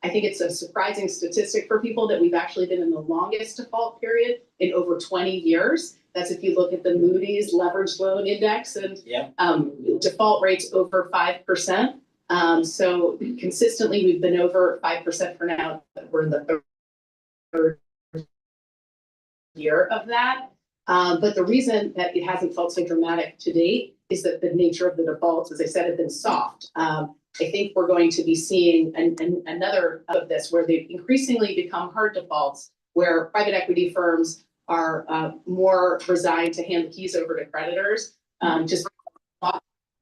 I think it's a surprising statistic for people that we've actually been in the longest default period in over 20 years. That's if you look at the Moody's leveraged loan index and default rates over 5%. So consistently, we've been over 5% for now. We're in the third year of that. But the reason that it hasn't felt so dramatic to date is that the nature of the defaults, as I said, have been soft. I think we're going to be seeing another of this where they've increasingly become hard defaults, where private equity firms are more resigned to hand the keys over to creditors.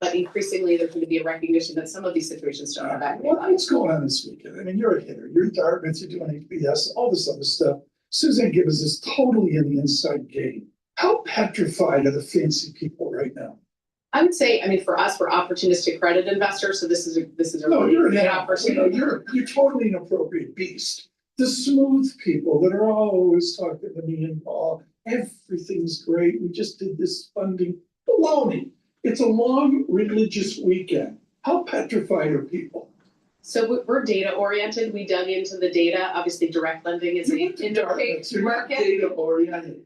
But increasingly, there's going to be a recognition that some of these situations don't have equity. What's going on this weekend? I mean, you're a hitter. You're Dartmouth, you're doing HBS, all this other stuff. Suzanne Gibbons is totally in the inside game. How petrified are the fancy people right now? I would say, I mean, for us, we're opportunistic credit investors, so this is a no, really you're good an opportunity. You're totally an appropriate beast. The smooth people that are always talking to me and Paul, everything's great. We just did this funding. Baloney. It's a long religious weekend. How petrified are people? So we're data oriented. We dug into the data. Obviously, direct lending is an interface market. Data oriented.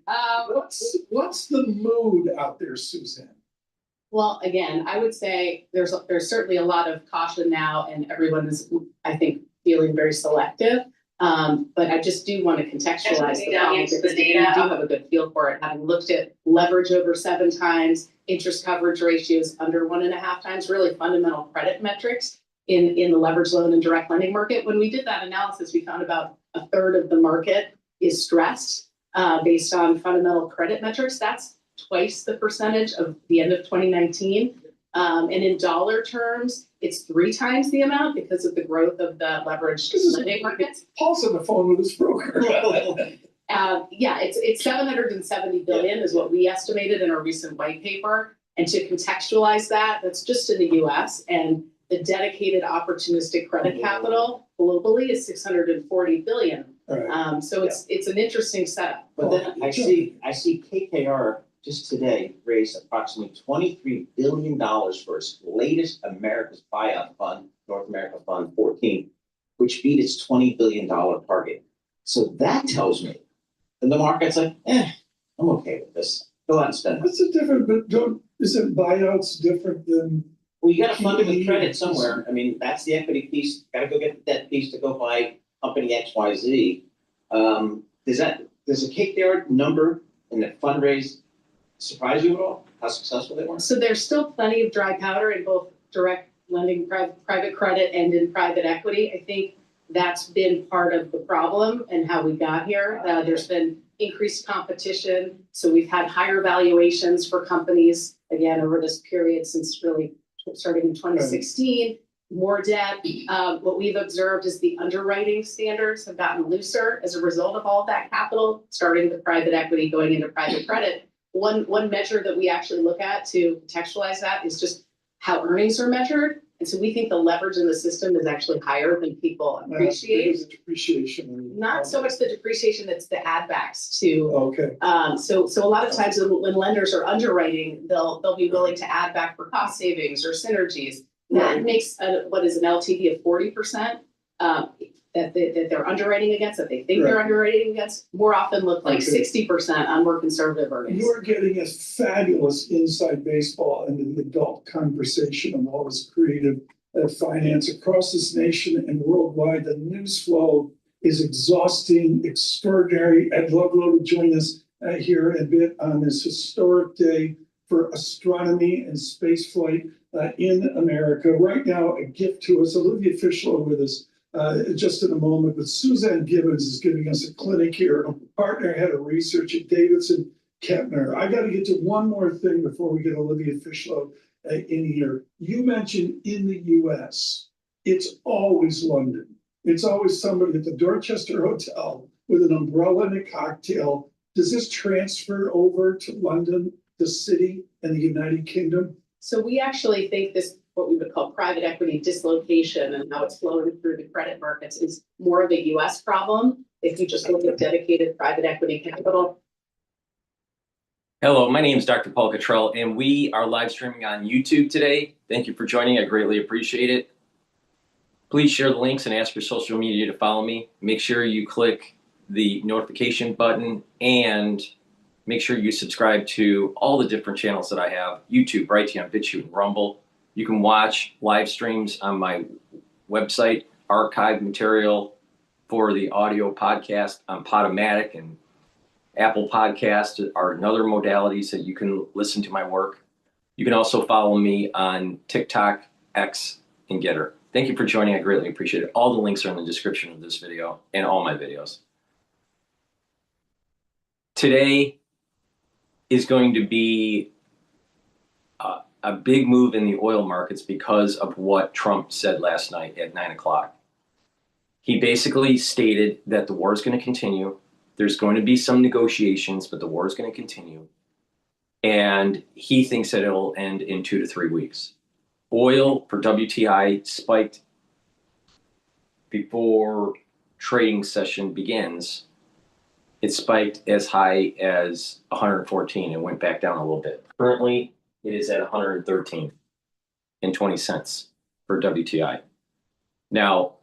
What's the mood out there, Suzanne? Well, again, I would say there's certainly a lot of caution now, and everyone is, I think, feeling very selective. But I just do want to contextualize the problem because we do have a good feel for it. Having looked at leverage over 7 times, interest coverage ratios under 1.5 times, really fundamental credit metrics in the leverage loan and direct lending market. When we did that analysis, we found about a third of the market is stressed based on fundamental credit metrics. That's twice the percentage of the end of 2019. And in dollar terms, it's 3 times the amount because of the growth of the leveraged lending markets. Paul's on the phone with his broker. Yeah, it's 770 billion is what we estimated in our recent white paper. And to contextualize that, that's just in the US, and the dedicated opportunistic credit capital globally is 640 billion. Right. So it's an interesting setup. But then I see KKR just today raised approximately $23 billion for its latest America's Buyout Fund, North America Fund 14, which beat its $20 billion target. So that tells me, and the market's like, I'm okay with this. Go out and spend it. What's the difference? But isn't buyouts different than? Well, you got to fund it with credit somewhere. I mean, that's the equity piece. Got to go get the debt piece to go buy company XYZ. Does a KKR number in the fundraise surprise you at all? How successful they were? So there's still plenty of dry powder in both direct lending, private credit, and in private equity. I think that's been part of the problem and how we got here. There's been increased competition. So we've had higher valuations for companies, again, over this period since really starting in 2016, more debt. What we've observed is the underwriting standards have gotten looser as a result of all of that capital, starting with private equity, going into private credit. One measure that we actually look at to contextualize that is just how earnings are measured. And so we think the leverage in the system is actually higher than people appreciate. Depreciation. Not so much the depreciation, it's the add backs to. Okay. So a lot of times when lenders are underwriting, they'll be willing to add back for cost savings or synergies. That makes what is an LTV of 40%. That they're underwriting against, that they think they're underwriting against, more often look like 60% on more conservative earnings. You're getting a fabulous inside baseball into the adult conversation and all this creative finance across this nation and worldwide. The news flow is exhausting, extraordinary. Ed Ludlow to join us here in a bit on this historic day for astronomy and spaceflight in America. Right now, a gift to us. Olivia Fischler with us. Just in a moment, but Suzanne Gibbons is giving us a clinic here, partner head of research at Davidson Kempner. I got to get to one more thing before we get Olivia Fischler in here. You mentioned in the US, it's always London. It's always somebody at the Dorchester Hotel with an umbrella and a cocktail. Does this transfer over to London, the city, and the United Kingdom? So we actually think this, what we would call private equity dislocation and how it's flowing through the credit markets, is more of a US problem. If you just look at dedicated private equity capital. Hello, my name is DrPaulCottrell, and we are live streaming on YouTube today. Thank you for joining. I greatly appreciate it. Please share the links and ask your social media to follow me. Make sure you click the notification button and make sure you subscribe to all the different channels that I have: YouTube, Brighteon, Bitchute, and Rumble. You can watch live streams on my website, archive material for the audio podcast on Podomatic, and Apple Podcast are another modalities that you can listen to my work. You can also follow me on TikTok, X, and GETTR. Thank you for joining. I greatly appreciate it. All the links are in the description of this video and all my videos. Today is going to be a big move in the oil markets because of what Trump said last night at 9 o'clock. He basically stated that the war is going to continue. There's going to be some negotiations, but the war is going to continue. And he thinks that it'll end in 2 to 3 weeks. Oil for WTI spiked before trading session begins. It spiked as high as 114 and went back down a little bit. Currently, it is at 113.20 for WTI. Now,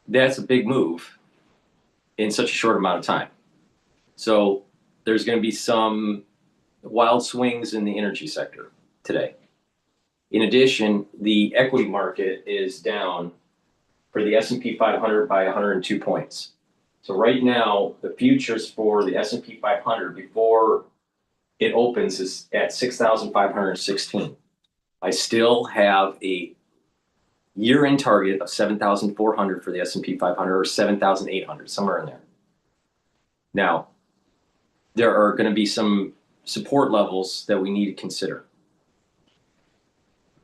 that's a big move in such a short amount of time. So there's going to be some wild swings in the energy sector today. In addition, the equity market is down for the S&P 500 by 102 points. So right now, the futures for the S&P 500 before it opens is at 6,516. I still have a year-end target of 7,400 for the S&P 500 or 7,800, somewhere in there. Now, there are going to be some support levels that we need to consider.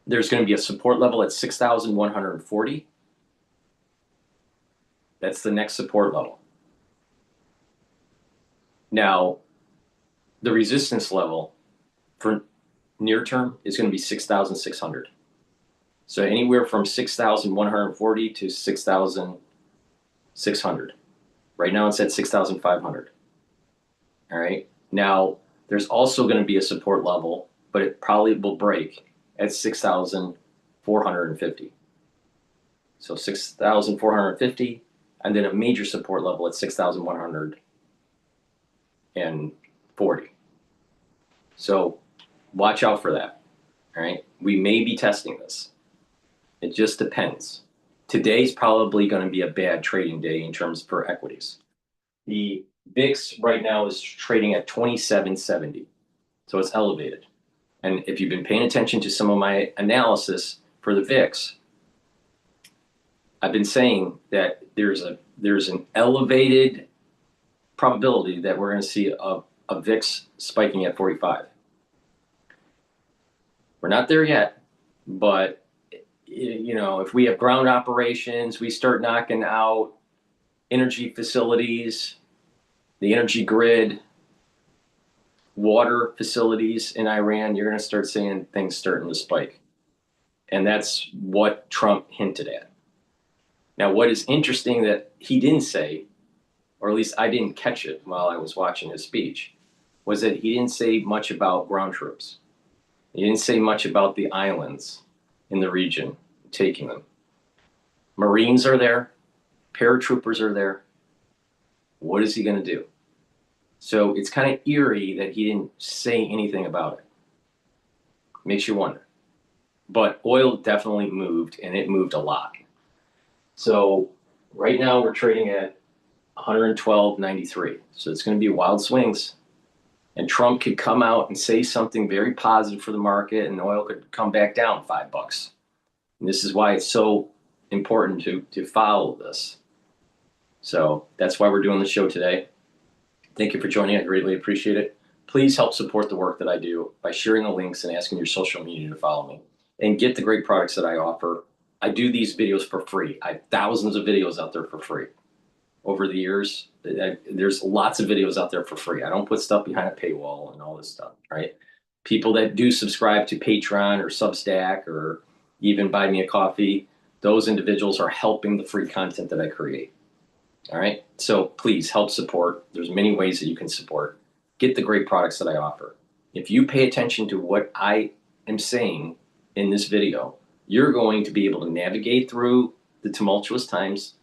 There's going to be a support level at 6,140. That's the next support level. Now, the resistance level for near term is going to be 6,600. So anywhere from 6,140 to 6,600. Right now it's at 6,500. All right. Now, there's also going to be a support level, but it probably will break at 6,450. So 6,450, and then a major support level at 6,140. So watch out for that. All right. We may be testing this. It just depends. Today's probably going to be a bad trading day in terms for equities. The VIX right now is trading at 2770. So it's elevated. And if you've been paying attention to some of my analysis for the VIX, I've been saying that there's an elevated probability that we're going to see a VIX spiking at 45. We're not there yet, but you know, if we have ground operations, we start knocking out energy facilities, the energy grid, water facilities in Iran, you're going to start seeing things starting to spike. And that's what Trump hinted at. Now, what is interesting that he didn't say, or at least I didn't catch it while I was watching his speech, was that he didn't say much about ground troops. He didn't say much about the islands in the region, taking them. Marines are there. Paratroopers are there. What is he going to do? So it's kind of eerie that he didn't say anything about it. Makes you wonder. But oil definitely moved, and it moved a lot. So right now we're trading at 112.93. So it's going to be wild swings. And Trump could come out and say something very positive for the market, and oil could come back down $5. And this is why it's so important to follow this. So that's why we're doing the show today. Thank you for joining. I greatly appreciate it. Please help support the work that I do by sharing the links and asking your social media to follow me. And get the great products that I offer. I do these videos for free. I have thousands of videos out there for free. Over the years, there's lots of videos out there for free. I don't put stuff behind a paywall and all this stuff, right? People that do subscribe to Patreon or Substack or even buy me a coffee, those individuals are helping the free content that I create. All right. So please help support. There's many ways that you can support. Get the great products that I offer. If you pay attention to what I am saying in this video, you're going to be able to navigate through the tumultuous times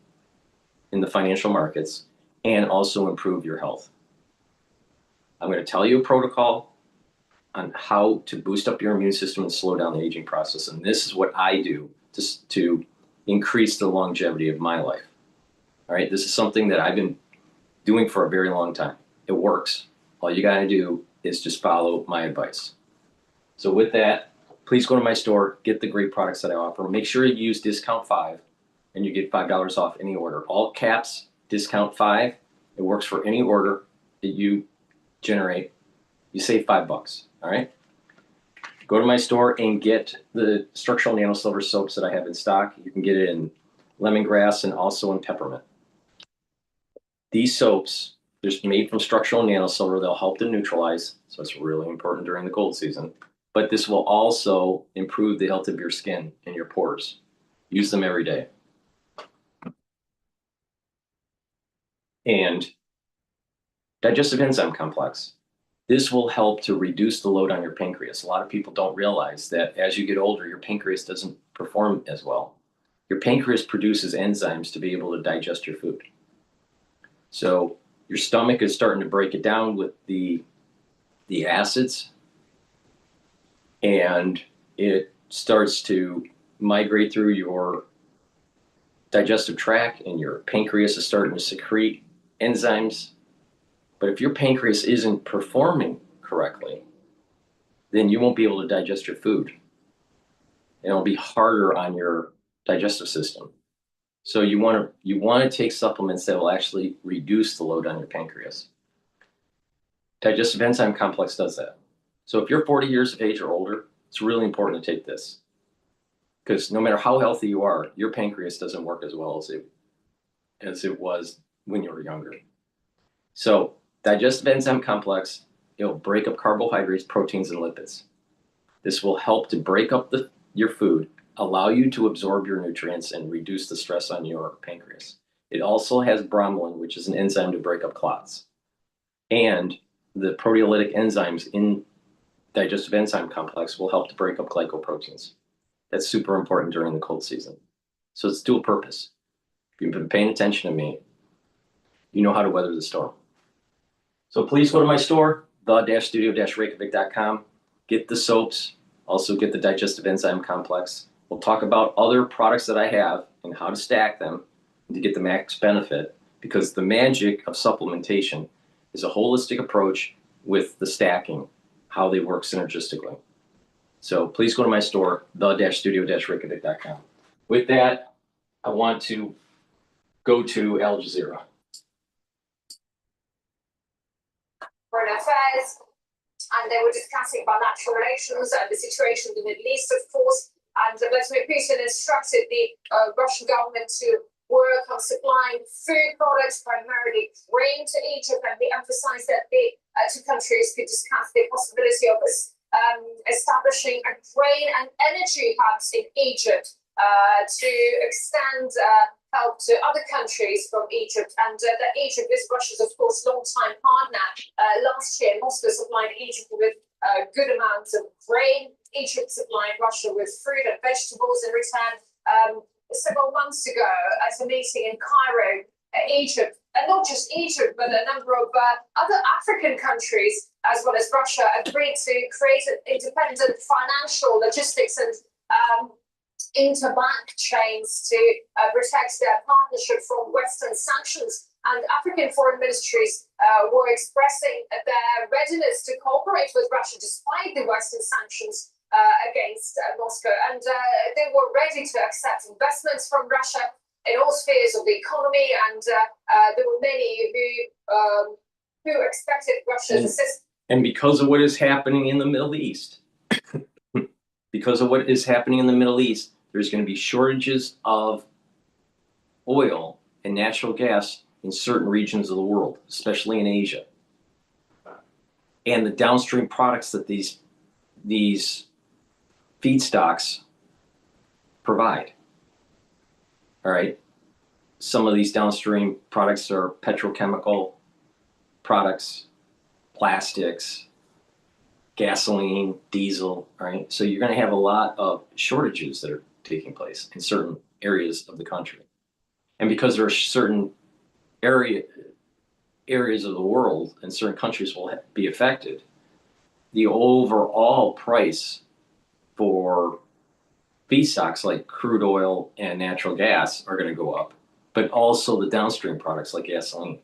in the financial markets and also improve your health. I'm going to tell you a protocol on how to boost up your immune system and slow down the aging process. And this is what I do to increase the longevity of my life. All right, this is something that I've been doing for a very long time. It works. All you got to do is just follow my advice. So with that, please go to my store, get the great products that I offer. Make sure you use discount 5 and you get $5 off any order. All caps, discount 5. It works for any order that you generate. You save $5, all right? Go to my store and get the structural nano silver soaps that I have in stock. You can get it in lemongrass and also in peppermint. These soaps, they're made from structural nano silver. They'll help to neutralize, so it's really important during the cold season. But this will also improve the health of your skin and your pores. Use them every day. And digestive enzyme complex. This will help to reduce the load on your pancreas. A lot of people don't realize that as you get older, your pancreas doesn't perform as well. Your pancreas produces enzymes to be able to digest your food. So your stomach is starting to break it down with the acids, and it starts to migrate through your digestive tract, and your pancreas is starting to secrete enzymes. But if your pancreas isn't performing correctly, then you won't be able to digest your food. And it'll be harder on your digestive system. So you want to take supplements that will actually reduce the load on your pancreas. Digestive enzyme complex does that. So if you're 40 years of age or older, it's really important to take this. Because no matter how healthy you are, your pancreas doesn't work as well as it was when you were younger. So digestive enzyme complex, it'll break up carbohydrates, proteins, and lipids. This will help to break up your food, allow you to absorb your nutrients, and reduce the stress on your pancreas. It also has bromelain, which is an enzyme to break up clots. And the proteolytic enzymes in digestive enzyme complex will help to break up glycoproteins. That's super important during the cold season. So it's dual purpose. If you've been paying attention to me, you know how to weather the storm. So please go to my store, the-studio-reykjavik.com. Get the soaps, also get the digestive enzyme complex. We'll talk about other products that I have and how to stack them to get the max benefit, because the magic of supplementation is a holistic approach with the stacking, how they work synergistically. So please go to my store, the-studio-reykjavik.com. With that, I want to go to Al Jazeera. Foreign Affairs, and they were discussing bilateral relations and the situation in the Middle East, of course. And Vladimir Putin instructed the Russian government to work on supplying food products, primarily grain, to Egypt, and they emphasized that the two countries could discuss the possibility of establishing a grain and energy hubs in Egypt to extend help to other countries from Egypt, and that Egypt is Russia's, of course, long-time partner. Last year, Moscow supplied Egypt with good amounts of grain. Egypt supplied Russia with fruit and vegetables in return. Several months ago, at a meeting in Cairo, Egypt, and not just Egypt, but a number of other African countries, as well as Russia, agreed to create an independent financial, logistics, and interbank chains to protect their partnership from Western sanctions. And African foreign ministries were expressing their readiness to cooperate with Russia despite the Western sanctions against Moscow. And they were ready to accept investments from Russia in all spheres of the economy. And there were many who expected Russia's assistance. And because of what is happening in the Middle East, there's going to be shortages of oil and natural gas in certain regions of the world, especially in Asia. And the downstream products that these feedstocks provide. All right. Some of these downstream products are petrochemical products, plastics, gasoline, diesel, right? So you're going to have a lot of shortages that are taking place in certain areas of the country. And because there are certain areas of the world and certain countries will be affected, the overall price for feedstocks like crude oil and natural gas are going to go up, but also the downstream products like gasoline.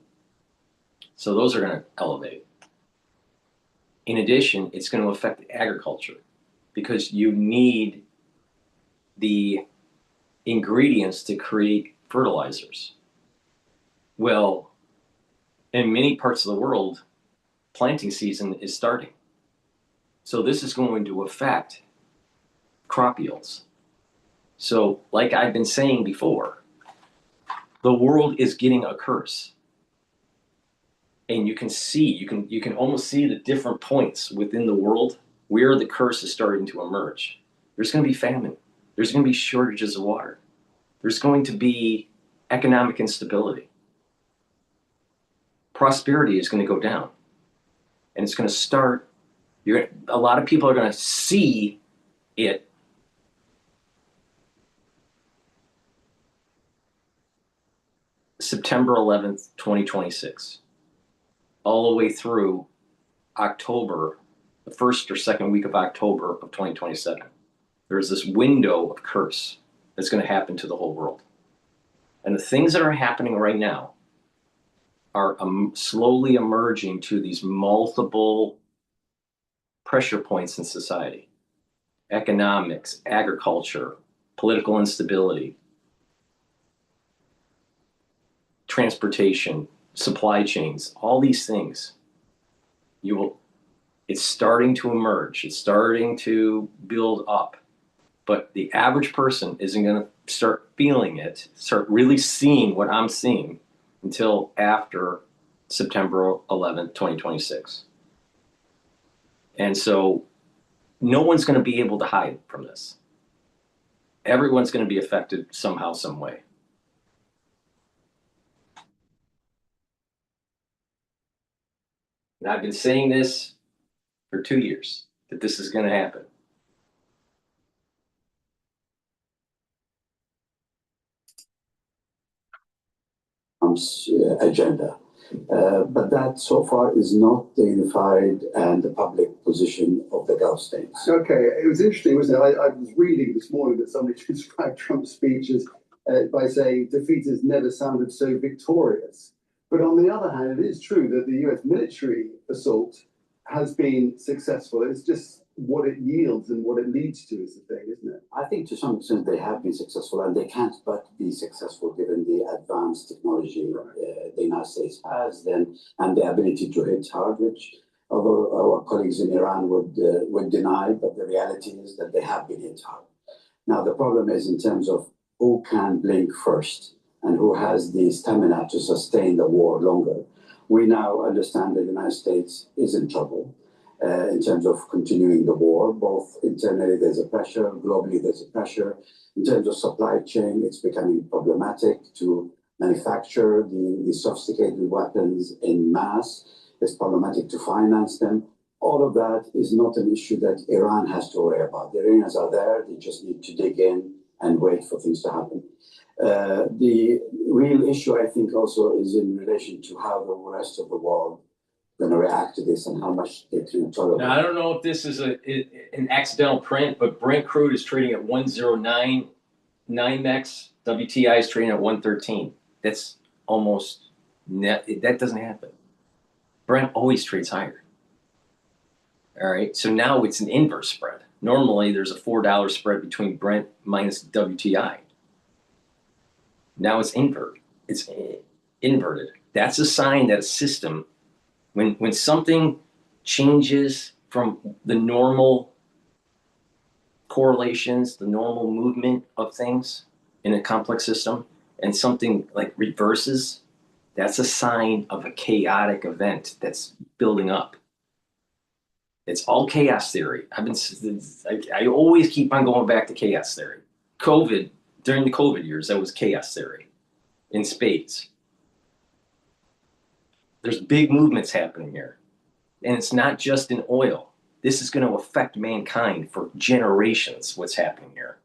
So those are going to elevate. In addition, it's going to affect agriculture because you need the ingredients to create fertilizers. Well, in many parts of the world, planting season is starting. So this is going to affect crop yields. So like I've been saying before, the world is getting a curse. And you can see, you can almost see the different points within the world where the curse is starting to emerge. There's going to be famine. There's going to be shortages of water. There's going to be economic instability. Prosperity is going to go down. And it's going to start, a lot of people are going to see it September 11th, 2026, all the way through October, the first or second week of October of 2027. There's this window of curse that's going to happen to the whole world. And the things that are happening right now are slowly emerging to these multiple pressure points in society: economics, agriculture, political instability, transportation, supply chains, all these things. It's starting to emerge. It's starting to build up. But the average person isn't going to start feeling it, start really seeing what I'm seeing until after September 11th, 2026. And so no one's going to be able to hide from this. Everyone's going to be affected somehow, some way. And I've been saying this for 2 years, that this is going to happen. Agenda. But that so far is not the unified and the public position of the Gulf states. Okay, it was interesting, wasn't it? I was reading this morning that somebody described Trump's speeches by saying defeat has never sounded so victorious. But on the other hand, it is true that the US military assault has been successful. It's just what it yields and what it leads to is the thing, isn't it? I think to some extent they have been successful, and they can't but be successful given the advanced technology the United States has then, and the ability to hit hard, which although our colleagues in Iran would deny, but the reality is that they have been hit hard. Now the problem is in terms of who can blink first and who has the stamina to sustain the war longer. We now understand that the United States is in trouble. In terms of continuing the war, both internally there's a pressure, globally there's a pressure. In terms of supply chain, it's becoming problematic to manufacture the sophisticated weapons in mass. It's problematic to finance them. All of that is not an issue that Iran has to worry about. The Iranians are there, they just need to dig in and wait for things to happen. The real issue, I think, also is in relation to how the rest of the world going to react to this and how much they can tolerate. Now, I don't know if this is an accidental print, but Brent crude is trading at 109. NYMEX WTI is trading at 113. That's almost net. That doesn't happen. Brent always trades higher. All right. So now it's an inverse spread. Normally there's a $4 spread between Brent minus WTI. Now it's inverted. It's inverted. That's a sign that a system, when something changes from the normal correlations, the normal movement of things in a complex system, and something like reverses, that's a sign of a chaotic event that's building up. It's all chaos theory. I always keep on going back to chaos theory. During the COVID years, that was chaos theory in spades. There's big movements happening here. And it's not just in oil. This is going to affect mankind for generations, what's happening here.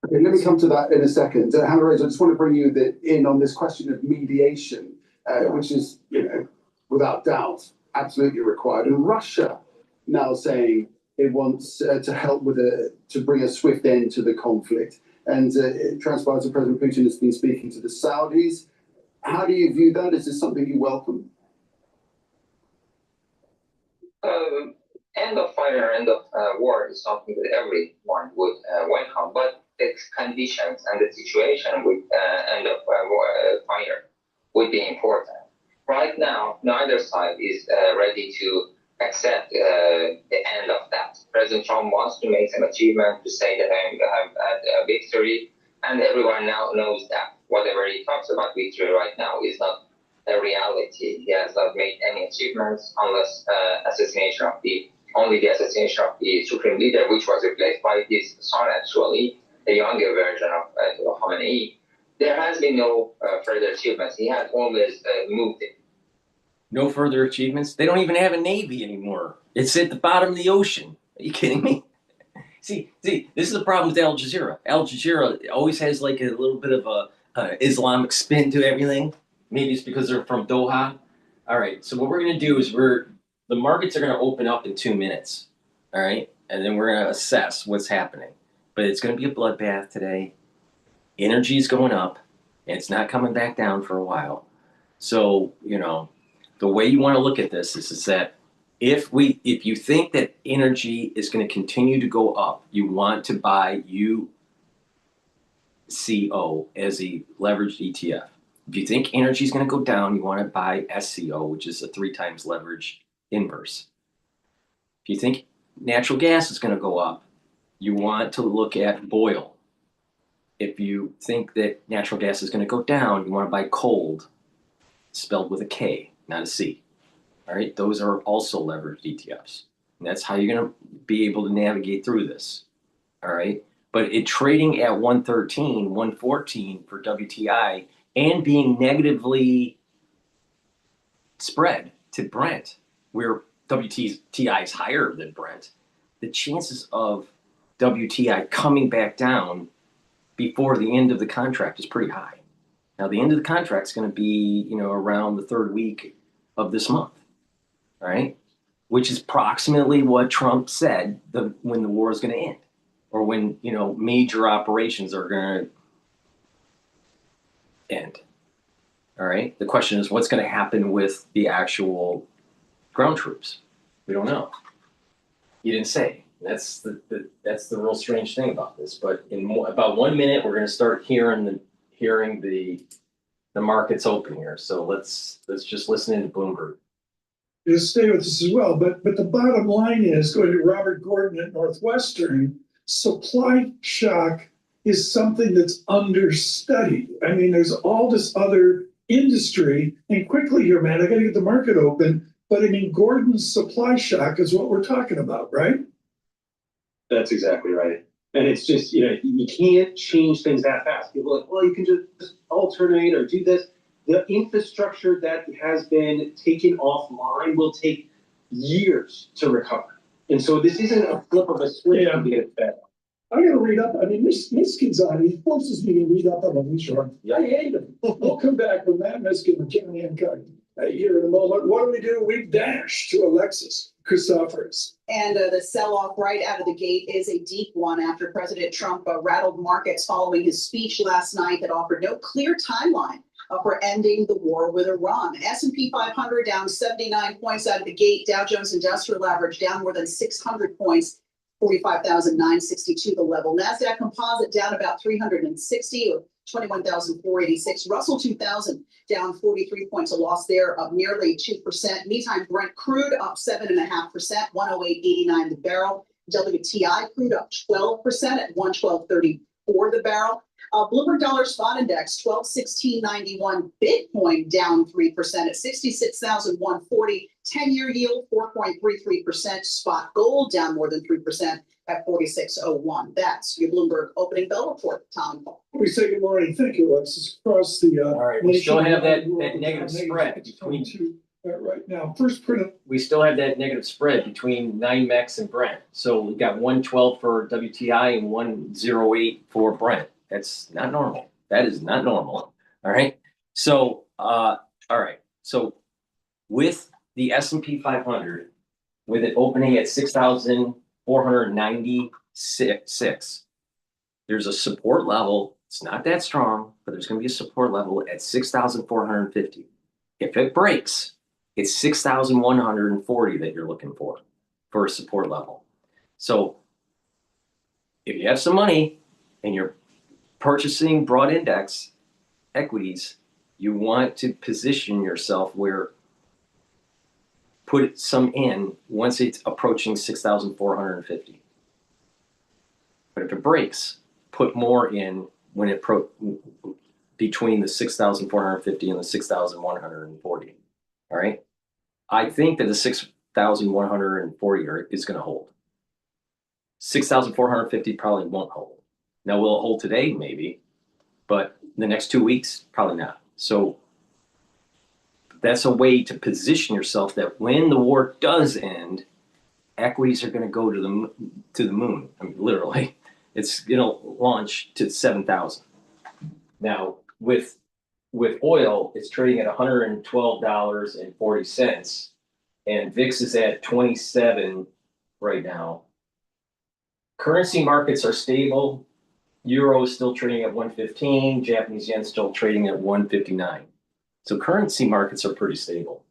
Okay, let me come to that in a second. Hannah Rose, I just want to bring you in on this question of mediation, which is, without doubt, absolutely required. And Russia now saying it wants to help to bring a swift end to the conflict. And it transpires that President Putin has been speaking to the Saudis. How do you view that? Is this something you welcome? End of fire, end of war is something that everyone would welcome, but the conditions and the situation with end of fire would be important. Right now, neither side is ready to accept the end of that. President Trump wants to make some achievement to say that I have had a victory, and everyone now knows that whatever he talks about victory right now is not a reality. He has not made any achievements unless only the assassination of the supreme leader, which was replaced by his son, actually, a younger version of Khamenei. There has been no further achievements. He has always moved it. No further achievements? They don't even have a navy anymore. It's at the bottom of the ocean. Are you kidding me? See, this is the problem with Al Jazeera. Al Jazeera always has like a little bit of a Islamic spin to everything. Maybe it's because they're from Doha. All right, so what we're going to do is the markets are going to open up in 2 minutes. All right, and then we're going to assess what's happening. But it's going to be a bloodbath today. Energy is going up, and it's not coming back down for a while. So, the way you want to look at this is that if you think that energy is going to continue to go up, you want to buy UCO as a leveraged ETF. If you think energy is going to go down, you want to buy SCO, which is a 3 times leverage inverse. If you think natural gas is going to go up, you want to look at Boyle. If you think that natural gas is going to go down, you want to buy cold, spelled with a K, not a C. All right, those are also leveraged ETFs. And that's how you're going to be able to navigate through this. All right, but it trading at 113, 114 for WTI and being negatively spread to Brent, where WTI is higher than Brent, the chances of WTI coming back down before the end of the contract is pretty high. Now, the end of the contract is going to be, around the 3rd week of this month, all right? Which is approximately what Trump said when the war is going to end, or when, major operations are going to end, all right? The question is, what's going to happen with the actual ground troops? We don't know. He didn't say. That's the real strange thing about this. But in about 1 minute, we're going to start hearing the markets open here. So let's just listen into Bloomberg. You'll stay with us as well, but the bottom line is, going to Robert Gordon at Northwestern, supply shock is something that's understudied. I mean, there's all this other industry, and quickly here, man, I got to get the market open. But I mean, Gordon's supply shock is what we're talking about, right? That's exactly right. And it's just, you can't change things that fast. People are like, well, you can just alternate or do this. The infrastructure that has been taken offline will take years to recover. And so this isn't a flip of a switch to get it better. I got to read up. I mean, Miskin's on. He forces me to read up on him. Sure. I hate him. We'll come back with Matt Miskin and Ken Hancock here in a moment. What do? We dash to Alexis Christophorous. And the sell-off right out of the gate is a deep one after President Trump rattled markets following his speech last night that offered no clear timeline for ending the war with Iran. S&P 500 down 79 points out of the gate. Dow Jones Industrial Average down more than 600 points, 45,962 the level. NASDAQ Composite down about 360 or 21,486. Russell 2000 down 43 points, a loss there of nearly 2%. Meantime, Brent crude up 7.5%, 108.89 the barrel. WTI crude up 12% at 112.34 the barrel. Bloomberg Dollar Spot Index 1216.91. Bitcoin down 3% at 66,140. 10-year yield 4.33%. Spot gold down more than 3% at 46.01. That's your Bloomberg opening bell report. Tom and Paul. We say good morning. Thank you, Alexis. Across the all right, we still have that negative spread between right now. First print, we still have that negative spread between NYMEX and Brent. So we've got 112 for WTI and 108 for Brent. That's not normal. That is not normal. All right. So, all right. So with the S&P 500, with it opening at 6,496, there's a support level. It's not that strong, but there's going to be a support level at 6,450. If it breaks, it's 6,140 that you're looking for a support level. So if you have some money and you're purchasing broad index equities, you want to position yourself where put some in once it's approaching 6,450. But if it breaks, put more in when it between the 6,450 and the 6,140. All right. I think that the 6,140 is going to hold. 6,450 probably won't hold. Now, will it hold today? Maybe. But the next 2 weeks, probably not. So that's a way to position yourself that when the war does end, equities are going to go to the moon. I mean, literally, it's going to launch to 7,000. Now, with oil, it's trading at $112.40, and VIX is at 27 right now. Currency markets are stable. Euro is still trading at 115. Japanese yen still trading at 159. So currency markets are pretty stable.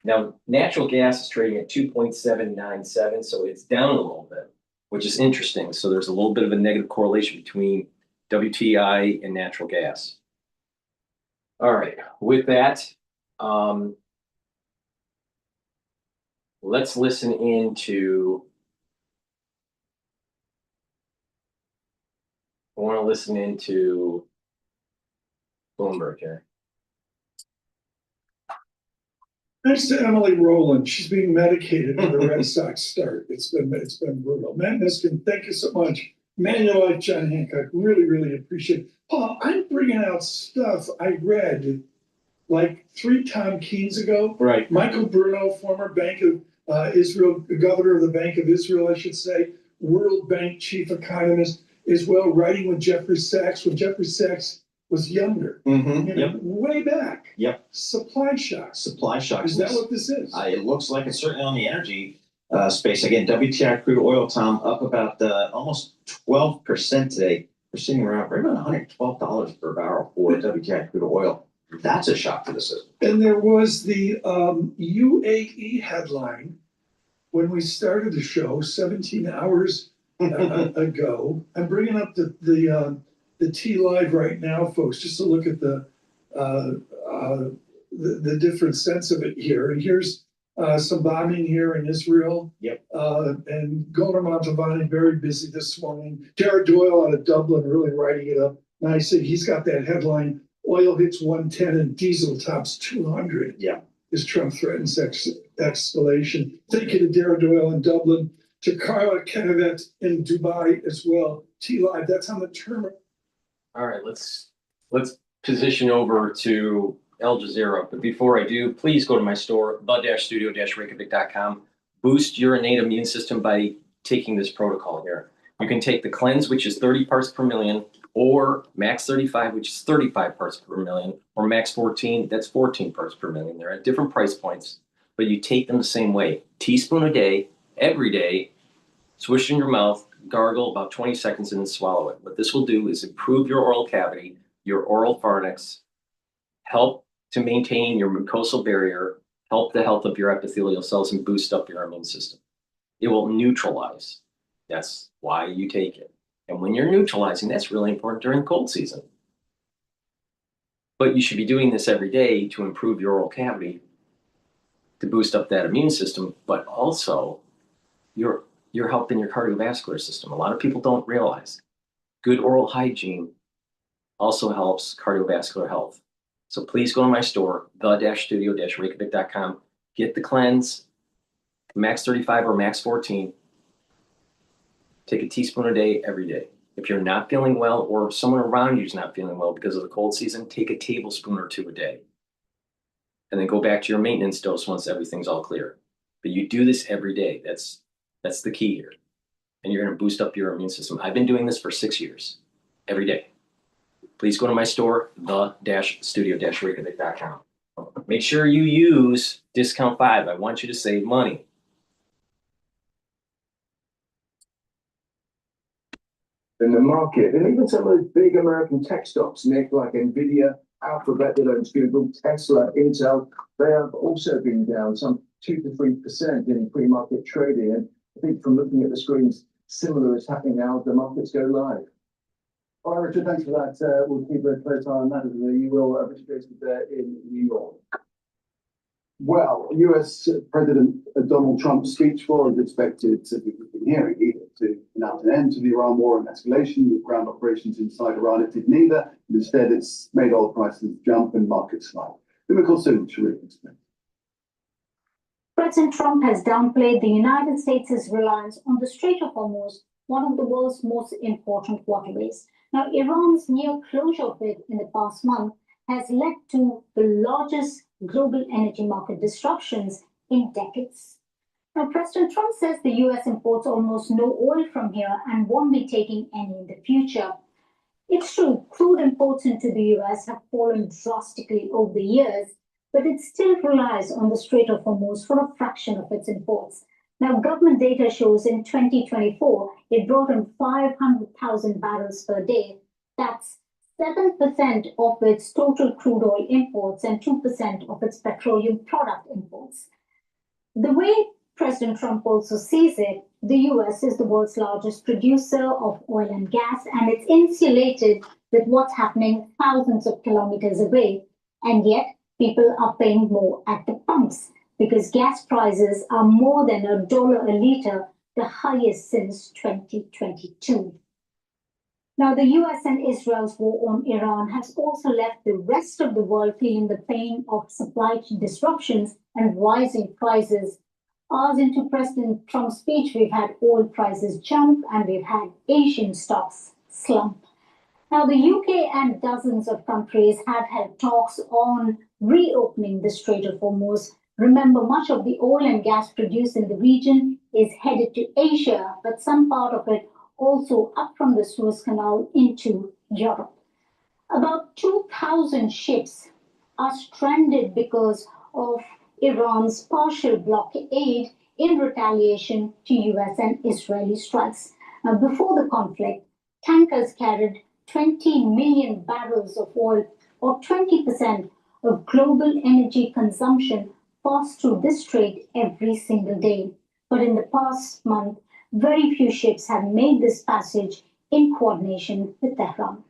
Now, natural gas is trading at 2.797, so it's down a little bit, which is interesting. So there's a little bit of a negative correlation between WTI and natural gas. All right, with that, let's listen into. I want to listen into Bloomberg here. next to Emily Rowland, she's being medicated with a Red Sox start. It's been brutal. Matt Miskin, thank you so much. Manuel, John Hancock, really appreciate it. Paul, I'm bringing out stuff I read like 3 Tom Keens ago. Right. Michael Bruno, former Bank of Israel, governor of the Bank of Israel, I should say, World Bank chief economist, is well writing with Jeffrey Sachs when Jeffrey Sachs was younger. Yep. Way back. Yep. Supply shocks. Supply shocks. Is that what this is? It looks like it's certainly on the energy space. Again, WTI crude oil, Tom, up about almost 12% today. We're sitting around right about $112 per barrel for WTI crude oil. That's a shock to the system. And there was the UAE headline when we started the show 17 hours ago. I'm bringing up the T Live right now, folks, just to look at the different sense of it here. And here's some bombing here in Israel. Yep. And Gomer Montavani very busy this morning. Jared Doyle out of Dublin really writing it up nicely. He's got that headline: oil hits 110 and diesel tops 200. Yeah. As Trump threatens escalation. Thank you to Jared Doyle in Dublin, to Carla Kenevet in Dubai as well. T Live, that's on the term. All right, let's position over to Al Jazeera. But before I do, please go to my store, the-studio-reykjavik.com. Boost your innate immune system by taking this protocol here. You can take the cleanse, which is 30 parts per million, or max 35, which is 35 parts per million, or max 14, that's 14 parts per million. They're at different price points, but you take them the same way. Teaspoon a day, every day, swish in your mouth, gargle about 20 seconds, and then swallow it. What this will do is improve your oral cavity, your oral pharynx, help to maintain your mucosal barrier, help the health of your epithelial cells, and boost up your immune system. It will neutralize. That's why you take it. And when you're neutralizing, that's really important during the cold season. But you should be doing this every day to improve your oral cavity, to boost up that immune system, but also you're helping your cardiovascular system. A lot of people don't realize good oral hygiene also helps cardiovascular health. So please go to my store, the-studio-reykjavik.com. Get the cleanse, max 35 or max 14. Take a teaspoon a day, every day. If you're not feeling well, or if someone around you is not feeling well because of the cold season, take a tablespoon or 2 a day. and then go back to your maintenance dose once everything's all clear. But you do this every day. That's the key here. And you're going to boost up your immune system. I've been doing this for 6 years, every day. Please go to my store, the-studio-reykjavik.com. Make sure you use discount 5. I want you to save money. In the market, and even some of those big American tech stocks, Nick, like Nvidia, Alphabet, that owns Google, Tesla, Intel, they have also been down some 2 to 3% in pre-market trading. And I think from looking at the screens, similar is happening now as the markets go live. All right, Richard, thanks for that. We'll keep a close eye on that as you will, Richard Grace there in New York. Well, US President Donald Trump's speech was expected to be hearing either to announce an end to the Iran war and escalation with ground operations inside Iran. It did neither. Instead, it's made oil prices jump and markets slide. Who soon to really explain. President Trump has downplayed the United States' reliance on the Strait of Hormuz, one of the world's most important waterways. Now, Iran's near closure of it in the past month has led to the largest global energy market disruptions in decades. Now, President Trump says the U.S. imports almost no oil from here and won't be taking any in the future. It's true, crude imports into the U.S. have fallen drastically over the years, but it still relies on the Strait of Hormuz for a fraction of its imports. Now, government data shows in 2024, it brought in 500,000 barrels per day. That's 7% of its total crude oil imports and 2% of its petroleum product imports. The way President Trump also sees it, the US is the world's largest producer of oil and gas, and it's insulated with what's happening thousands of kilometers away. And yet, people are paying more at the pumps because gas prices are more than $1 a liter, the highest since 2022. Now, the US and Israel's war on Iran has also left the rest of the world feeling the pain of supply disruptions and rising prices. Hours into President Trump's speech, we've had oil prices jump and we've had Asian stocks slump. Now, the UK and dozens of countries have held talks on reopening the Strait of Hormuz. Remember, much of the oil and gas produced in the region is headed to Asia, but some part of it also up from the Suez Canal into Europe. About 2,000 ships are stranded because of Iran's partial blockade in retaliation to US and Israeli strikes. Now, before the conflict, tankers carried 20 million barrels of oil, or 20% of global energy consumption, passed through this strait every single day. But in the past month, very few ships have made this passage in coordination with Tehran.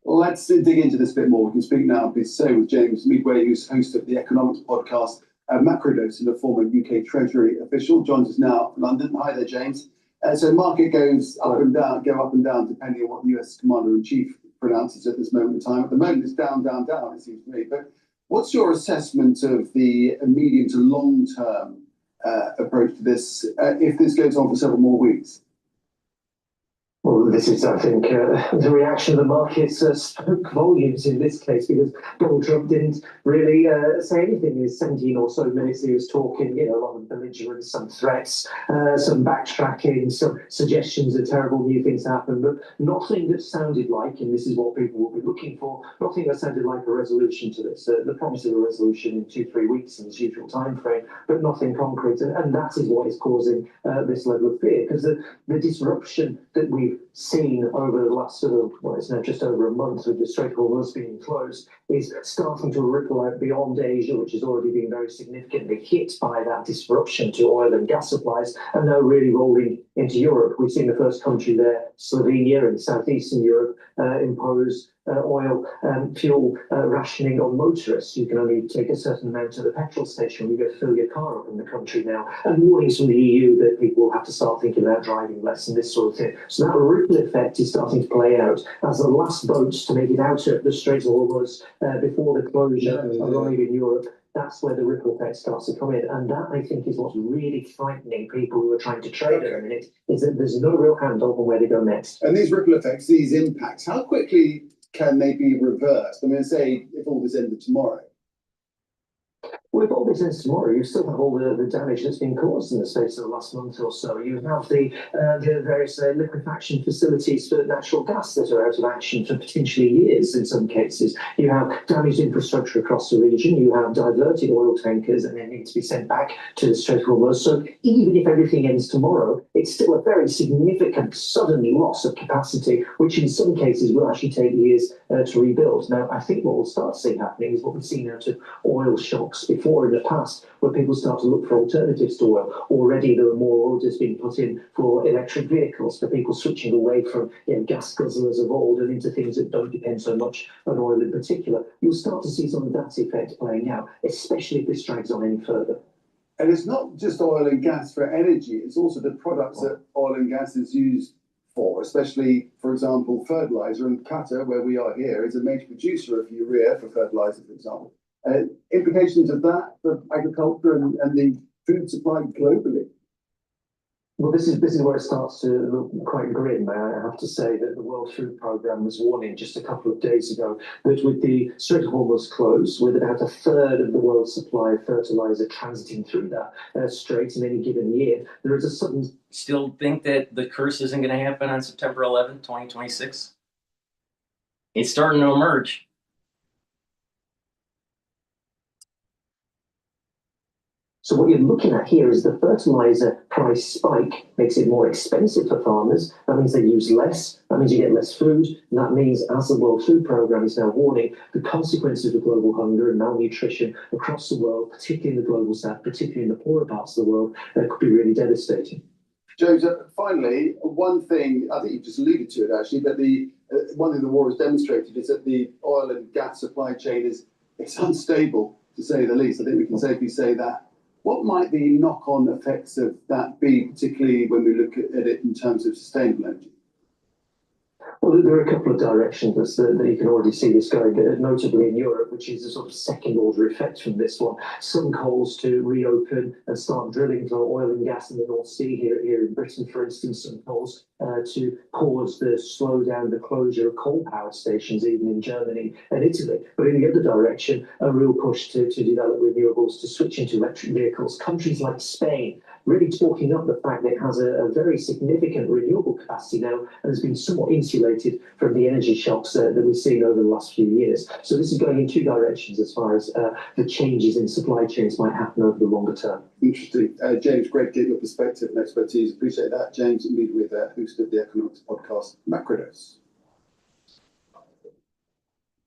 Well, let's dig into this a bit more. We can speak now, please say, with James Midway, who's host of the economics podcast, Macrodose, and a former UK Treasury official, joins us now from London. Hi there, James. So market goes up and down, depending on what the US Commander-in-Chief pronounces at this moment in time. At the moment, it's down, it seems to me. But what's your assessment of the medium to long-term approach to this if this goes on for several more weeks? Well, this is, I think, the reaction of the markets spoke volumes in this case, because Donald Trump didn't really say anything. In his 17 or so minutes he was talking, a lot of belligerence, some threats, some backtracking, some suggestions of terrible new things happen, but nothing that sounded like, and this is what people will be looking for, nothing that sounded like a resolution to this. The promise of a resolution in 2-3 weeks in its usual time frame, but nothing concrete. And that is what is causing this level of fear, because the disruption that we've seen over the last it's now just over a month with the Strait of Hormuz being closed, is starting to ripple out beyond Asia, which has already been very significantly hit by that disruption to oil and gas supplies, and now really rolling into Europe. We've seen the first country there, Slovenia in southeastern Europe, impose oil and fuel rationing on motorists. You can only take a certain amount to the petrol station when you go to fill your car up in the country now, and warnings from the EU that people will have to start thinking about driving less and this sort of thing. So that ripple effect is starting to play out as the last boats to make it out of the Strait of Hormuz before the closure arrive in Europe. That's where the ripple effect starts to come in. And that, I think, is what's really frightening people who are trying to trade at the minute, is that there's no real handle on where they go next. And these ripple effects, these impacts, how quickly can they be reversed? I mean, say if all this ended tomorrow. Well, if all this ends tomorrow, you still have all the damage that's been caused in the space of the last month or so. You have the various liquefaction facilities for natural gas that are out of action for potentially years in some cases. You have damaged infrastructure across the region. You have diverted oil tankers and they need to be sent back to the Strait of Hormuz. So even if everything ends tomorrow, it's still a very significant sudden loss of capacity, which in some cases will actually take years to rebuild. Now, I think what we'll start seeing happening is what we've seen out of oil shocks before in the past, where people start to look for alternatives to oil. Already there are more orders being put in for electric vehicles, for people switching away from gas guzzlers of old and into things that don't depend so much on oil in particular. You'll start to see some of that effect playing out, especially if this drags on any further. And it's not just oil and gas for energy, it's also the products that oil and gas is used for, especially, for example, fertilizer. And Qatar, where we are here, is a major producer of urea for fertilizer, for example. Implications of that for agriculture and the food supply globally. Well, this is where it starts to look quite grim. I have to say that the World Food Programme was warning just a couple of days ago that with the Strait of Hormuz closed, with about a third of the world's supply of fertilizer transiting through that strait in any given year, there is a sudden... Still think that the curse isn't going to happen on September 11th, 2026? It's starting to emerge. So what you're looking at here is the fertilizer price spike makes it more expensive for farmers. That means they use less. That means you get less food. And that means, as the World Food Programme is now warning, the consequences of global hunger and malnutrition across the world, particularly in the global south, particularly in the poorer parts of the world, could be really devastating. James, finally, one thing, I think you just alluded to it actually, but one thing the war has demonstrated is that the oil and gas supply chain it's unstable, to say the least. I think we can safely say that. What might the knock-on effects of that be, particularly when we look at it in terms of sustainable energy? Well, there are a couple of directions that you can already see this going, notably in Europe, which is a sort of second-order effect from this one. Some calls to reopen and start drilling for oil and gas in the North Sea here in Britain, for instance, some calls to pause slow down the closure of coal power stations, even in Germany and Italy. But in the other direction, a real push to develop renewables, to switch into electric vehicles. Countries like Spain really talking up the fact that it has a very significant renewable capacity now and has been somewhat insulated from the energy shocks that we've seen over the last few years. So this is going in two directions as far as the changes in supply chains might happen over the longer term. Interesting. James, great to get your perspective and expertise. Appreciate that. James, and meet with host of the Economics podcast, Macrodose.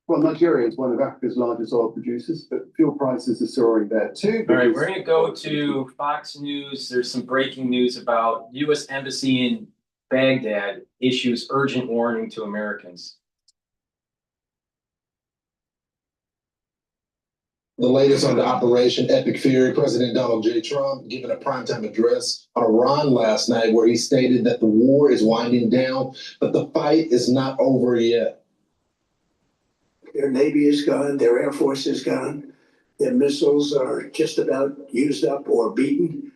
Well, Nigeria is one of Africa's largest oil producers, but fuel prices are soaring there too. All right, we're going to go to Fox News. There's some breaking news about U.S. Embassy in Baghdad issues urgent warning to Americans. The latest on the Operation Epic Fury, President Donald J. Trump giving a primetime address on Iran last night where he stated that the war is winding down, but the fight is not over yet. Their Navy is gone, their Air Force is gone, their missiles are just about used up or beaten.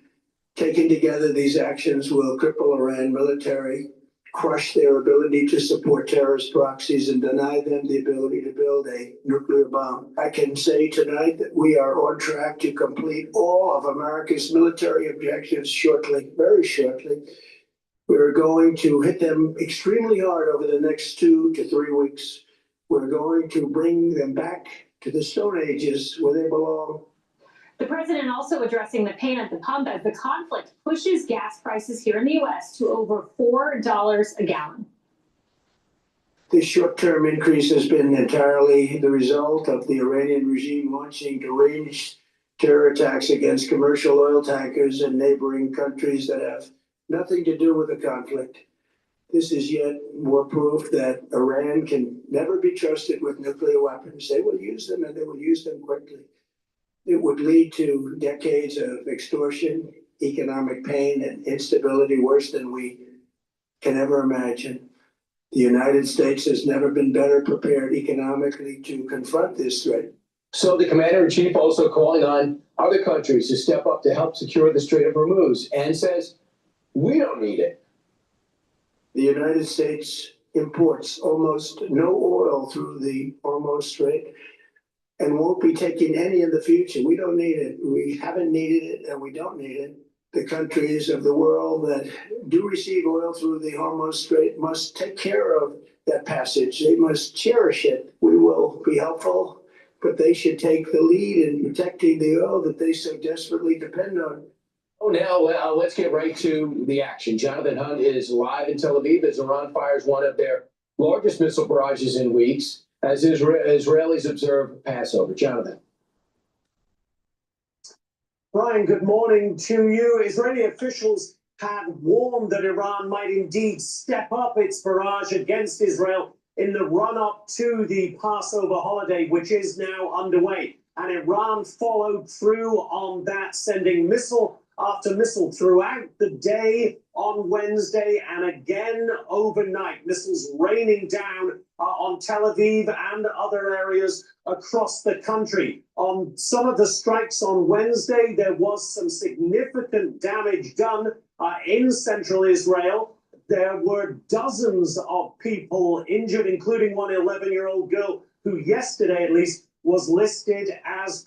Taken together, these actions will cripple Iran military, crush their ability to support terrorist proxies, and deny them the ability to build a nuclear bomb. I can say tonight that we are on track to complete all of America's military objectives shortly, very shortly. We're going to hit them extremely hard over the next 2 to 3 weeks. We're going to bring them back to the Stone Ages where they belong. The president also addressing the pain at the pump as the conflict pushes gas prices here in the U.S. to over $4 a gallon. This short-term increase has been entirely the result of the Iranian regime launching deranged terror attacks against commercial oil tankers in neighboring countries that have nothing to do with the conflict. This is yet more proof that Iran can never be trusted with nuclear weapons. They will use them, and they will use them quickly. It would lead to decades of extortion, economic pain, and instability worse than we can ever imagine. The United States has never been better prepared economically to confront this threat. So the commander-in-chief also calling on other countries to step up to help secure the Strait of Hormuz and says, we don't need it. The United States imports almost no oil through the Hormuz Strait, and won't be taking any in the future. We don't need it. We haven't needed it, and we don't need it. The countries of the world that do receive oil through the Hormuz Strait must take care of that passage. They must cherish it. We will be helpful, but they should take the lead in protecting the oil that they so desperately depend on. Oh, now let's get right to the action. Jonathan Hunt is live in Tel Aviv as Iran fires one of their largest missile barrages in weeks as Israelis observe Passover. Jonathan. Brian, good morning to you. Israeli officials had warned that Iran might indeed step up its barrage against Israel in the run-up to the Passover holiday, which is now underway. And Iran followed through on that, sending missile after missile throughout the day on Wednesday and again overnight. Missiles raining down on Tel Aviv and other areas across the country. On some of the strikes on Wednesday, there was some significant damage done in central Israel. There were dozens of people injured, including one 11-year-old girl who yesterday at least was listed as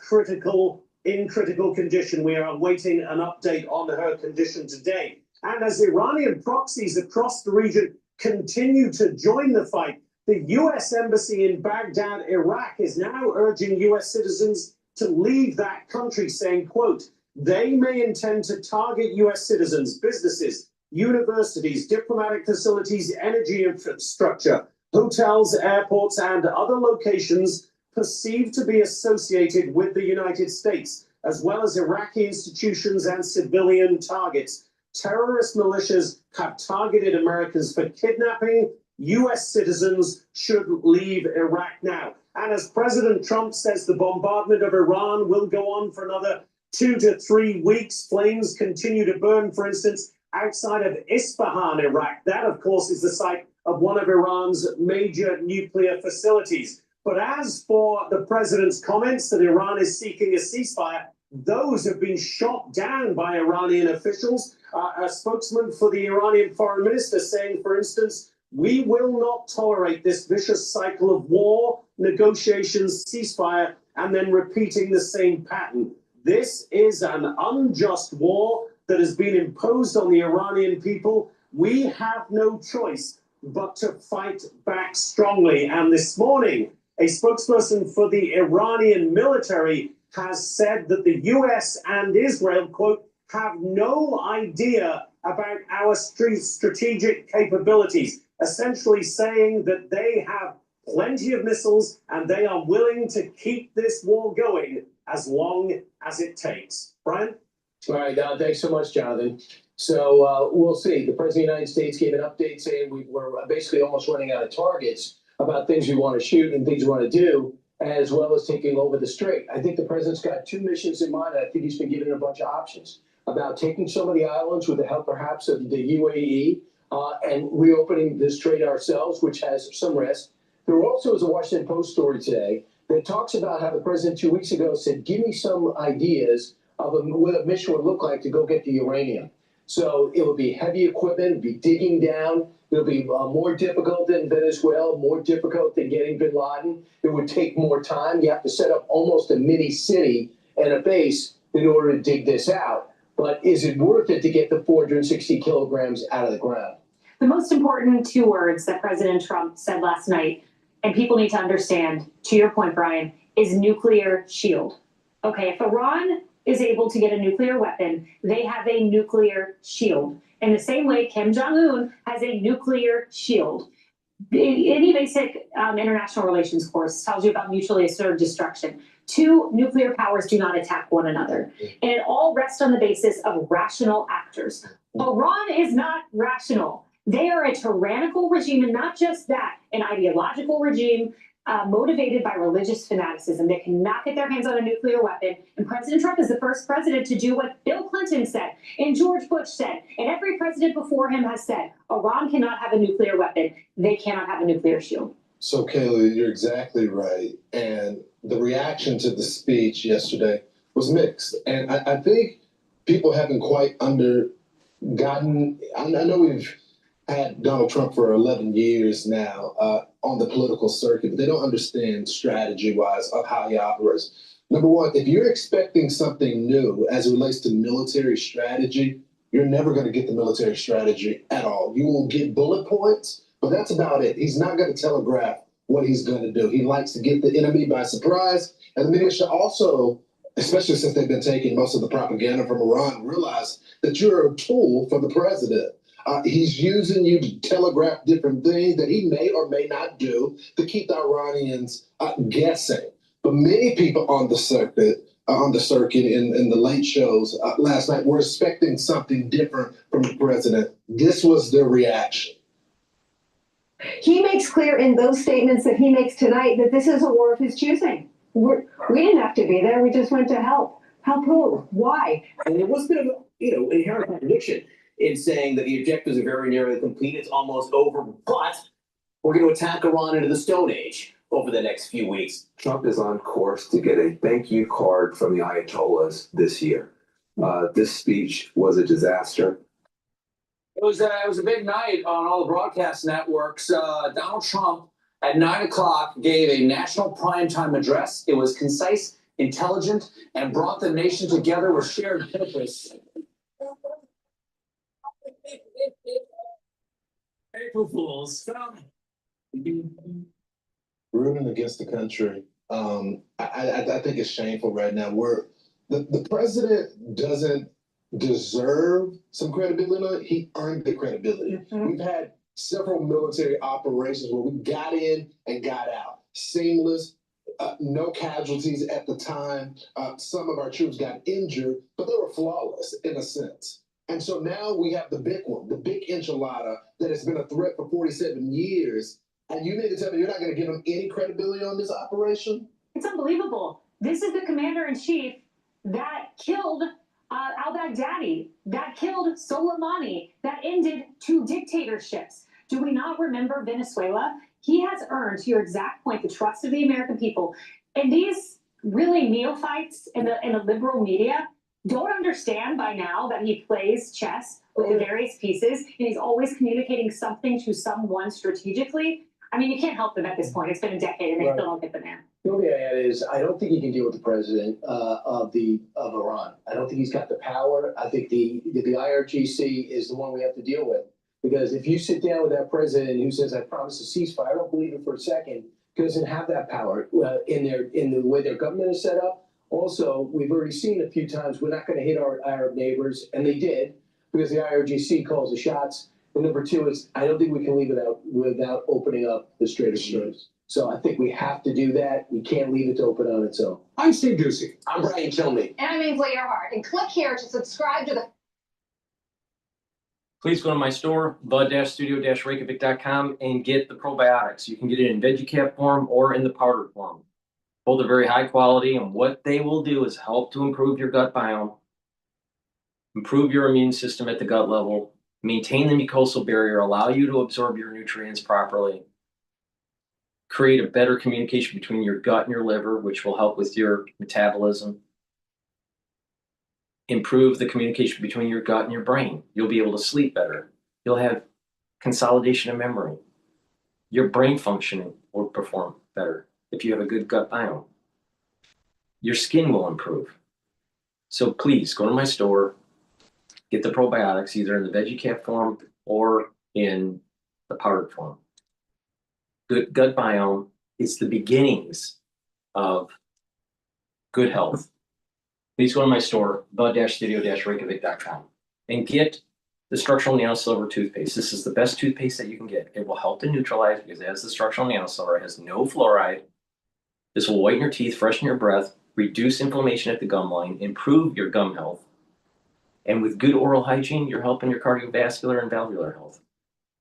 in critical condition. We are awaiting an update on her condition today. And as Iranian proxies across the region continue to join the fight, the U.S. Embassy in Baghdad, Iraq, is now urging U.S. citizens to leave that country, saying, quote, they may intend to target U.S. citizens, businesses, universities, diplomatic facilities, energy infrastructure, hotels, airports, and other locations perceived to be associated with the United States, as well as Iraqi institutions and civilian targets. Terrorist militias have targeted Americans for kidnapping. U.S. citizens should leave Iraq now. And as President Trump says the bombardment of Iran will go on for another 2 to 3 weeks, flames continue to burn, for instance, outside of Isfahan, Iraq. That, of course, is the site of one of Iran's major nuclear facilities. But as for the president's comments that Iran is seeking a ceasefire, those have been shot down by Iranian officials. A spokesman for the Iranian foreign minister saying, for instance, we will not tolerate this vicious cycle of war, negotiations, ceasefire, and then repeating the same pattern. This is an unjust war that has been imposed on the Iranian people. We have no choice but to fight back strongly. And this morning, a spokesperson for the Iranian military has said that the U.S. and Israel, quote, have no idea about our strategic capabilities, essentially saying that they have plenty of missiles and they are willing to keep this war going as long as it takes. Brian? All right, thanks so much, Jonathan. So we'll see. The President of the United States gave an update saying we're basically almost running out of targets about things we want to shoot and things we want to do, as well as taking over the strait. I think the president's got two missions in mind. I think he's been given a bunch of options about taking some of the islands with the help perhaps of the UAE and reopening the strait ourselves, which has some risk. There also is a Washington Post story today that talks about how the president 2 weeks ago said, give me some ideas of what a mission would look like to go get the uranium. So it would be heavy equipment, it would be digging down, it'll be more difficult than Venezuela, more difficult than getting bin Laden. It would take more time. You have to set up almost a mini city and a base in order to dig this out. But is it worth it to get the 460 kilograms out of the ground? The most important two words that President Trump said last night, and people need to understand, to your point, Brian, is nuclear shield. Okay, if Iran is able to get a nuclear weapon, they have a nuclear shield. In the same way, Kim Jong-un has a nuclear shield. Any basic international relations course tells you about mutually assured destruction. Two nuclear powers do not attack one another. And it all rests on the basis of rational actors. Iran is not rational. They are a tyrannical regime, and not just that, an ideological regime motivated by religious fanaticism. They cannot get their hands on a nuclear weapon. And President Trump is the first president to do what Bill Clinton said and George Bush said, and every president before him has said, Iran cannot have a nuclear weapon. They cannot have a nuclear shield. So, Kayla, you're exactly right. And the reaction to the speech yesterday was mixed. And I think people haven't quite gotten, I know we've had Donald Trump for 11 years now on the political circuit, but they don't understand strategy-wise of how he operates. Number one, if you're expecting something new as it relates to military strategy, you're never going to get the military strategy at all. You will get bullet points, but that's about it. He's not going to telegraph what he's going to do. He likes to get the enemy by surprise. And the media should also, especially since they've been taking most of the propaganda from Iran, realize that you're a tool for the president. He's using you to telegraph different things that he may or may not do to keep the Iranians guessing. But many people on the circuit in the late shows last night were expecting something different from the president. This was their reaction. He makes clear in those statements that he makes tonight that this is a war of his choosing. We didn't have to be there. We just went to help. Help who? Why? And there was a bit of, inherent contradiction in saying that the objectives are very nearly complete. It's almost over, but we're going to attack Iran into the Stone Age over the next few weeks. Trump is on course to get a thank you card from the Ayatollahs this year. This speech was a disaster. It was a big night on all the broadcast networks. Donald Trump at 9 o'clock gave a national primetime address. It was concise, intelligent, and brought the nation together with shared purpose. April Fools. Rooting against the country. I think it's shameful right now. The president doesn't deserve some credibility. He earned the credibility. We've had several military operations where we got in and got out. Seamless, no casualties at the time. Some of our troops got injured, but they were flawless in a sense. And so now we have the big one, the big enchilada that has been a threat for 47 years. And you mean to tell me you're not going to give him any credibility on this operation? It's unbelievable. This is the commander-in-chief that killed al-Baghdadi, that killed Soleimani, that ended 2 dictatorships. Do we not remember Venezuela? He has earned, to your exact point, the trust of the American people. And these really neophytes in the liberal media don't understand by now that he plays chess with the various pieces, and he's always communicating something to someone strategically. I mean, you can't help them at this point. It's been a decade, and they still don't get the man. The only thing I add is I don't think he can deal with the president of Iran. I don't think he's got the power. I think the IRGC is the one we have to deal with. Because if you sit down with that president who says, I promise a ceasefire, I don't believe it for a second, because he doesn't have that power in the way their government is set up. Also, we've already seen a few times we're not going to hit our Arab neighbors, and they did, because the IRGC calls the shots. And number 2 is I don't think we can leave it out without opening up the Strait of Hormuz. So I think we have to do that. We can't leave it to open on its own. I'm Steve Ducey. I'm Brian Kilmeade. And I'm Ainsley Earhart. And click here to subscribe to the Please go to my store, the-studio-reykjavik.com, and get the probiotics. You can get it in veggie cap form or in the powder form. Both are very high quality, and what they will do is help to improve your gut biome, improve your immune system at the gut level, maintain the mucosal barrier, allow you to absorb your nutrients properly, create a better communication between your gut and your liver, which will help with your metabolism, improve the communication between your gut and your brain. You'll be able to sleep better. You'll have consolidation of memory. Your brain functioning will perform better if you have a good gut biome. Your skin will improve. So please go to my store, get the probiotics either in the veggie cap form or in the powdered form. Good gut biome is the beginnings of good health. Please go to my store, the-studio-reykjavik.com, and get the structural nail silver toothpaste. This is the best toothpaste that you can get. It will help to neutralize because it has the structural nail silver. It has no fluoride. This will whiten your teeth, freshen your breath, reduce inflammation at the gum line, improve your gum health. And with good oral hygiene, you're helping your cardiovascular and valvular health.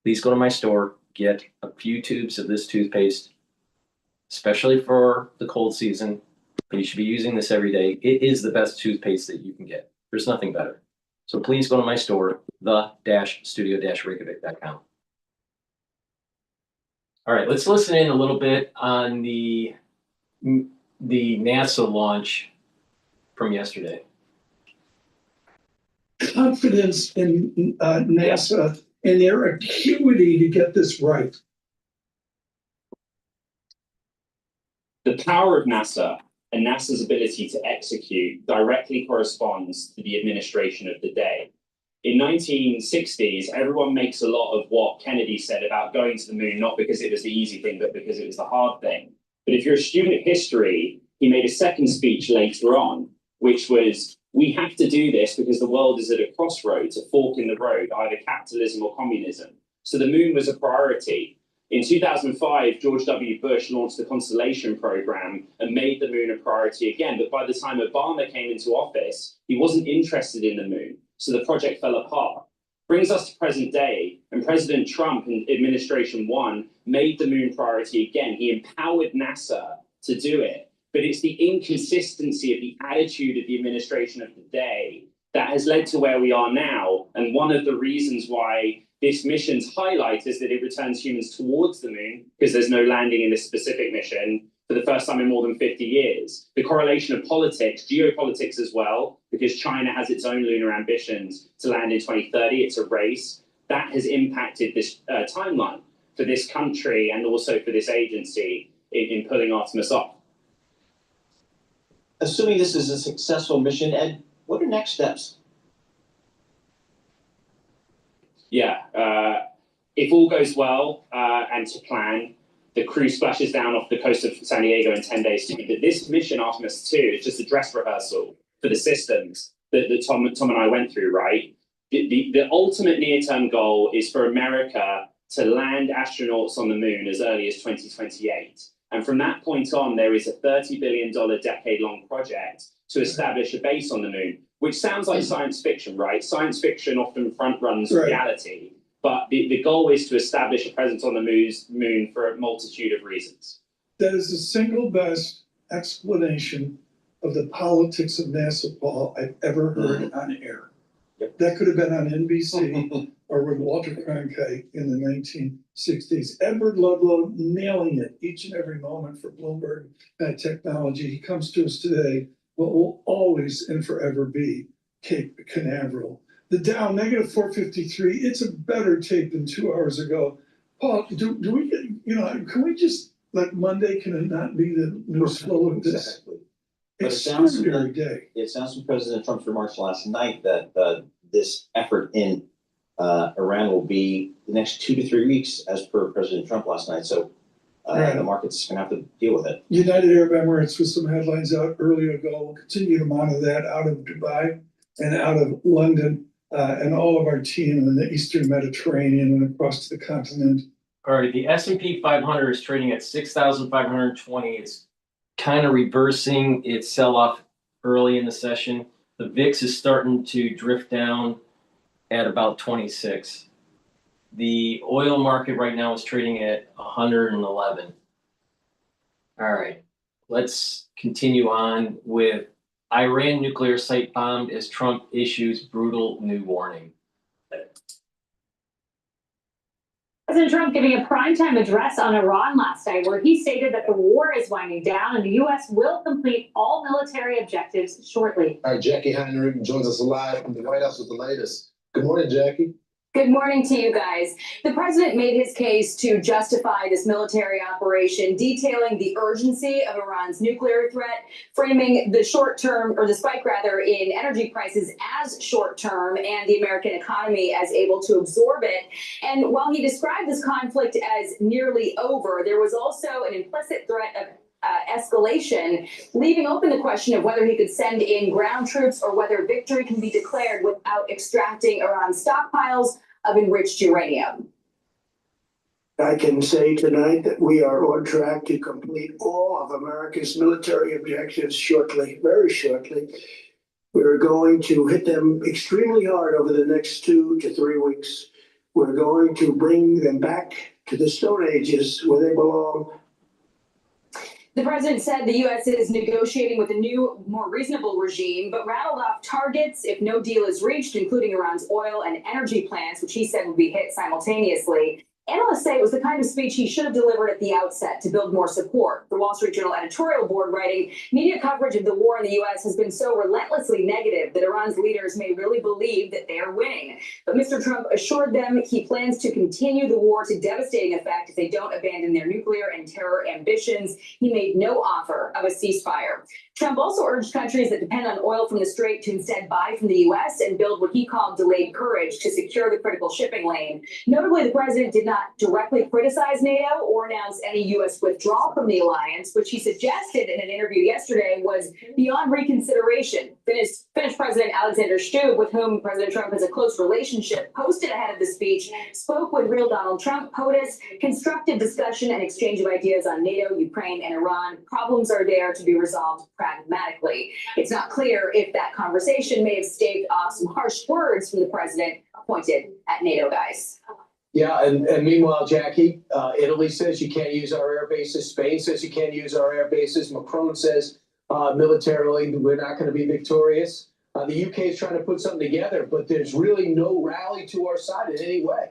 Please go to my store, get a few tubes of this toothpaste, especially for the cold season. You should be using this every day. It is the best toothpaste that you can get. There's nothing better. So please go to my store, the-studio-reykjavik.com. All right, let's listen in a little bit on the NASA launch from yesterday. Confidence in NASA and their acuity to get this right. The power of NASA and NASA's ability to execute directly corresponds to the administration of the day. In 1960s, everyone makes a lot of what Kennedy said about going to the moon, not because it was the easy thing, but because it was the hard thing. But if you're a student of history, he made a second speech later on, which was, we have to do this because the world is at a crossroads, a fork in the road, either capitalism or communism. So the moon was a priority. In 2005, George W. Bush launched the Constellation program and made the moon a priority again. But by the time Obama came into office, he wasn't interested in the moon. So the project fell apart. Brings us to present day, and President Trump in administration 1 made the moon priority again. He empowered NASA to do it. But it's the inconsistency of the attitude of the administration of the day that has led to where we are now. And one of the reasons why this mission's highlight is that it returns humans towards the moon, because there's no landing in this specific mission for the first time in more than 50 years. The correlation of politics, geopolitics as well, because China has its own lunar ambitions to land in 2030. It's a race. That has impacted this timeline for this country and also for this agency in pulling Artemis off. Assuming this is a successful mission, Ed, what are next steps? Yeah, if all goes well and to plan, the crew splashes down off the coast of San Diego in 10 days. But this mission, Artemis 2, is just a dress rehearsal for the systems that Tom and I went through, right? The ultimate near-term goal is for America to land astronauts on the moon as early as 2028. And from that point on, there is a $30 billion decade-long project to establish a base on the moon, which sounds like science fiction, right? Science fiction often front-runs reality. But the goal is to establish a presence on the moon for a multitude of reasons. That is the single best explanation of the politics of NASA, Paul, I've ever heard on air. That could have been on NBC or with Walter Cronkite in the 1960s. Edward Ludlow nailing it each and every moment for Bloomberg technology. He comes to us today, what will always and forever be Cape Canaveral. The Dow, negative 453. It's a better tape than 2 hours ago. Paul, do we get, can we just, like Monday, can it not be the news flow of this? Exactly. But Extraordinary day. It sounds from President Trump's remarks last night that this effort in Iran will be the next 2 to 3 weeks, as per President Trump last night. So the market's going to have to deal with it. United Arab Emirates, with some headlines out earlier ago, will continue to monitor that out of Dubai and out of London, and all of our team in the Eastern Mediterranean and across the continent. All right, the S&P 500 is trading at 6,520. It's kind of reversing its sell-off early in the session. The VIX is starting to drift down at about 26. The oil market right now is trading at 111. All right, let's continue on with Iran nuclear site bombed as Trump issues brutal new warning. President Trump giving a primetime address on Iran last night, where he stated that the war is winding down and the U.S. will complete all military objectives shortly. All right, Jackie Heinrich joins us live from the White House with the latest. Good morning, Jackie. Good morning to you guys. The president made his case to justify this military operation, detailing the urgency of Iran's nuclear threat, framing the short term, or the spike rather, in energy prices as short term and the American economy as able to absorb it. And while he described this conflict as nearly over, there was also an implicit threat of escalation, leaving open the question of whether he could send in ground troops or whether victory can be declared without extracting Iran's stockpiles of enriched uranium. I can say tonight that we are on track to complete all of America's military objectives shortly, very shortly. We're going to hit them extremely hard over the next 2 to 3 weeks. We're going to bring them back to the Stone Ages where they belong. The president said the U.S. is negotiating with a new, more reasonable regime, but rattled off targets if no deal is reached, including Iran's oil and energy plants, which he said would be hit simultaneously. Analysts analysts say it was the kind of speech he should have delivered at the outset to build more support. The Wall Street Journal editorial board writing, media coverage of the war in the U.S. has been so relentlessly negative that Iran's leaders may really believe that they are winning. But Mr. Trump assured them he plans to continue the war to devastating effect if they don't abandon their nuclear and terror ambitions. He made no offer of a ceasefire. Trump also urged countries that depend on oil from the Strait to instead buy from the U.S. and build what he called delayed courage to secure the critical shipping lane. Notably, the president did not directly criticize NATO or announce any U.S. withdrawal from the alliance, which he suggested in an interview yesterday was beyond reconsideration. Finnish President Alexander Stubb, with whom President Trump has a close relationship, posted ahead of the speech, spoke with real Donald Trump POTUS, constructive discussion and exchange of ideas on NATO, Ukraine, and Iran. Problems are there to be resolved pragmatically. It's not clear if that conversation may have staved off some harsh words from the president pointed at NATO guys. Yeah, and meanwhile, Jackie, Italy says you can't use our air bases. Spain says you can't use our air bases. Macron says militarily we're not going to be victorious. The UK is trying to put something together, but there's really no rally to our side in any way.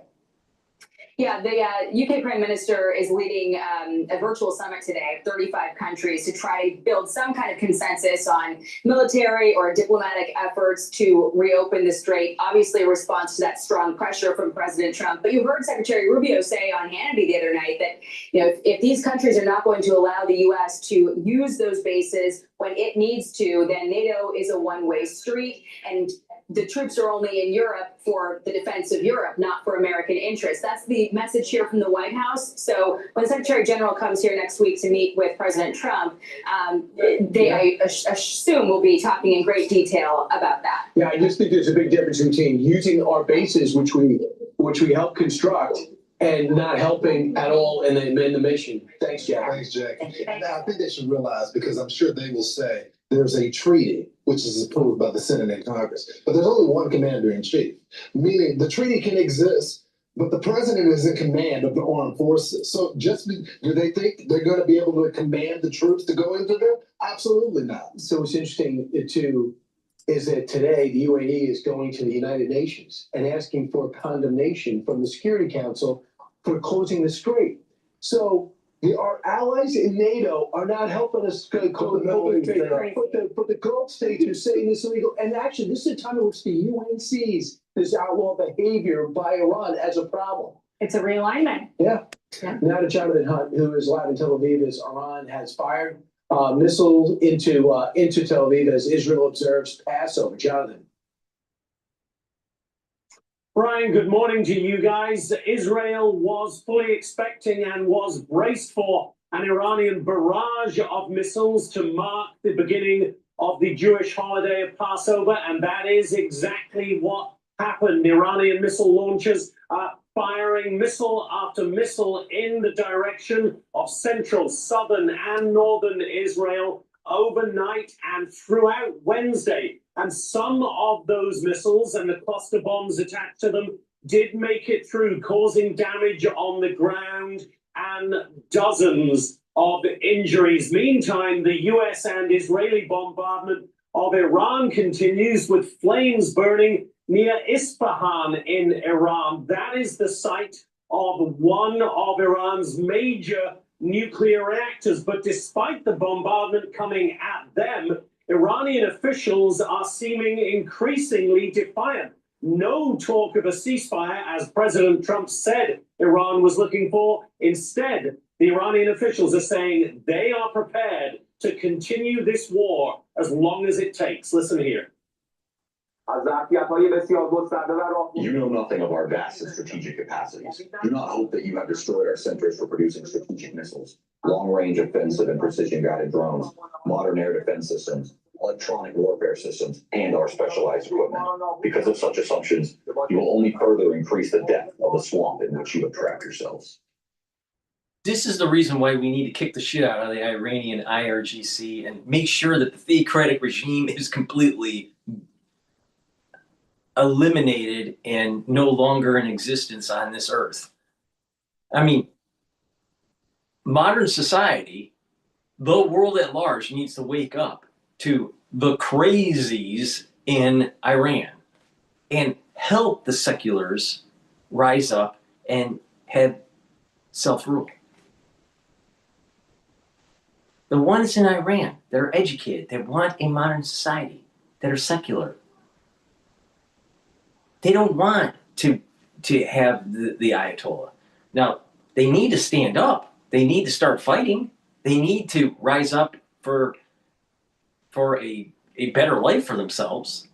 Yeah, the UK Prime Minister is leading a virtual summit today of 35 countries to try to build some kind of consensus on military or diplomatic efforts to reopen the Strait. Obviously, a response to that strong pressure from President Trump. But you heard Secretary Rubio say on Hannity the other night that, you know, if these countries are not going to allow the U.S. to use those bases when it needs to, then NATO is a one-way street, and the troops are only in Europe for the defense of Europe, not for American interests. That's the message here from the White House. So when the Secretary General comes here next week to meet with President Trump, I assume will be talking in great detail about that. Yeah, I just think there's a big difference between using our bases, which we help construct, and not helping at all in the mission. Thanks, Jack. Thanks, Jack. Now, I think they should realize, because I'm sure they will say, there's a treaty which is approved by the Senate and Congress, but there's only one commander in chief, meaning the treaty can exist, but the president is in command of the armed forces. So do they think they're going to be able to command the troops to go into there? Absolutely not. So what's interesting too is that today the UAE is going to the United Nations and asking for condemnation from the Security Council for closing the strait. So our allies in NATO are not helping us but the Gulf states are saying this is illegal. And actually, this is a time in which the UN sees this outlaw behavior by Iran as a problem. It's a realignment. Yeah. Now to Jonathan Hunt, who is live in Tel Aviv, as Iran has fired missiles into Tel Aviv as Israel observes Passover. Jonathan. Brian, good morning to you guys. Israel was fully expecting and was braced for an Iranian barrage of missiles to mark the beginning of the Jewish holiday of Passover, and that is exactly what happened. Iranian missile launchers are firing missile after missile in the direction of central, southern, and northern Israel overnight and throughout Wednesday. And some of those missiles and the cluster bombs attached to them did make it through, causing damage on the ground and dozens of injuries. Meantime, the US and Israeli bombardment of Iran continues, with flames burning near Isfahan in Iran. That is the site of one of Iran's major nuclear reactors. But despite the bombardment coming at them, Iranian officials are seeming increasingly defiant. No talk of a ceasefire, as President Trump said Iran was looking for. Instead, the Iranian officials are saying they are prepared to continue this war as long as it takes. Listen here. You know nothing of our vast and strategic capacities. Do not hope that you have destroyed our centers for producing strategic missiles, long-range offensive and precision-guided drones, modern air defense systems, electronic warfare systems, and our specialized equipment. Because of such assumptions, you will only further increase the depth of the swamp in which you have trapped yourselves. This is the reason why we need to kick the shit out of the Iranian IRGC and make sure that the theocratic regime is completely eliminated and no longer in existence on this earth. I mean, modern society, the world at large, needs to wake up to the crazies in Iran and help the seculars rise up and have self-rule. The ones in Iran that are educated, that want a modern society, that are secular, they don't want to have the Ayatollah. Now, they need to stand up. They need to start fighting. They need to rise up for a better life for themselves.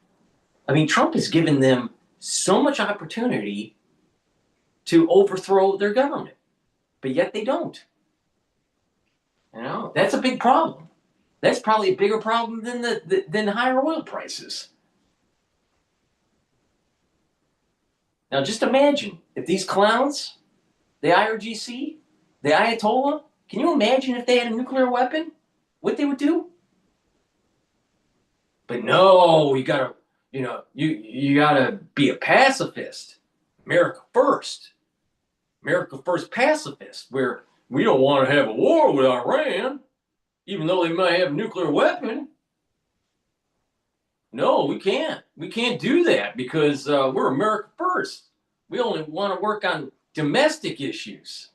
I mean, Trump has given them so much opportunity to overthrow their government, but yet they don't. You know, that's a big problem. That's probably a bigger problem than the higher oil prices. Now, just imagine if these clowns, the IRGC, the Ayatollah, can you imagine if they had a nuclear weapon? What they would do? But no, you gotta, you gotta be a pacifist. America first. America first pacifist, where we don't want to have a war with Iran, even though they might have a nuclear weapon. No, we can't. We can't do that because we're America first. We only want to work on domestic issues.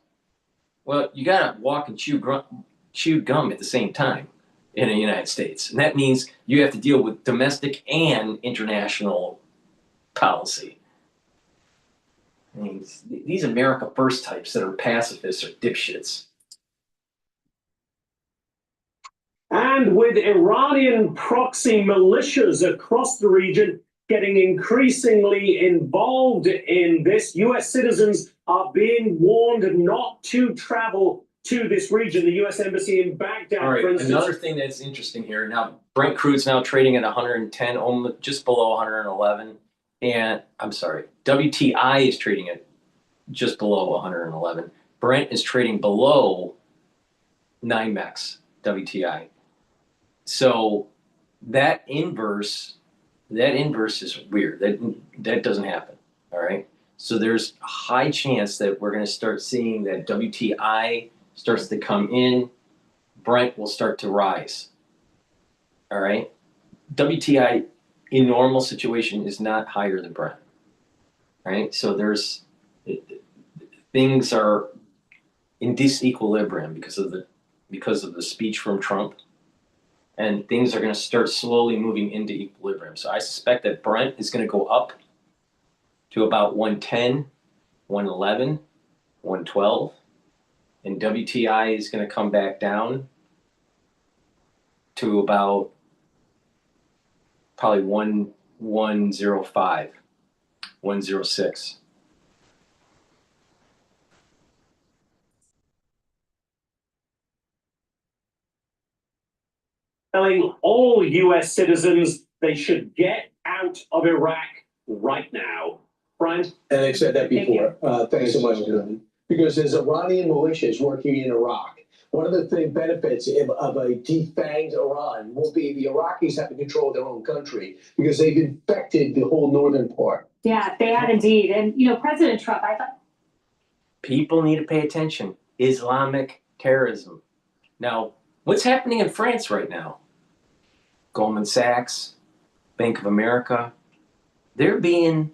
Well, you got to walk and chew gum at the same time in the United States. And that means you have to deal with domestic and international policy. I mean, these America First types that are pacifists are dipshits. And with Iranian proxy militias across the region getting increasingly involved in this, US citizens are being warned not to travel to this region. The US Embassy in Baghdad, All right, for instance. another thing that's interesting here. Now, Brent crude's now trading at 110, almost just below 111. And I'm sorry, WTI is trading at just below 111. Brent is trading below NYMEX WTI. So that inverse is weird. That doesn't happen. All right. So there's a high chance that we're going to start seeing that WTI starts to come in, Brent will start to rise. All right. WTI in normal situation is not higher than Brent. Right. So things are in disequilibrium because of the speech from Trump. And things are going to start slowly moving into equilibrium. So I suspect that Brent is going to go up to about 110, 111, 112. And WTI is going to come back down to about probably 105, 106. Telling all US citizens they should get out of Iraq right now. Brian? And they've said that before. Thanks so much, Dylan. Because there's Iranian militias working in Iraq. One of the benefits of a defanged Iran will be the Iraqis having control of their own country because they've infected the whole northern part. Yeah, they have indeed. And, President Trump, I thought. People need to pay attention. Islamic terrorism. Now, what's happening in France right now? Goldman Sachs, Bank of America, they're being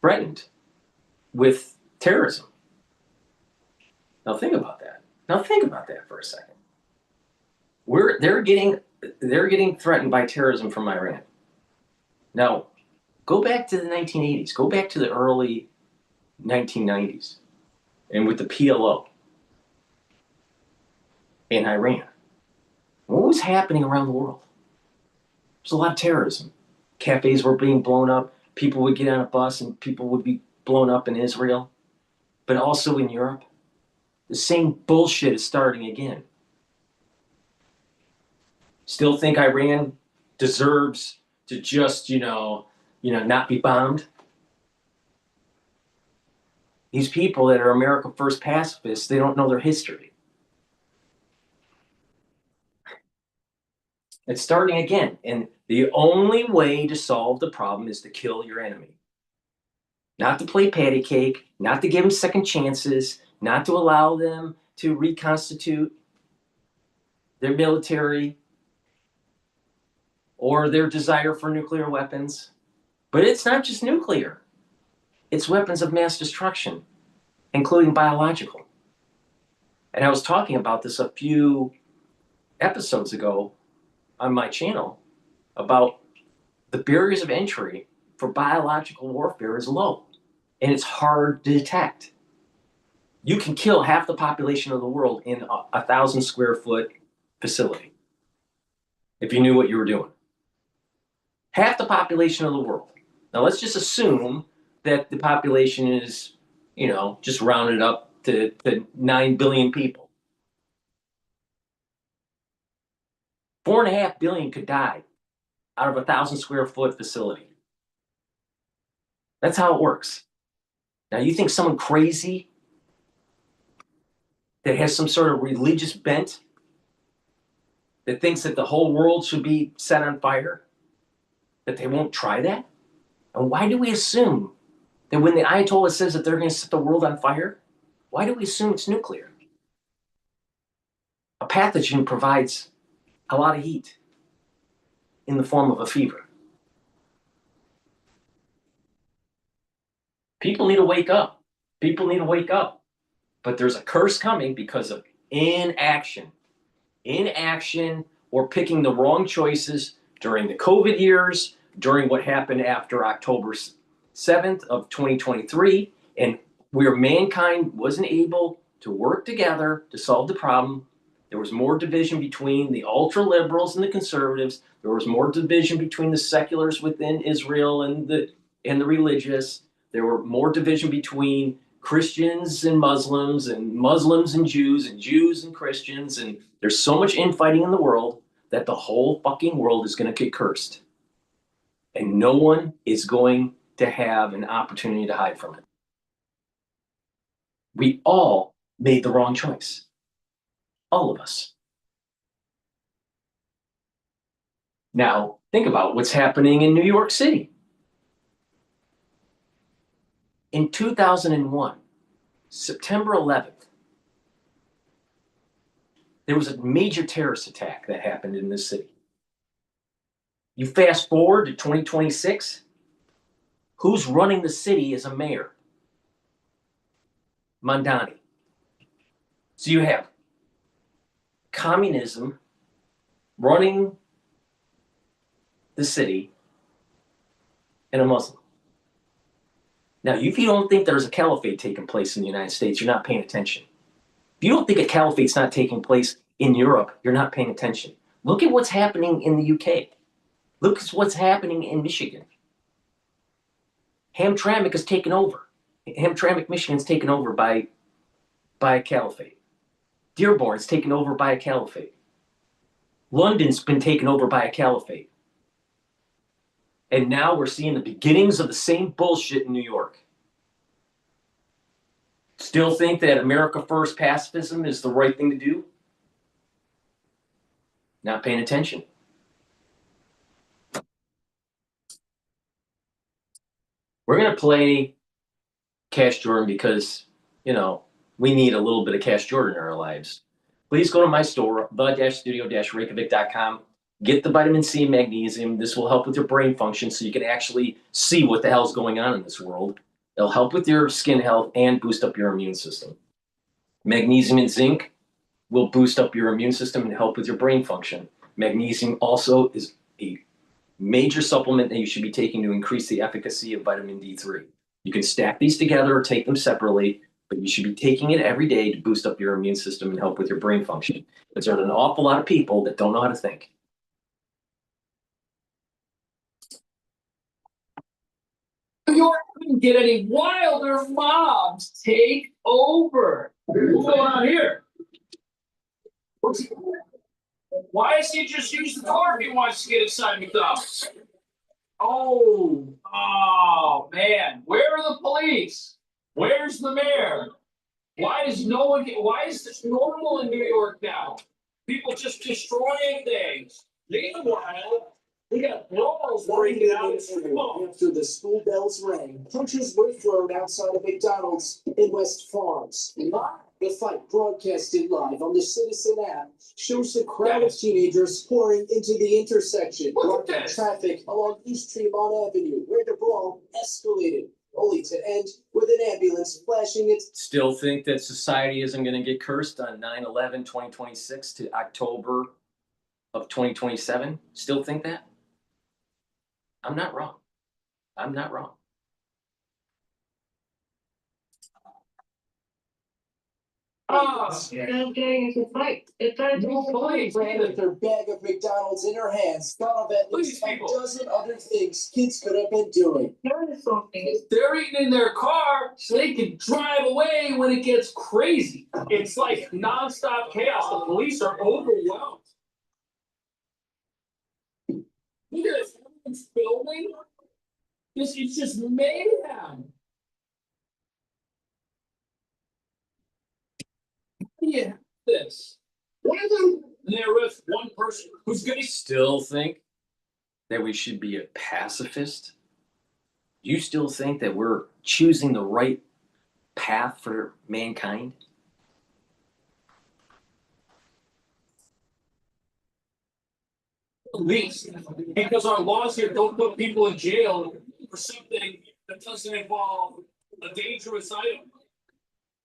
threatened with terrorism. Now think about that. Now think about that for a second. They're getting threatened by terrorism from Iran. Now, go back to the 1980s. Go back to the early 1990s, and with the PLO in Iran. What was happening around the world? There's a lot of terrorism. Cafes were being blown up. People would get on a bus and people would be blown up in Israel, but also in Europe. The same bullshit is starting again. Still think Iran deserves to just, not be bombed? These people that are America First pacifists, they don't know their history. It's starting again. And the only way to solve the problem is to kill your enemy. Not to play patty cake, not to give them second chances, not to allow them to reconstitute their military or their desire for nuclear weapons. But it's not just nuclear. It's weapons of mass destruction. including biological. And I was talking about this a few episodes ago on my channel about the barriers of entry for biological warfare is low and it's hard to detect. You can kill half the population of the world in a 1,000 square foot facility if you knew what you were doing. Half the population of the world. Now let's just assume that the population is, just rounded up to 9 billion people. 4.5 billion could die out of a 1,000 square foot facility. That's how it works. Now you think someone crazy that has some sort of religious bent that thinks that the whole world should be set on fire, that they won't try that? And why do we assume that when the Ayatollah says that they're going to set the world on fire, why do we assume it's nuclear? A pathogen provides a lot of heat in the form of a fever. People need to wake up. People need to wake up. But there's a curse coming because of inaction. Inaction or picking the wrong choices during the COVID years, during what happened after October 7th of 2023, and where mankind wasn't able to work together to solve the problem. There was more division between the ultra liberals and the conservatives. There was more division between the seculars within Israel and the religious. There were more division between Christians and Muslims and Jews and Christians. And there's so much infighting in the world that the whole fucking world is going to get cursed. And no one is going to have an opportunity to hide from it. We all made the wrong choice. All of us. Now, think about what's happening in New York City. In 2001, September 11th, there was a major terrorist attack that happened in this city. You fast forward to 2026, who's running the city as a mayor? Mandani. So you have communism running the city and a Muslim. Now, if you don't think there's a caliphate taking place in the United States, you're not paying attention. If you don't think a caliphate's not taking place in Europe, you're not paying attention. Look at what's happening in the UK. Look at what's happening in Michigan. Hamtramck is taken over. Hamtramck, Michigan's taken over by a caliphate. Dearborn's taken over by a caliphate. London's been taken over by a caliphate. And now we're seeing the beginnings of the same bullshit in New York. Still think that America First pacifism is the right thing to do? Not paying attention. We're going to play Cash Jordan because, we need a little bit of Cash Jordan in our lives. Please go to my store, the-studio-reykjavik.com. Get the vitamin C and magnesium. This will help with your brain function so you can actually see what the hell's going on in this world. It'll help with your skin health and boost up your immune system. Magnesium and zinc will boost up your immune system and help with your brain function. Magnesium also is a major supplement that you should be taking to increase the efficacy of vitamin D3. You can stack these together or take them separately, but you should be taking it every day to boost up your immune system and help with your brain function. Because there's an awful lot of people that don't know how to think. New York couldn't get any wilder. Mobs take over. What's going on here? Why does he just use the door if he wants to get inside McDonald's? Oh, man. Where are the police? Where's the mayor? Why does no one get, why is this normal in New York now? People just destroying things. Meanwhile, we got brawls breaking out. After the school bells rang, punches were thrown outside of McDonald's in West Farms. The fight, broadcasted live on the Citizen app, shows the crowd of teenagers pouring into the intersection, blocking traffic along East Tremont Avenue, where the brawl escalated. only to end with an ambulance flashing its. Still think that society isn't going to get cursed on 9/11/2026 to October of 2027? Still think that? I'm not wrong. I'm not wrong. Ran with her bag of McDonald's in her hands, thought of at least a dozen other things kids could have been doing. They're eating in their car so they can drive away when it gets crazy. It's like nonstop chaos. The police are overwhelmed. Look at this. Everyone's filming. It's just mayhem. Yeah, this. One of them, they're with one person who's gonna Still think that we should be a pacifist? You still think that we're choosing the right path for mankind? police because our laws here don't put people in jail for something that doesn't involve a dangerous item.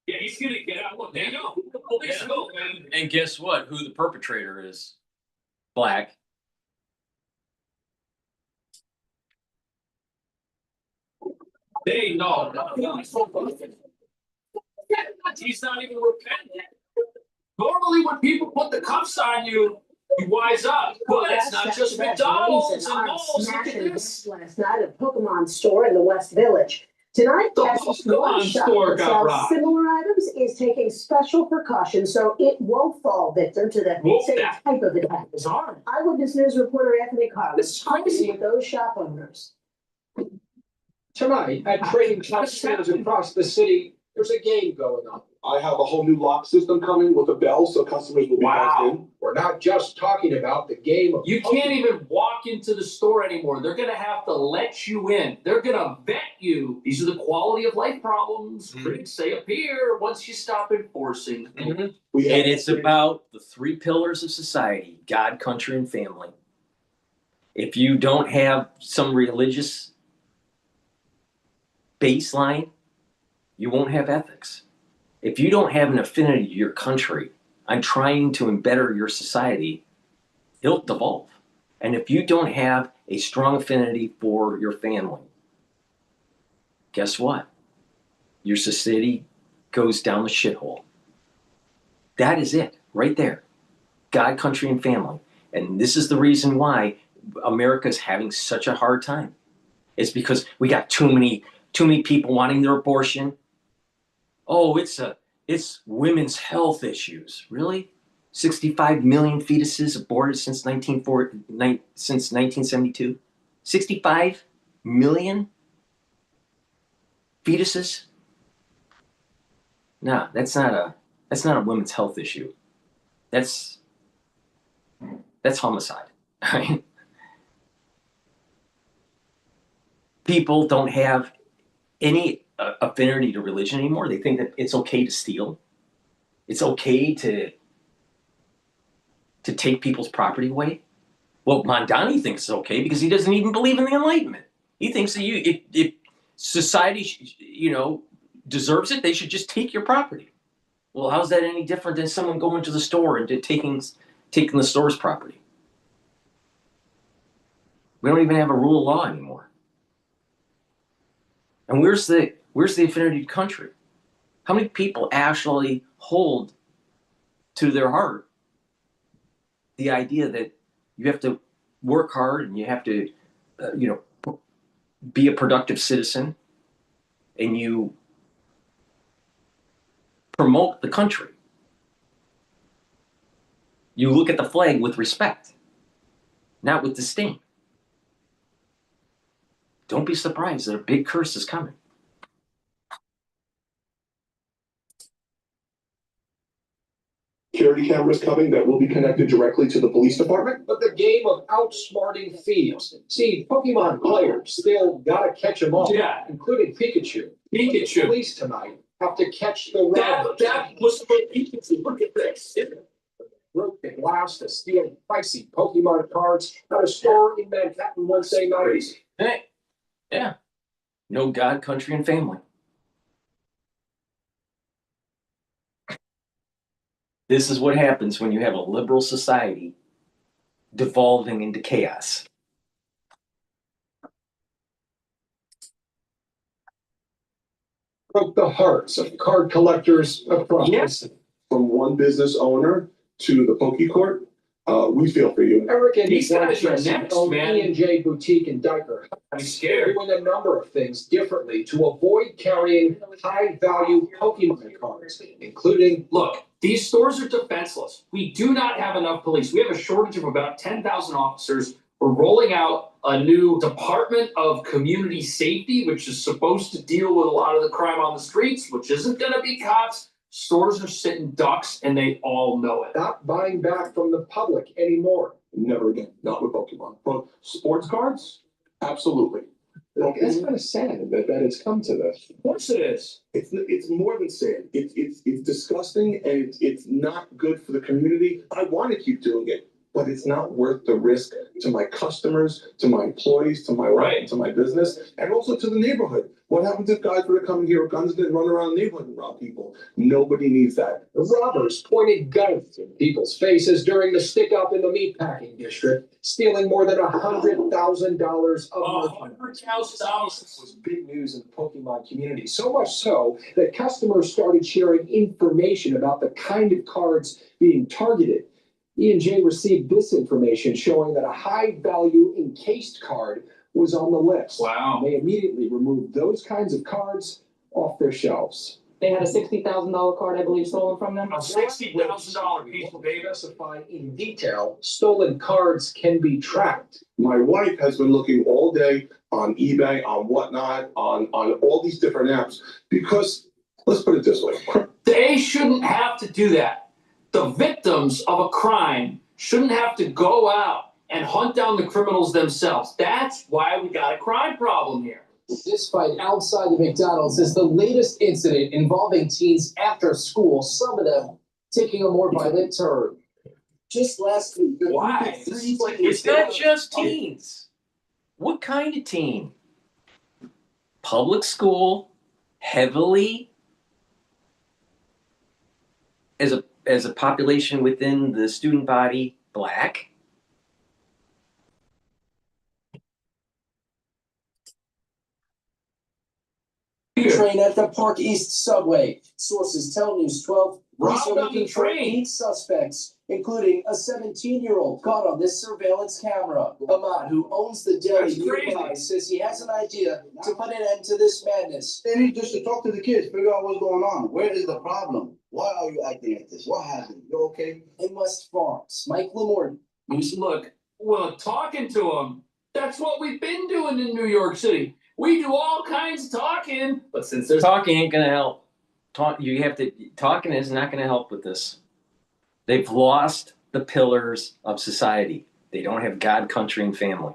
Yeah, he's gonna get out. Look, they know. The police know, man. And guess what? Who the perpetrator is? Black. They know. He's not even repentant. Normally, when people put the cuffs on you, you wise up. But it's not just McDonald's and malls. Look at this. Last night at a Pokemon store in the West Village. Tonight, The Texas Pokemon one shop store that got sells robbed. similar items is taking special precautions so it won't fall victim to the same type of attack. Bizarre. Eyewitness News reporter Anthony Carr was talking crazy. with those shop owners. Tonight, at trading card stores across the city, there's a game going on. I have a whole new lock system coming with a bell so customers will be buzzed in. We're not just talking about the game of You can't even walk into the store anymore. They're gonna have to let you in. They're gonna vet you. These are the quality of life problems critics say appear once you stop enforcing. And it's about the three pillars of society: God, country, and family. If you don't have some religious baseline, you won't have ethics. If you don't have an affinity to your country on trying to better your society, it'll devolve. And if you don't have a strong affinity for your family, guess what? Your society goes down the shithole. That is it, right there. God, country, and family. And this is the reason why America's having such a hard time. It's because we got too many people wanting their abortion. Oh, it's women's health issues. Really? 65 million fetuses aborted since 1972? 65 million fetuses? No, that's not a women's health issue. That's homicide. Right? People don't have any affinity to religion anymore. They think that it's okay to steal. It's okay to take people's property away. Well, Mondani thinks it's okay because he doesn't even believe in the Enlightenment. He thinks that if society, deserves it, they should just take your property. Well, how's that any different than someone going to the store and taking the store's property? We don't even have a rule of law anymore. And where's the affinity to country? How many people actually hold to their heart the idea that you have to work hard and you have to, be a productive citizen and you promote the country? You look at the flag with respect, not with disdain. Don't be surprised that a big curse is coming. Security cameras coming that will be connected directly to the police department. But the game of outsmarting thieves. See, Pokemon players still gotta catch them all. Yeah. Including Pikachu. Pikachu. Police tonight have to catch the rabbit. That was for Pikachu. Look at this. Broke the glass to steal pricey Pokemon cards at a store in Manhattan one day night. Hey, yeah. No God, country, and family. This is what happens when you have a liberal society devolving into chaos. Broke the hearts of card collectors across the city. From one business owner to the Pokey Court, we feel for you. Eric and These his wife guys are Jessie next, own man. E&J Boutique in Diker. I'm scared. Doing a number of things differently to avoid carrying high-value Pokemon cards, including. Look, these stores are defenseless. We do not have enough police. We have a shortage of about 10,000 officers. We're rolling out a new Department of Community Safety, which is supposed to deal with a lot of the crime on the streets, which isn't going to be cops. Stores are sitting ducks, and they all know it. Not buying back from the public anymore. Never again. Not with Pokemon. But sports cards? Absolutely. Look, that's kind of sad that it's come to this. Of course it is. It's more than sad. It's disgusting, and it's not good for the community. I want to keep doing it, but it's not worth the risk to my customers, to my employees, to my wife, to my business, and also to the neighborhood. What happens if guys were to come in here with guns and run around the neighborhood and rob people? Nobody needs that. The robbers pointed guns in people's faces during the stick-up in the meatpacking district, stealing more than $100,000 of $100,000 was big news in the Pokemon community. So much so that customers started sharing information about the kind of cards being targeted. E&J received this information showing that a high-value encased card was on the list. Wow. They immediately removed those kinds of cards off their shelves. They had a $60,000 card, I believe, stolen from them. A $60,000 piece of data. Specify in detail, stolen cards can be tracked. My wife has been looking all day on eBay, on whatnot, on all these different apps, because let's put it this way. They shouldn't have to do that. The victims of a crime shouldn't have to go out and hunt down the criminals themselves. That's why we got a crime problem here. This fight outside the McDonald's is the latest incident involving teens after school, some of them taking a more violent turn. Just last week, Why? It's not just teens. What kind of teen? Public school, heavily as a population within the student body, Black. Train at the Park East subway. Sources tell News 12 police are Robbed on looking the for train. 8 suspects, including a 17-year-old caught on this surveillance camera. Ahmad, who owns the deli That's crazy. nearby, says he has an idea to put an end to this madness. They need just to talk to the kids, figure out what's going on. Where is the problem? Why are you acting like this? What happened? You okay? In West Farms, Mike Lamort. Look, well, talking to them, that's what we've been doing in New York City. We do all kinds of talking, but since there's Talking ain't gonna help. Talking is not gonna help with this. They've lost the pillars of society. They don't have God, country, and family.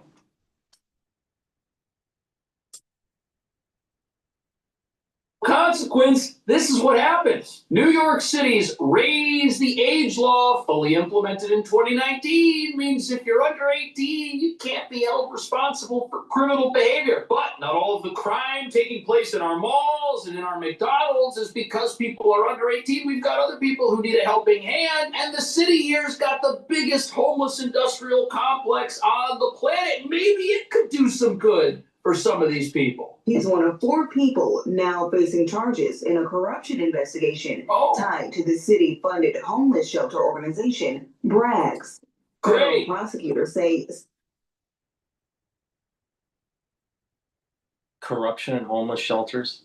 consequence, this is what happens. New York City's raise the age law, fully implemented in 2019, means if you're under 18, you can't be held responsible for criminal behavior. But not all of the crime taking place in our malls and in our McDonald's is because people are under 18. We've got other people who need a helping hand, and the city here's got the biggest homeless industrial complex on the planet. Maybe it could do some good for some of these people. He's one of 4 people now facing charges in a corruption investigation tied to the city-funded homeless shelter organization, Brags. Great. Prosecutors say Corruption in homeless shelters?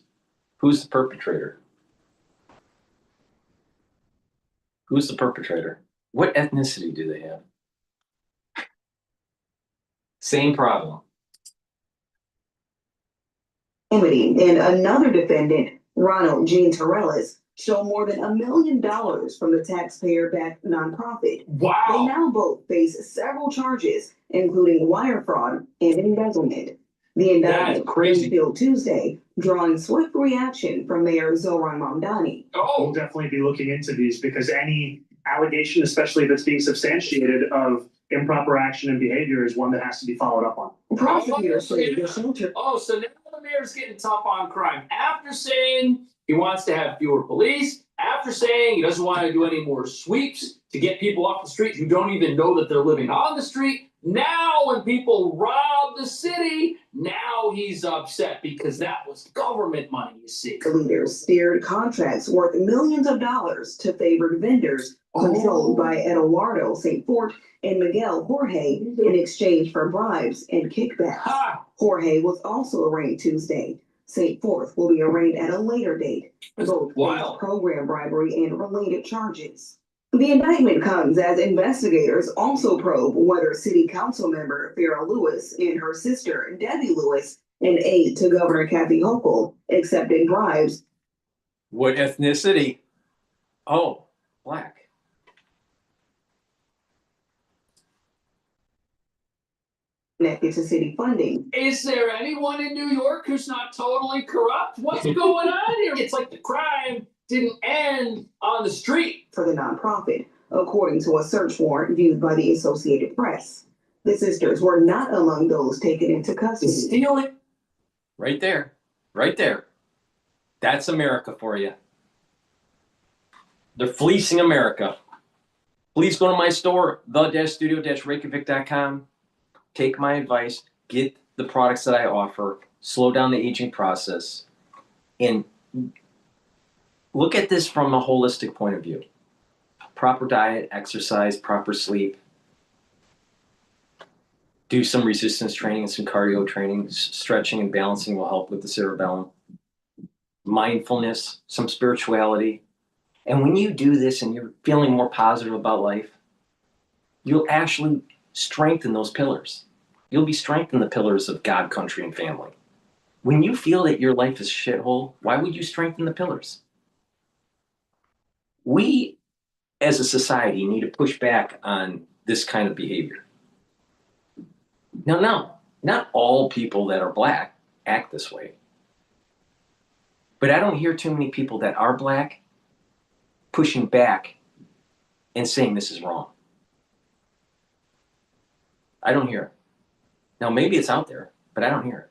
Who's the perpetrator? Who's the perpetrator? What ethnicity do they have? Same problem. and another defendant, Ronald Jean Torellis, stole more than $1 million from the taxpayer-backed nonprofit. Wow. They now both face several charges, including wire fraud and embezzlement. The indictment was filed Tuesday, drawing swift reaction from Mayor Zoran Mamdani. We'll definitely be looking into these because any allegation, especially if it's being substantiated, of improper action and behavior is one that has to be followed up on. Prosecutors say the shelter. So now the mayor mayor's getting tough on crime after saying he wants to have fewer police, after saying he doesn't want to do any more sweeps to get people off the street who don't even know that they're living on the street. Now, when people rob the city, now he's upset because that was government money, you see. The leaders steered contracts worth millions of dollars to favored vendors controlled by Eduardo St. Fort and Miguel Jorge in exchange for bribes and kickbacks. Jorge was also arraigned Tuesday. St. Fort will be arraigned at a later date. Both face program bribery and related charges. The indictment comes as investigators also probe whether City Council member Farrah Lewis and her sister Debbie Lewis, an aide to Governor Kathy Hochul, accepted bribes. What ethnicity? Oh, black. Connected to city funding. Is there anyone in New York who's not totally corrupt? What's going on here? It's like the crime didn't end on the street. For the nonprofit, according to a search warrant viewed by the Associated Press. The sisters were not among those taken into custody. Stealing. Right there. Right there. That's America for you. They're fleecing America. Please go to my store, the-studio-reykjavik.com. Take my advice. Get the products that I offer. Slow down the aging process. And look at this from a holistic point of view. Proper diet, exercise, proper sleep. Do some resistance training and some cardio training. Stretching and balancing will help with the cerebellum. Mindfulness, some spirituality. And when you do this and you're feeling more positive about life, you'll actually strengthen those pillars. You'll be strengthening the pillars of God, country, and family. When you feel that your life is a shithole, why would you strengthen the pillars? We, as a society, need to push back on this kind of behavior. Now, not all people that are black act this way. But I don't hear too many people that are black pushing back and saying this is wrong. I don't hear it. Now, maybe it's out there, but I don't hear it.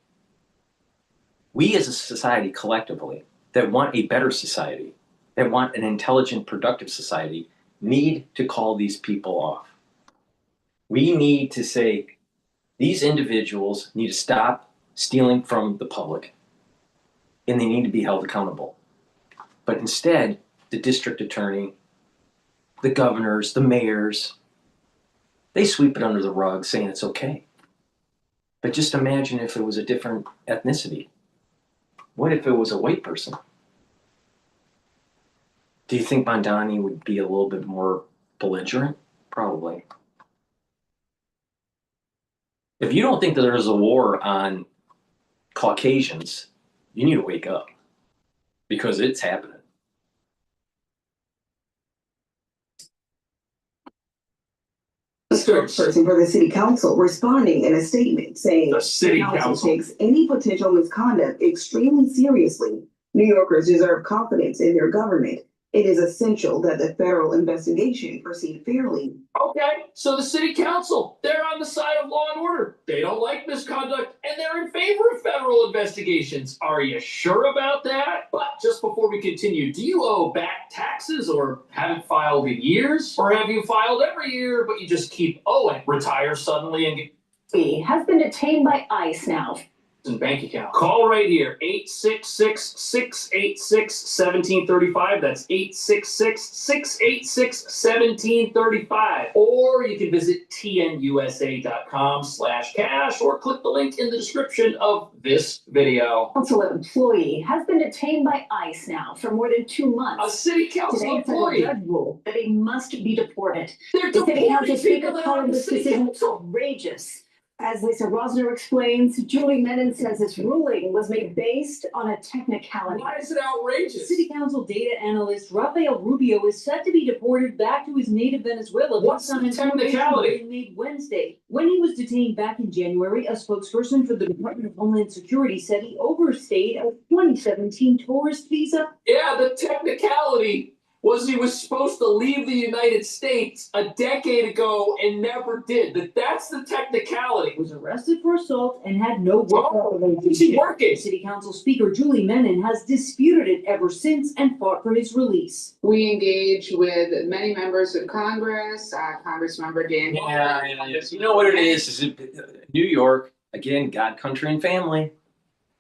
We as a society collectively that want a better society, that want an intelligent, productive society, need to call these people off. We need to say, these individuals need to stop stealing from the public, and they need to be held accountable. But instead, the district attorney, the governors, the mayors, they sweep it under the rug saying it's okay. But just imagine if it was a different ethnicity. What if it was a white person? Do you think Mondani would be a little bit more belligerent? Probably. If you don't think that there's a war on Caucasians, you need to wake up. Because it's happening. A spokesperson for the city council responding in a statement saying the city council takes any potential misconduct extremely seriously. New Yorkers deserve confidence in their government. It is essential that the federal investigation proceed fairly. Okay, so the city council, they're on the side of law and order. They don't like misconduct, and they're in favor of federal investigations. Are you sure about that? But just before we continue, do you owe back taxes or haven't filed in years? Or have you filed every year, but you just keep owing? Retire suddenly and get He has been detained by ICE now. bank account. Call right here, 866-686-1735. That's 866-686-1735. Or you can visit tnusa.com/cash or click the link in the description of this video. Council employee has been detained by ICE now for more than 2 months. A city council Today, employee. a judge ruled that he must be deported. They're The city council deporting speaker people that called are in the this city decision council. outrageous. As Lisa Rosner explains, Julie Menon says this ruling was made based on a technicality. Why is it outrageous? City Council data analyst Rafael Rubio is set to be deported back to his native Venezuela. What's based on the information technicality? made Wednesday. When he was detained back in January, a spokesperson for the Department of Homeland Security said he overstayed a 2017 tourist visa. Yeah, the technicality was was he was supposed to leave the United States a decade ago and never did. That's the technicality. Was arrested for assault and had no work Is he working? City Council Speaker Julie Menon has disputed it ever since and fought for his release. We engage with many members of Congress, Congressmember Dan. Yeah. You know what it is New York, again, God, country, and family.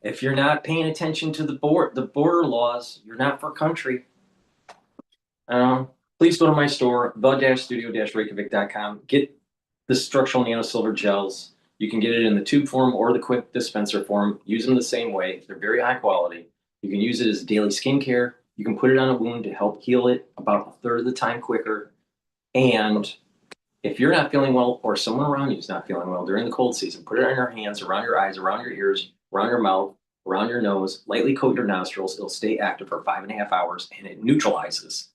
If you're not paying attention to the border laws, you're not for country. Please go to my store, the-studio-reykjavik.com. Get the structural nano silver gels. You can get it in the tube form or the quick dispenser form. Use them the same way. They're very high quality. You can use it as daily skincare. You can put it on a wound to help heal it about a third of the time quicker. And if you're not feeling well or someone around you is not feeling well during the cold season, put it on your hands, around your eyes, around your ears, around your mouth, around your nose, lightly coat your nostrils. It'll stay active for 5.5 hours and it neutralizes.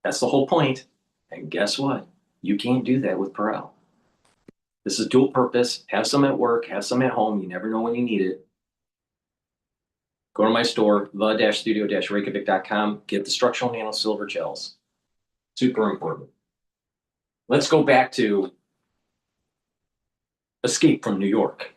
That's the whole point. And guess what? You can't do that with Perel. This is dual purpose. Have some at work, have some at home. You never know when you need it. Go to my store, the-studio-reykjavik.com. Get the structural nano silver gels. Super important. Let's go back to Escape from New York.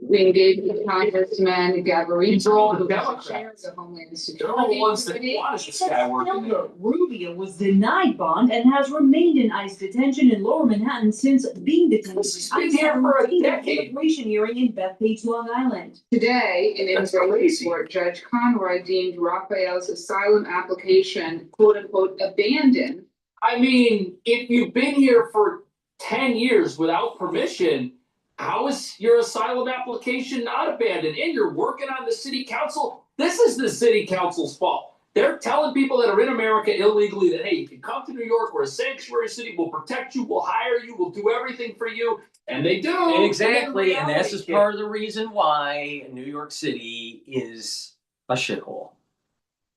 We engage with Congressman Gabrielle. These are all who Democrats. chairs the Homeland They're Security all the ones that Committee. want this guy working there. Rubio was denied bond and has remained in ICE detention in Lower Manhattan since being detained. He's been here for a decade. Immigration hearing in Bethpage, Long Island. Today, in That's immigration crazy. court, Judge Conroy deemed Raphael's asylum application "quote unquote" abandoned. I mean, if you've been here for 10 years without permission, how is your asylum application not abandoned? And you're working on the city council. This is the city council's fault. They're telling people that are in America illegally that, hey, you can come to New York. We're a sanctuary city. We'll protect you. We'll hire you. We'll do everything for you. And they do. Exactly. And this is part of the reason why New York City is a shithole.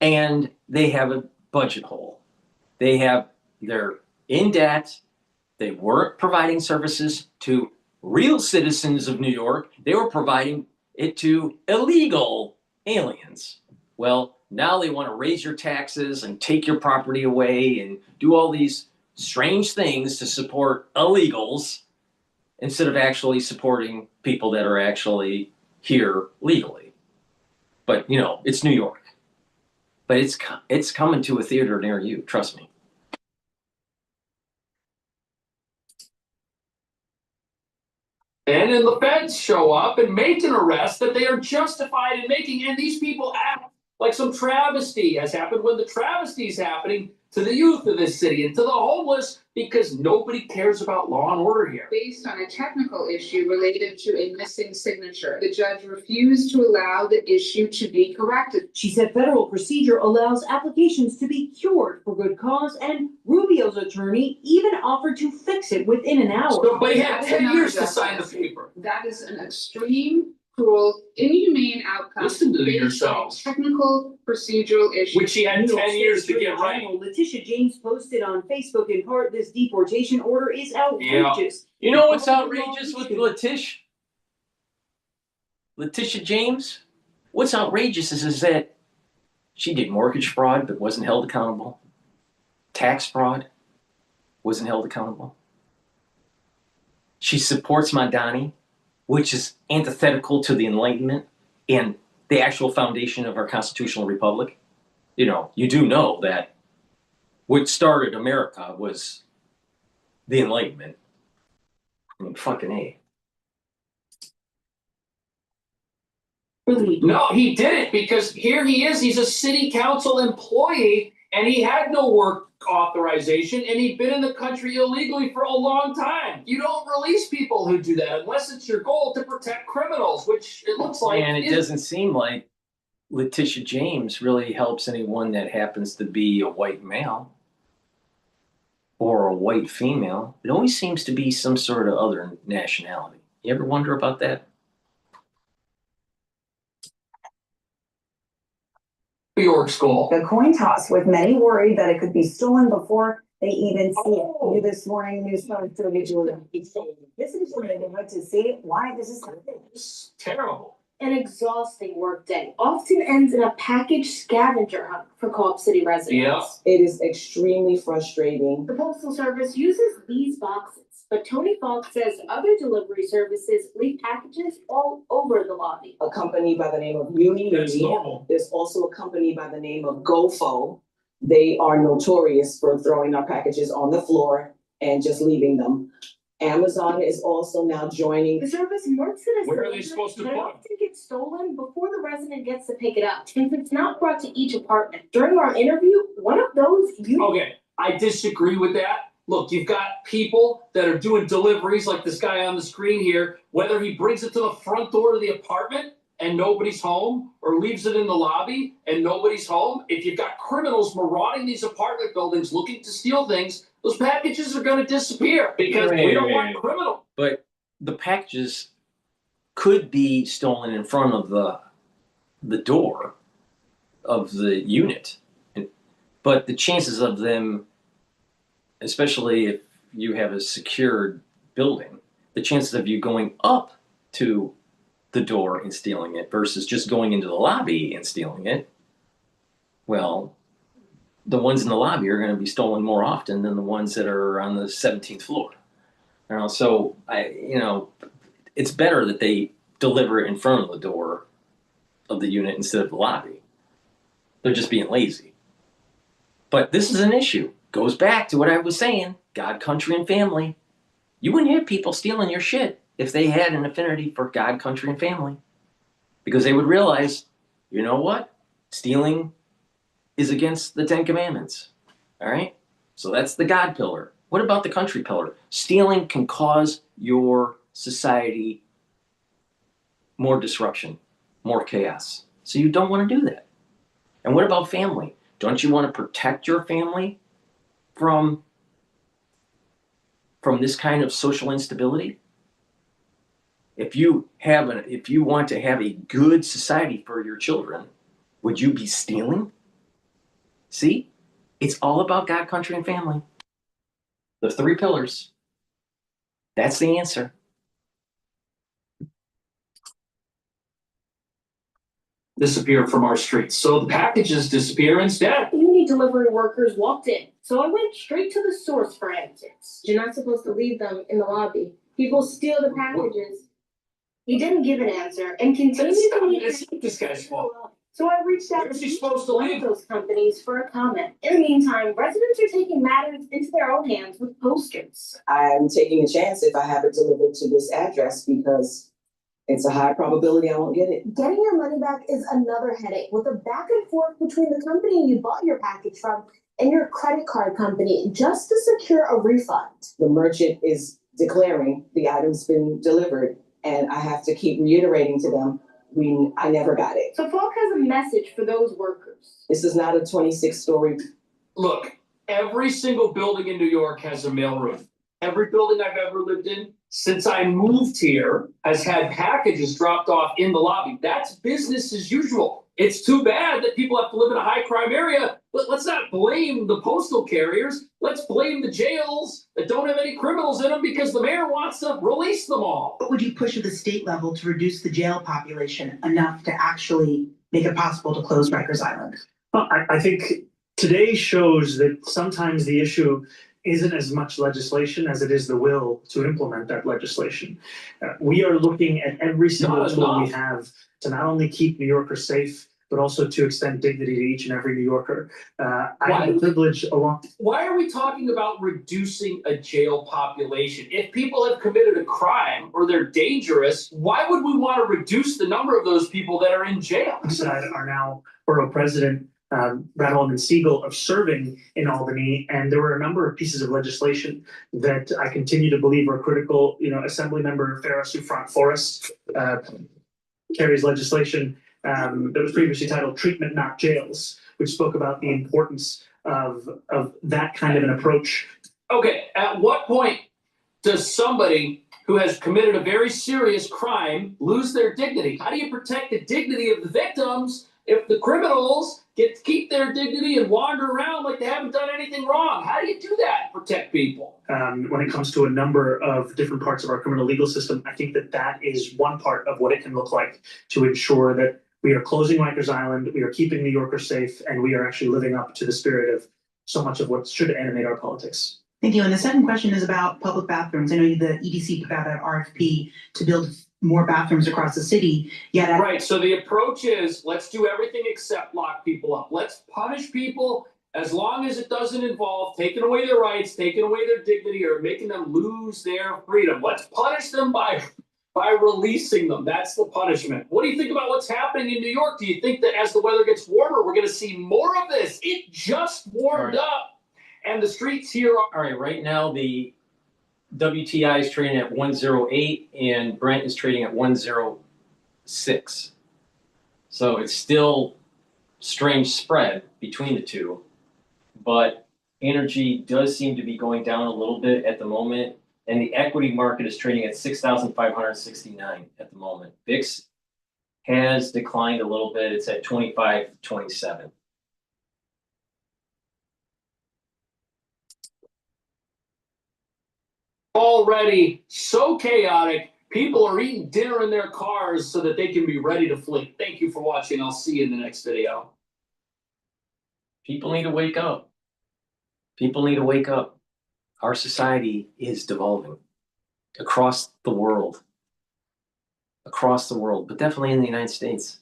And they have a budget hole. They're in debt. They weren't providing services to real citizens of New York. They were providing it to illegal aliens. Well, now they want to raise your taxes and take your property away and do all these strange things to support illegals instead of actually supporting people that are actually here legally. But, you know, it's New York. But it's coming to a theater near you, trust me. And then the feds show up and make an arrest that they are justified in making. And these people act like some travesty has happened when the travesty is happening to the youth of this city and to the homeless because nobody cares about law and order here. Based on a technical issue related to a missing signature, the judge refused to allow the issue to be corrected. She said federal procedure allows applications to be cured for good cause, and Rubio's attorney even offered to fix it within an hour. So, but he had That is 10 not years to justice. sign the paper. That is an extreme, cruel, inhumane outcome. Listen to based on a yourselves. Technical procedural issue. Which he had New York 10 years to State get Attorney right. General Letitia James posted on Facebook in part, this deportation order is outrageous. You know what's outrageous with Letitia James? What's outrageous is that she did mortgage fraud but wasn't held accountable. Tax fraud, wasn't held accountable. She supports Madani, which is antithetical to the Enlightenment and the actual foundation of our constitutional republic. You know, you do know that what started America was the Enlightenment. I mean, fucking A. No, he didn't because here he is. He's a city council employee and he had no work authorization and he'd been in the country illegally for a long time. You don't release people who do that unless it's your goal to protect criminals, which it looks like. And it doesn't seem like Letitia James really helps anyone that happens to be a white male or a white female. It always seems to be some sort of other nationality. You ever wonder about that? New York school. The coin toss, with many worried that it could be stolen before they even see it. New this morning, News 530 Julia. This is the neighborhood to see why this is happening. It's terrible. An exhausting workday often ends in a package scavenger hunt for Co-op City residents. Yeah. It is extremely frustrating. The Postal Service uses these boxes, but Tony Falk says other delivery services leave packages all over the lobby. A company by the name of Uni. That's normal. There's also a company by the name of GoFo. They are notorious for throwing our packages on the floor and just leaving them. Amazon is also now joining. The service marks it as Where are they delivered, supposed to but it put often gets stolen before the resident gets to pick it up, since it's not brought to each apartment. During our interview, one of those Okay, I disagree with that. Look, you've got people that are doing deliveries like this guy on the screen here, whether he brings it to the front door of the apartment and nobody's home, or leaves it in the lobby and nobody's home. If you've got criminals marauding these apartment buildings looking to steal things, those packages are going to disappear because we don't want criminals. But the packages could be stolen in front of the door of the unit. But the chances of them, especially if you have a secured building, the chances of you going up to the door and stealing it versus just going into the lobby and stealing it, well, the ones in the lobby are going to be stolen more often than the ones that are on the 17th floor. So it's better that they deliver it in front of the door of the unit instead of the lobby. They're just being lazy. But this is an issue. Goes back to what I was saying, God, country, and family. You wouldn't have people stealing your shit if they had an affinity for God, country, and family. Because they would realize, you know what? Stealing is against the 10 Commandments. All right? So that's the God pillar. What about the country pillar? Stealing can cause your society more disruption, more chaos. So you don't want to do that. And what about family? Don't you want to protect your family from this kind of social instability? If you want to have a good society for your children, would you be stealing? See? It's all about God, country, and family. The 3 pillars. That's the answer. Disappear from our streets. So the packages disappear instead. Uni delivery workers walked in, so I went straight to the source for answers. You're not supposed to leave them in the lobby. People steal the packages. He didn't give an answer and continued to leave. It's not this guy's fault. So I reached out to one of those companies for a comment. In the meantime, residents are taking matters into their own hands with posters. I'm taking a chance if I have it delivered to this address because it's a high probability I won't get it. Getting your money back is another headache with a back and forth between the company you bought your package from and your credit card company just to secure a refund. The merchant is declaring the item's been delivered, and I have to keep reiterating to them, I never got it. So Falk has a message for those workers. This is not a 26-story. Look, every single building in New York has a mailroom. Every building I've ever lived in since I moved here has had packages dropped off in the lobby. That's business as usual. It's too bad that people have to live in a high crime area, but let's not blame the postal carriers. Let's blame the jails that don't have any criminals in them because the mayor wants to release them all. What would you push at the state level to reduce the jail population enough to actually make it possible to close Rikers Island? Well, I think today shows that sometimes the issue isn't as much legislation as it is the will to implement that legislation. We are looking at every single tool we have to not only keep New Yorkers safe, but also to extend dignity to each and every New Yorker. I have the privilege along. Why are we talking about reducing a jail population? If people have committed a crime or they're dangerous, why would we want to reduce the number of those people that are in jail? Are now Borough President Brad Siegel of serving in Albany, and there were a number of pieces of legislation that I continue to believe are critical. Assemblymember Farah Soufrant Forrest carries legislation that was previously titled "Treatment, Not Jails," which spoke about the importance of that kind of an approach. Okay, at what point does somebody who has committed a very serious crime lose their dignity? How do you protect the dignity of the victims if the criminals get to keep their dignity and wander around like they haven't done anything wrong? How do you do that? Protect people. When it comes to a number of different parts of our criminal legal system, I think that that is one part of what it can look like to ensure that we are closing Rikers Island, we are keeping New Yorkers safe, and we are actually living up to the spirit of so much of what should animate our politics. Thank you. And the second question is about public bathrooms. I know the EDC put out an RFP to build more bathrooms across the city. Yeah, Right. So the approach is let's do everything except lock people up. Let's punish people as long as it doesn't involve taking away their rights, taking away their dignity, or making them lose their freedom. Let's punish them by releasing them. That's the punishment. What do you think about what's happening in New York? Do you think that as the weather gets warmer, we're going to see more of this? It just warmed up, and the streets here are. All right, right now the WTI is trading at 108 and Brent is trading at 106. So it's still strange spread between the two, but energy does seem to be going down a little bit at the moment. And the equity market is trading at 6,569 at the moment. VIX has declined a little bit. It's at 25.27. Already so chaotic, people are eating dinner in their cars so that they can be ready to flee. Thank you for watching. I'll see you in the next video. People need to wake up. People need to wake up. Our society is devolving across the world, but definitely in the United States.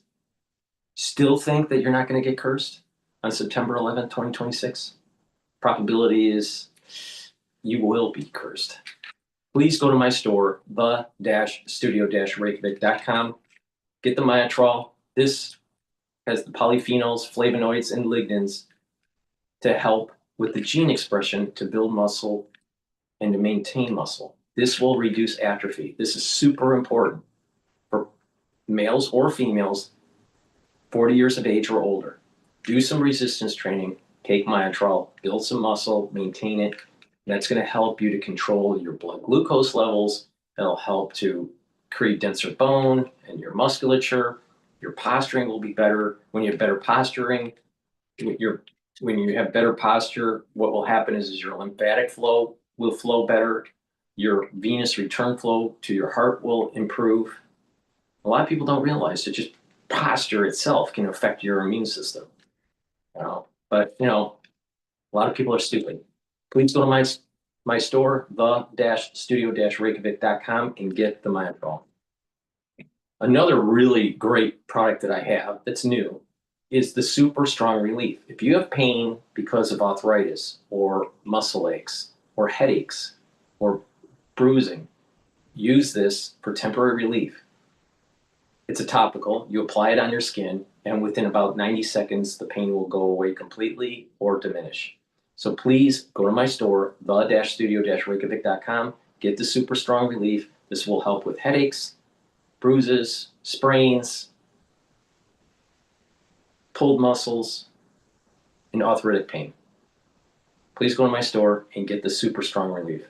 Still think that you're not going to get cursed on September 11th, 2026? Probability is you will be cursed. Please go to my store, the-studio-reykjavik.com. Get the Myotrol. This has the polyphenols, flavonoids, and lignans to help with the gene expression to build muscle and to maintain muscle. This will reduce atrophy. This is super important for males or females 40 years of age or older. Do some resistance training, take Myotrol, build some muscle, maintain it. That's going to help you to control your blood glucose levels. That'll help to create denser bone and your musculature. Your posturing will be better. When you have better posturing, when you have better posture, what will happen is your lymphatic flow will flow better. Your venous return flow to your heart will improve. A lot of people don't realize that just posture itself can affect your immune system. But a lot of people are stupid. Please go to my store, the-studio-reykjavik.com, and get the Myotrol. Another really great product that I have that's new is the Super Strong Relief. If you have pain because of arthritis or muscle aches or headaches or bruising, use this for temporary relief. It's a topical. You apply it on your skin, and within about 90 seconds, the pain will go away completely or diminish. So please go to my store, the-studio-reykjavik.com, get the Super Strong Relief. This will help with headaches, bruises, sprains, pulled muscles, and arthritic pain. Please go to my store and get the Super Strong Relief.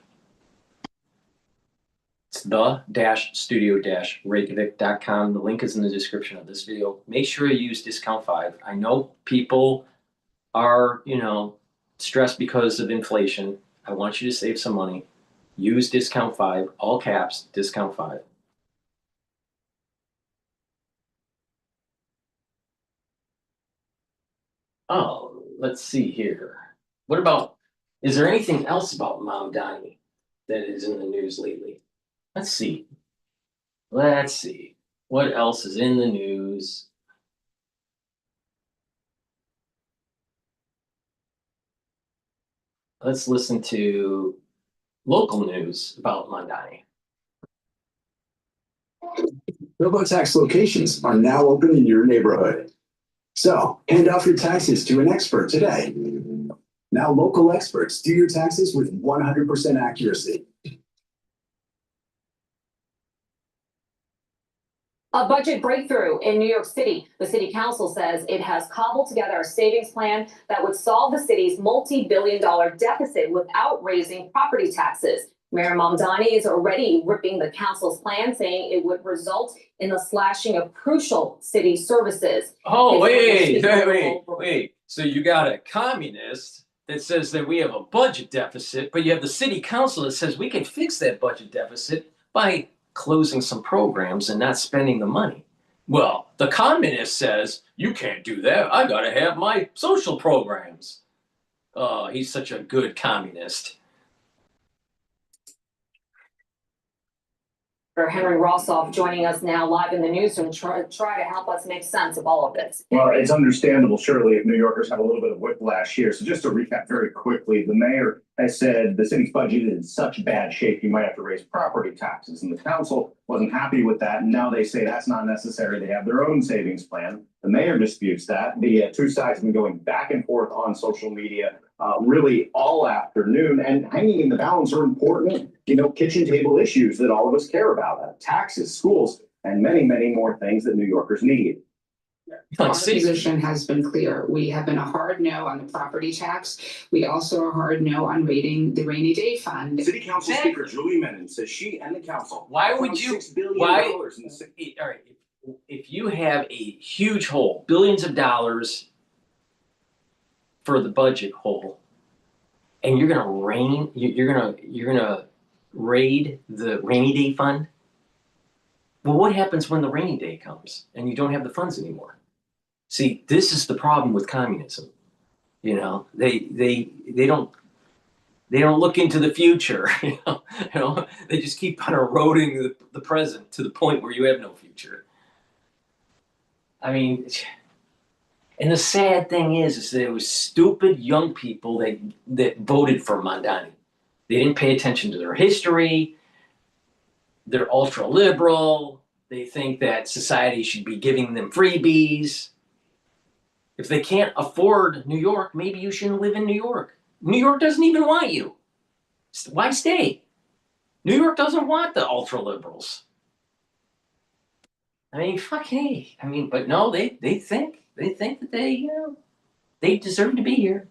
It's the-studio-reykjavik.com. The link is in the description of this video. Make sure you use discount 5. I know people are, stressed because of inflation. I want you to save some money. Use discount 5, all caps, discount 5. Oh, let's see here. Is there anything else about Mom Donnie that is in the news lately? Let's see. What else is in the news? Let's listen to local news about Mondani. TurboTax locations are now open in your neighborhood. So hand off your taxes to an expert today. Now local experts do your taxes with 100% accuracy. A budget breakthrough in New York City. The city council says it has cobbled together a savings plan that would solve the city's multi-billion-dollar deficit without raising property taxes. Mayor Mamdani is already ripping the council's plan, saying it would result in the slashing of crucial city services. Oh, His wait. So you got a communist that says that we have a budget deficit, but you have the city council that says we can fix that budget deficit by closing some programs and not spending the money. Well, the communist says, you can't do that. I gotta have my social programs. Oh, he's such a good communist. Henry Rossoff joining us now live in the newsroom to try to help us make sense of all of this. Well, it's understandable, surely, if New Yorkers have a little bit of whiplash here. So just to recap very quickly, the mayor has said the city's budget is in such bad shape, you might have to raise property taxes. And the council wasn't happy with that. And now they say that's not necessary. They have their own savings plan. The mayor disputes that. The two sides have been going back and forth on social media really all afternoon. And hanging in the balance are important, kitchen table issues that all of us care about, taxes, schools, and many, many more things that New Yorkers need. Our position has been clear. We have been a hard no on the property tax. We also are a hard no on raiding the rainy day fund. City Council Speaker Julie Menon says she and the council. Why would you? $6 billion in the city. All right. If you have a huge hole, billions of dollars for the budget hole, and you're gonna raid the rainy day fund. Well, what happens when the rainy day comes and you don't have the funds anymore? See, this is the problem with communism. They don't look into the future. They just keep on eroding the present to the point where you have no future. I mean, and the sad thing is that it was stupid young people that voted for Mamdani. They didn't pay attention to their history. They're ultra liberal. They think that society should be giving them freebies. If they can't afford New York, maybe you shouldn't live in New York. New York doesn't even want you. Why stay? New York doesn't want the ultra liberals. I mean, fuck hey. I mean, but no, they think that they deserve to be here.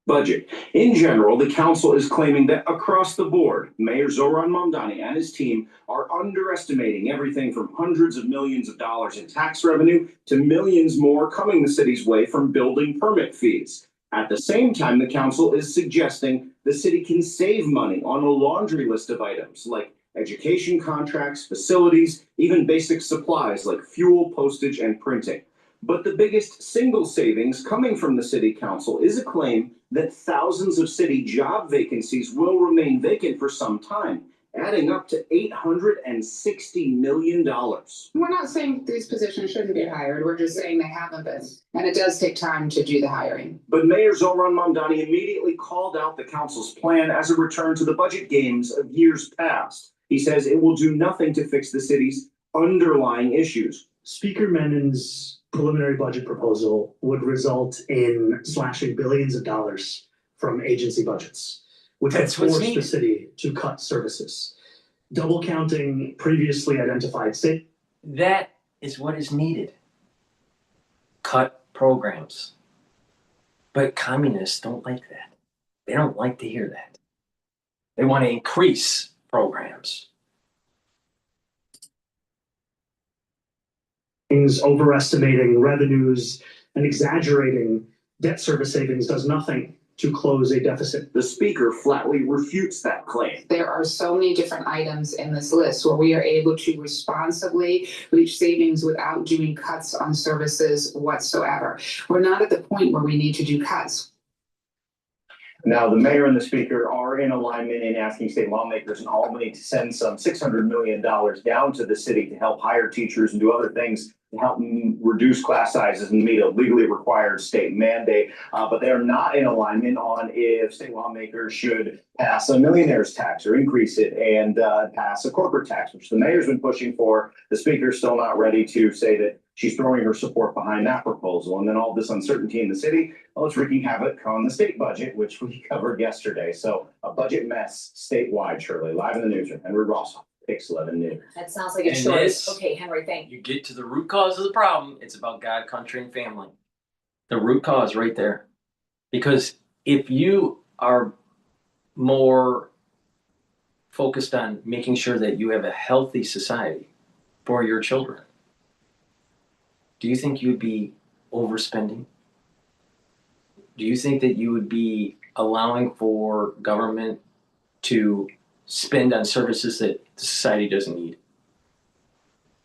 Budget. In general, the council is claiming that across the board, Mayor Zoran Mamdani and his team are underestimating everything from hundreds of millions of dollars in tax revenue to millions more coming the city's way from building permit fees. At the same time, the council is suggesting the city can save money on a laundry list of items like education contracts, facilities, even basic supplies like fuel, postage, and printing. But the biggest single savings coming from the city council is a claim that thousands of city job vacancies will remain vacant for some time, adding up to $860 million. We're not saying these positions shouldn't be hired. We're just saying they haven't been. And it does take time to do the hiring. But Mayor Zoran Mamdani immediately called out the council's plan as a return to the budget games of years past. He says it will do nothing to fix the city's underlying issues. Speaker Menon's preliminary budget proposal would result in slashing billions of dollars from agency budgets, which would force the city to cut services. Double counting previously identified state. That is what is needed. Cut programs. But communists don't like that. They don't like to hear that. They want to increase programs. Overestimating revenues and exaggerating debt service savings does nothing to close a deficit. The speaker flatly refutes that claim. There are so many different items in this list where we are able to responsibly reach savings without doing cuts on services whatsoever. We're not at the point where we need to do cuts. Now, the mayor and the speaker are in alignment in asking state lawmakers in Albany to send some $600 million down to the city to help hire teachers and do other things to help reduce class sizes and meet a legally required state mandate. But they're not in alignment on if state lawmakers should pass a millionaire's tax or increase it and pass a corporate tax, which the mayor's been pushing for. The speaker's still not ready to say that she's throwing her support behind that proposal. And then all this uncertainty in the city, well, it's wreaking havoc on the state budget, which we covered yesterday. So a budget mess statewide, Shirley. Live in the newsroom. Henry Warsaw, Pix 11 News. That sounds like a choice. Okay, Henry, thank you. You get to the root cause of the problem. It's about God, country, and family. The root cause right there. Because if you are more focused on making sure that you have a healthy society for your children, do you think you'd be overspending? Do you think that you would be allowing for government to spend on services that the society doesn't need?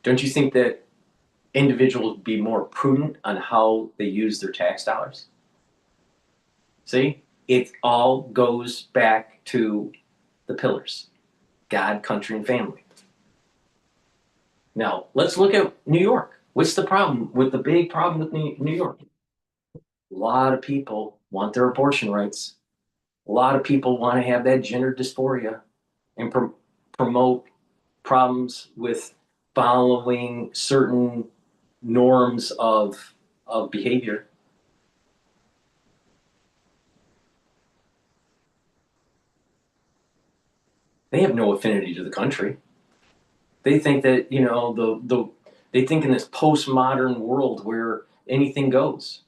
Don't you think that individuals would be more prudent on how they use their tax dollars? See, it all goes back to the pillars: God, country, and family. Now, let's look at New York. What's the problem with the big problem with New York? A lot of people want their abortion rights. A lot of people want to have that gender dysphoria and promote problems with following certain norms of behavior. They have no affinity to the country. They think that, you know, they think in this postmodern world where anything goes.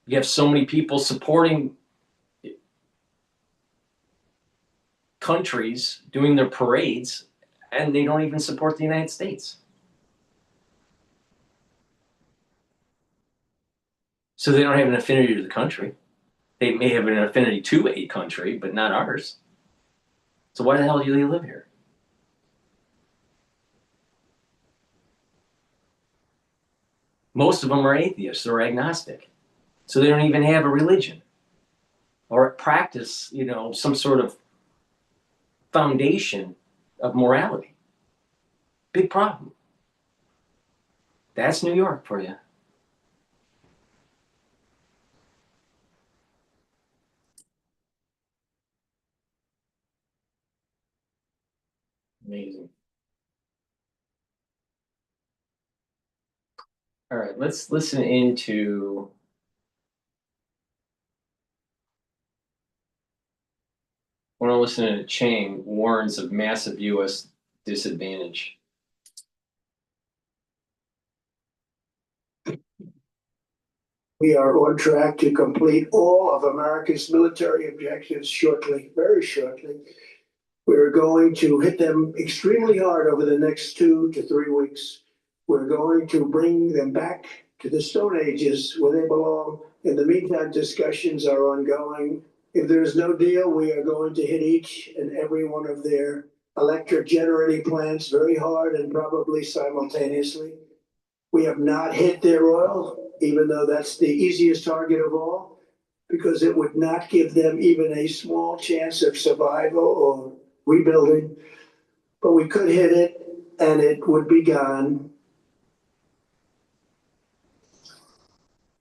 You have so many people supporting countries doing their parades, and they don't even support the United States. So they don't have an affinity to the country. They may have an affinity to a country, but not ours. So why the hell do they live here? Most of them are atheists or agnostic. So they don't even have a religion or practice, you know, some sort of foundation of morality. Big problem. That's New York for you. Amazing. All right, let's listen into I want to listen to Chang warns of massive U.S. disadvantage. We are on track to complete all of America's military objectives shortly, very shortly. We're going to hit them extremely hard over the next 2 to 3 weeks. We're going to bring them back to the Stone Ages where they belong. In the meantime, discussions are ongoing. If there's no deal, we are going to hit each and every one of their electric generating plants very hard and probably simultaneously. We have not hit their oil, even though that's the easiest target of all, because it would not give them even a small chance of survival or rebuilding. But we could hit it and it would be gone.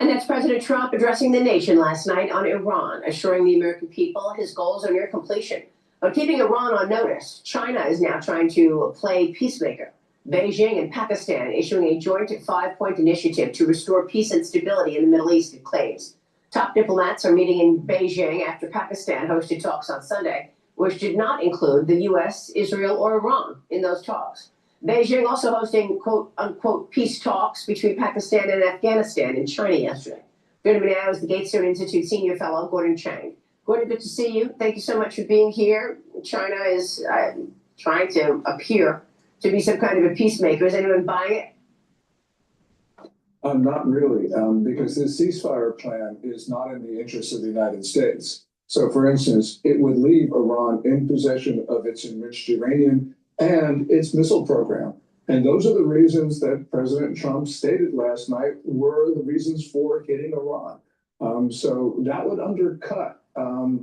And that's President Trump addressing the nation last night on Iran, assuring the American people his goals are near completion. But keeping Iran on notice, China is now trying to play peacemaker. Beijing and Pakistan issuing a joint 5-point initiative to restore peace and stability in the Middle East, it claims. Top diplomats are meeting in Beijing after Pakistan hosted talks on Sunday, which did not include the U.S., Israel, or Iran in those talks. Beijing also hosting quote-unquote peace talks between Pakistan and Afghanistan in China yesterday. Joining me now is the GETTR Institute Senior Fellow, Gordon Chang. Gordon, good to see you. Thank you so much for being here. China is trying to appear to be some kind of a peacemaker. Is anyone buying it? Not really, because this ceasefire plan is not in the interest of the United States. So, for instance, it would leave Iran in possession of its enriched uranium and its missile program. And those are the reasons that President Trump stated last night were the reasons for hitting Iran. So that would undercut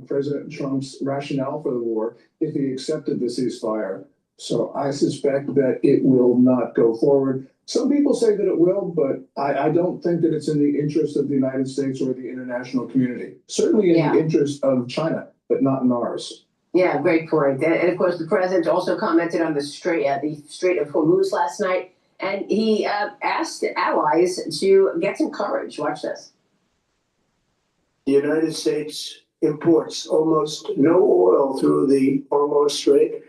President Trump's rationale for the war if he accepted the ceasefire. So I suspect that it will not go forward. Some people say that it will, but I don't think that it's in the interest of the United States or the international community. Certainly in the interest of China, but not in ours. Yeah, great point. And of course, the president also commented on the Strait of Hormuz last night, and he asked allies to get some courage. Watch this. The United States imports almost no oil through the Hormuz Strait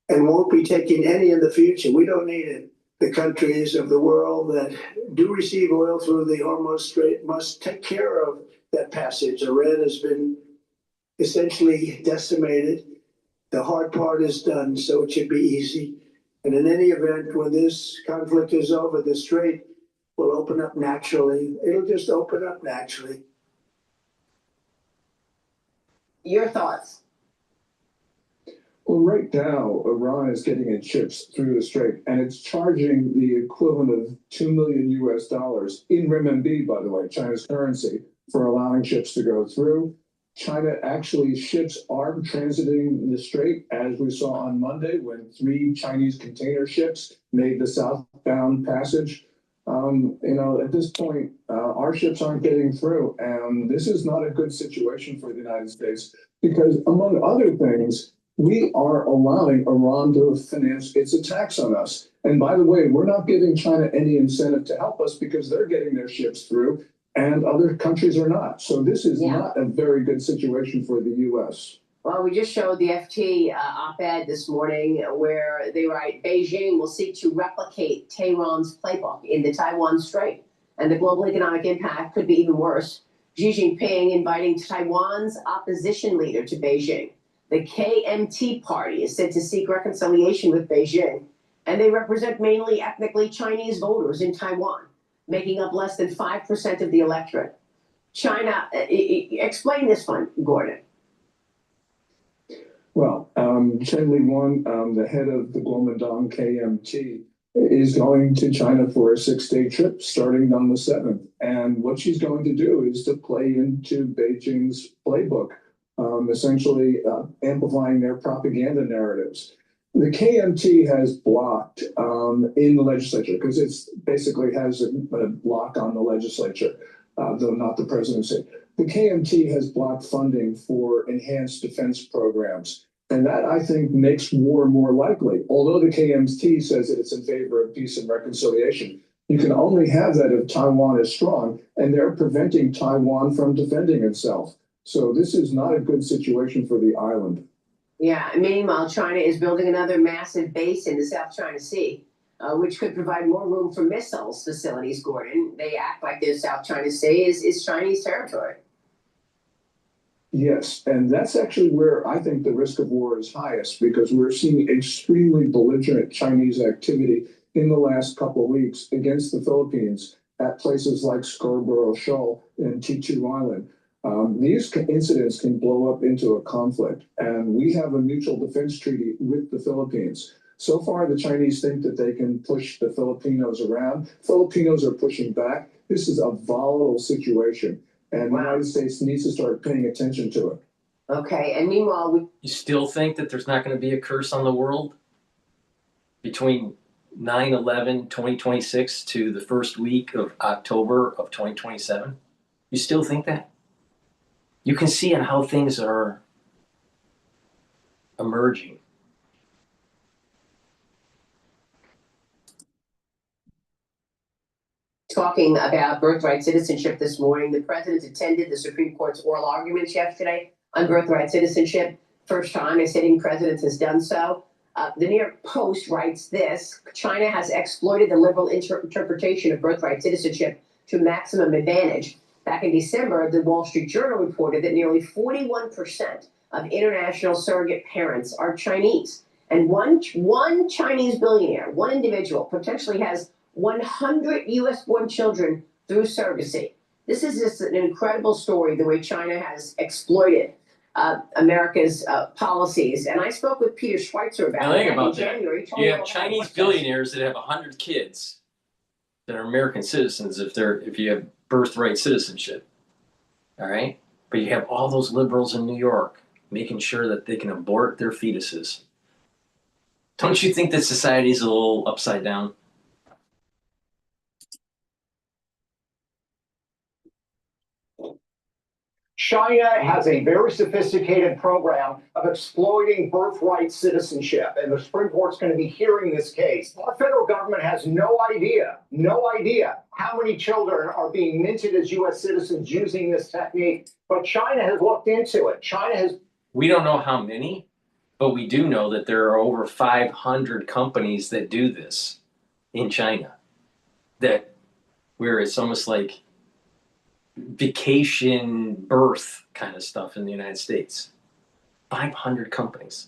and won't be taking any in the future. We don't need it. the countries of the world that do receive oil through the Hormuz Strait must take care of that passage. Iran has been essentially decimated. The hard part is done, so it should be easy. And in any event, when this conflict is over, the strait will open up naturally. It'll just open up naturally. Your thoughts? Well, right now, Iran is getting its ships through the strait, and it's charging the equivalent of $2 million in renminbi, by the way, China's currency, for allowing ships to go through. China actually, ships are transiting the strait, as we saw on Monday when 3 Chinese container ships made the southbound passage. At this point, our ships aren't getting through, and this is not a good situation for the United States because, among other things, we are allowing Iran to finance its attacks on us. And by the way, we're not giving China any incentive to help us because they're getting their ships through and other countries are not. So this is not a very good situation for the U.S. Well, we just showed the FT op-ed this morning where they write Beijing will seek to replicate Tehran's playbook in the Taiwan Strait, and the global economic impact could be even worse. Xi Jinping inviting Taiwan's opposition leader to Beijing. The KMT party is said to seek reconciliation with Beijing, and they represent mainly ethnically Chinese voters in Taiwan, making up less than 5% of the electorate. China, explain this one, Gordon. Well, Chen Li-wang, the head of the Guomindang KMT, is going to China for a 6-day trip starting on the 7th. And what she's going to do is to play into Beijing's playbook, essentially amplifying their propaganda narratives. The KMT has blocked in the legislature, because it's basically has a block on the legislature, though not the presidency. The KMT has blocked funding for enhanced defense programs. And that, I think, makes war more likely. Although the KMT says that it's in favor of peace and reconciliation, you can only have that if Taiwan is strong, and they're preventing Taiwan from defending itself. So this is not a good situation for the island. Yeah, meanwhile, China is building another massive base in the South China Sea, which could provide more room for missiles facilities, Gordon. They act like the South China Sea is Chinese territory. Yes, and that's actually where I think the risk of war is highest, because we're seeing extremely belligerent Chinese activity in the last couple of weeks against the Philippines at places like Scarborough Shoal and T2 Island. These incidents can blow up into a conflict, and we have a mutual defense treaty with the Philippines. So far, the Chinese think that they can push the Filipinos around. Filipinos are pushing back. This is a volatile situation, and the United States needs to start paying attention to it. Okay, and meanwhile, You still think that there's not going to be a curse on the world between 9/11, 2026 to the first week of October of 2027? You still think that? You can see in how things are emerging. talking about birthright citizenship this morning, the president attended the Supreme Court's oral arguments yesterday on birthright citizenship. First time a sitting president has done so. The New York Post writes this: China has exploited the liberal interpretation of birthright citizenship to maximum advantage. Back in December, the Wall Street Journal reported that nearly 41% of international surrogate parents are Chinese. And one Chinese billionaire, one individual, potentially has 100 U.S.-born children through surrogacy. This is just an incredible story, the way China has exploited America's policies. And I spoke with Peter Schweitzer about it in January. You have Chinese billionaires that have 100 kids that are American citizens if you have birthright citizenship. All right? But you have all those liberals in New York making sure that they can abort their fetuses. Don't you think that society is a little upside down? China has a very sophisticated program of exploiting birthright citizenship, and the Supreme Court's going to be hearing this case. Our federal government has no idea how many children are being minted as U.S. citizens using this technique, but China has looked into it. We don't know how many, but we do know that there are over 500 companies that do this. in China, that where it's almost like vacation birth kind of stuff in the United States. 500 companies.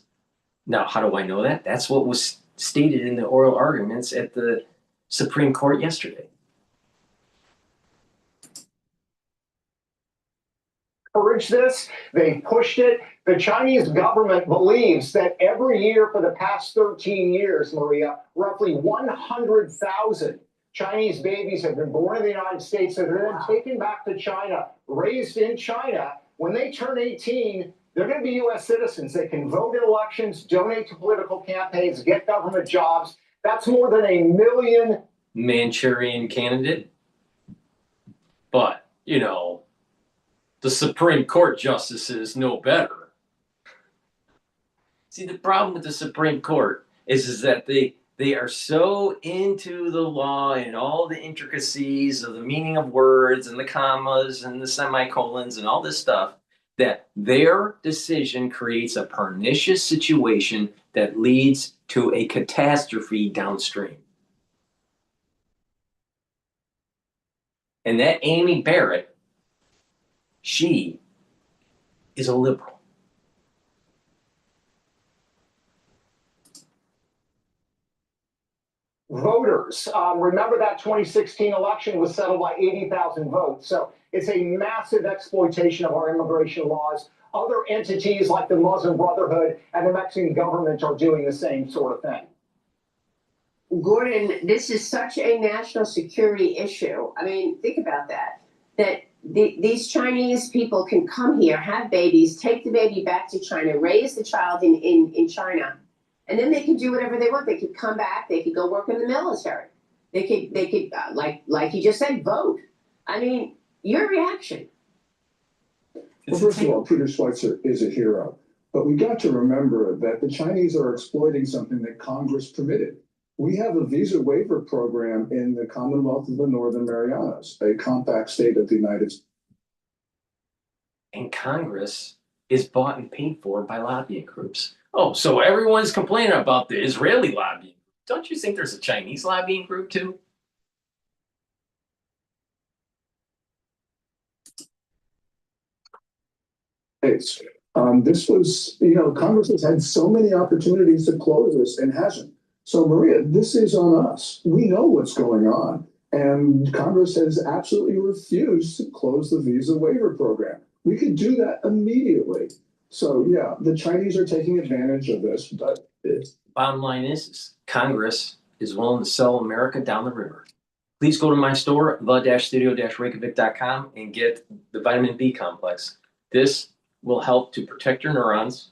Now, how do I know that? That's what was stated in the oral arguments at the Supreme Court yesterday. Encourage this. They pushed it. The Chinese government believes that every year for the past 13 years, Maria, roughly 100,000 Chinese babies have been born in the United States that are then taken back to China, raised in China. When they turn 18, they're going to be U.S. citizens. They can vote in elections, donate to political campaigns, get government jobs. That's more than 1 million. Manchurian candidate. But, you know, the Supreme Court justices know better. See, the problem with the Supreme Court is that they are so into the law and all the intricacies of the meaning of words and the commas and the semicolons and all this stuff, that their decision creates a pernicious situation that leads to a catastrophe downstream. And that Amy Barrett, she is a liberal. Voters, remember that 2016 election was settled by 80,000 votes. So it's a massive exploitation of our immigration laws. Other entities like the Muslim Brotherhood and the Mexican government are doing the same sort of thing. Gordon, this is such a national security issue. I mean, think about that. These Chinese people can come here, have babies, take the baby back to China, raise the child in China, and then they can do whatever they want. They could come back. They could go work in the military. They could like you just said, vote. I mean, your reaction. Well, first of all, Peter Schweitzer is a hero. But we got to remember that the Chinese are exploiting something that Congress permitted. We have a visa waiver program in the Commonwealth of the Northern Marianas, a compact state of the United States. And Congress is bought and paid for by lobbying groups. Oh, so everyone's complaining about the Israeli lobbying. Don't you think there's a Chinese lobbying group too? This was, Congress has had so many opportunities to close this and hasn't. So, Maria, this is on us. We know what's going on. And Congress has absolutely refused to close the visa waiver program. We could do that immediately. So, yeah, the Chinese are taking advantage of this. But bottom line is Congress is willing to sell America down the river. Please go to my store, the-studio-reykjavik.com, and get the vitamin B complex. This will help to protect your neurons,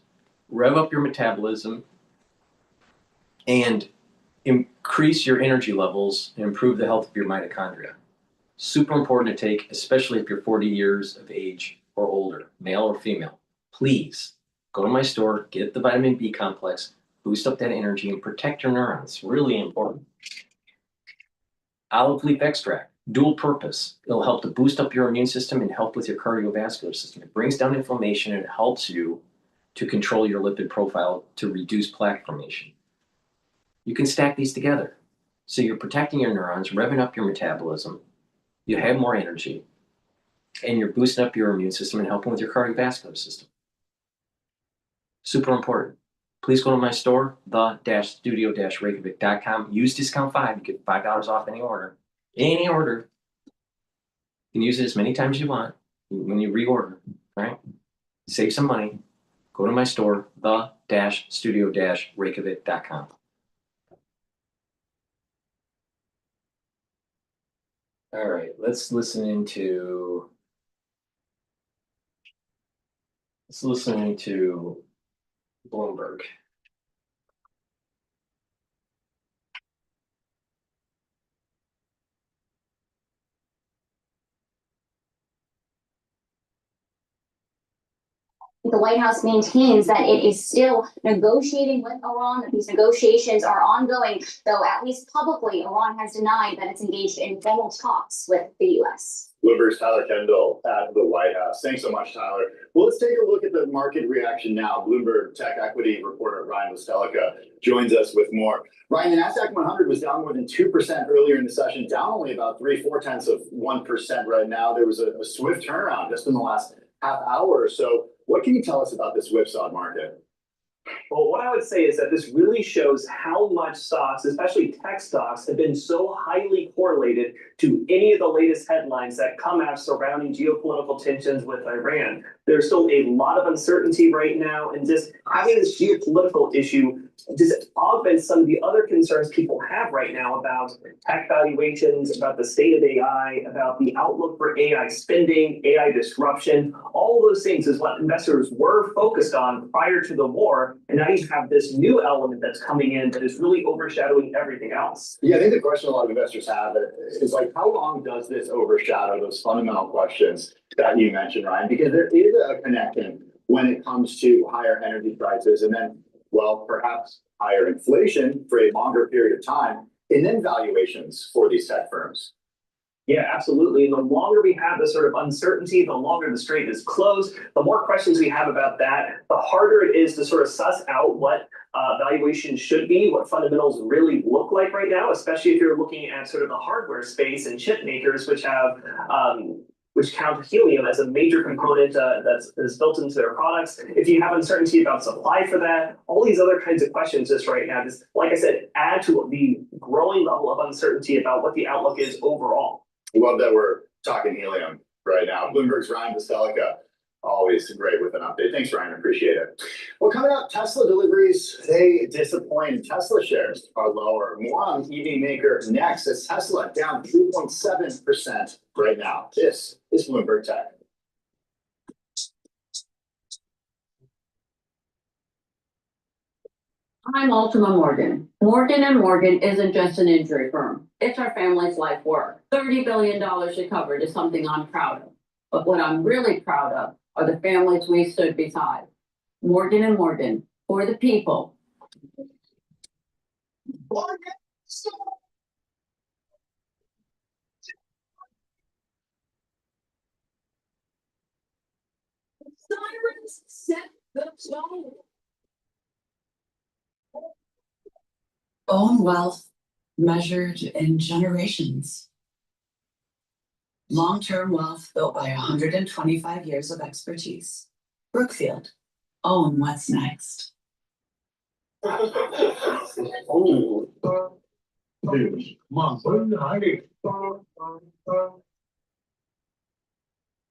rev up your metabolism, and increase your energy levels and improve the health of your mitochondria. Super important to take, especially if you're 40 years of age or older, male or female. Please go to my store, get the vitamin B complex, boost up that energy, and protect your neurons. Really important. Olive leaf extract, dual purpose. It'll help to boost up your immune system and help with your cardiovascular system. It brings down inflammation and it helps you to control your lipid profile to reduce plaque formation. You can stack these together. So you're protecting your neurons, revving up your metabolism, you have more energy, and you're boosting up your immune system and helping with your cardiovascular system. Super important. Please go to my store, the-studio-reykjavik.com. Use discount 5. You get $5 off any order. Any order. You can use it as many times as you want when you reorder, right? Save some money. Go to my store, the-studio-reykjavik.com. All right, let's listen into Bloomberg. The White House maintains that it is still negotiating with Iran, that these negotiations are ongoing, though at least publicly, Iran has denied that it's engaged in formal talks with the U.S. Bloomberg's Tyler Kendall at the White House. Thanks so much, Tyler. Well, let's take a look at the market reaction now. Bloomberg tech equity reporter Ryan Westelica joins us with more. Ryan, the Nasdaq 100 was down more than 2% earlier in the session, down only about 0.75% right now. There was a swift turnaround just in the last half hour or so. What can you tell us about this whipsawed market? Well, what I would say is that this really shows how much stocks, especially tech stocks, have been so highly correlated to any of the latest headlines that come out surrounding geopolitical tensions with Iran. There's still a lot of uncertainty right now, and just having this geopolitical issue just augments some of the other concerns people have right now about tech valuations, about the state of AI, about the outlook for AI spending, AI disruption. All those things is what investors were focused on prior to the war. And now you have this new element that's coming in that is really overshadowing everything else. Yeah, I think the question a lot of investors have is like, how long does this overshadow those fundamental questions that you mentioned, Ryan? Because there is a connection when it comes to higher energy prices and then, well, perhaps higher inflation for a longer period of time, and then valuations for these tech firms. Yeah, absolutely. And the longer we have this sort of uncertainty, the longer the strait is closed, the more questions we have about that, the harder it is to sort of suss out what valuation should be, what fundamentals really look like right now, especially if you're looking at sort of the hardware space and chip makers, which have which count helium as a major component that's built into their products. If you have uncertainty about supply for that, all these other kinds of questions just right now, just like I said, add to the growing level of uncertainty about what the outlook is overall. Love that we're talking helium right now. Bloomberg's Ryan Westelica, always great with an update. Thanks, Ryan. Appreciate it. Well, coming up, Tesla deliveries, they disappoint. Tesla shares are lower. More on EV maker next as Tesla down 3.7% right now. This is Bloomberg Tech. I'm Ultima Morgan. Morgan & Morgan isn't just an injury firm. It's our family's life work. $30 billion recovered is something I'm proud of. But what I'm really proud of are the families we stood beside. Morgan & Morgan, for the people. Sirens set the tone. Own wealth measured in generations. Long-term wealth built by 125 years of expertise. Brookfield, own what's next.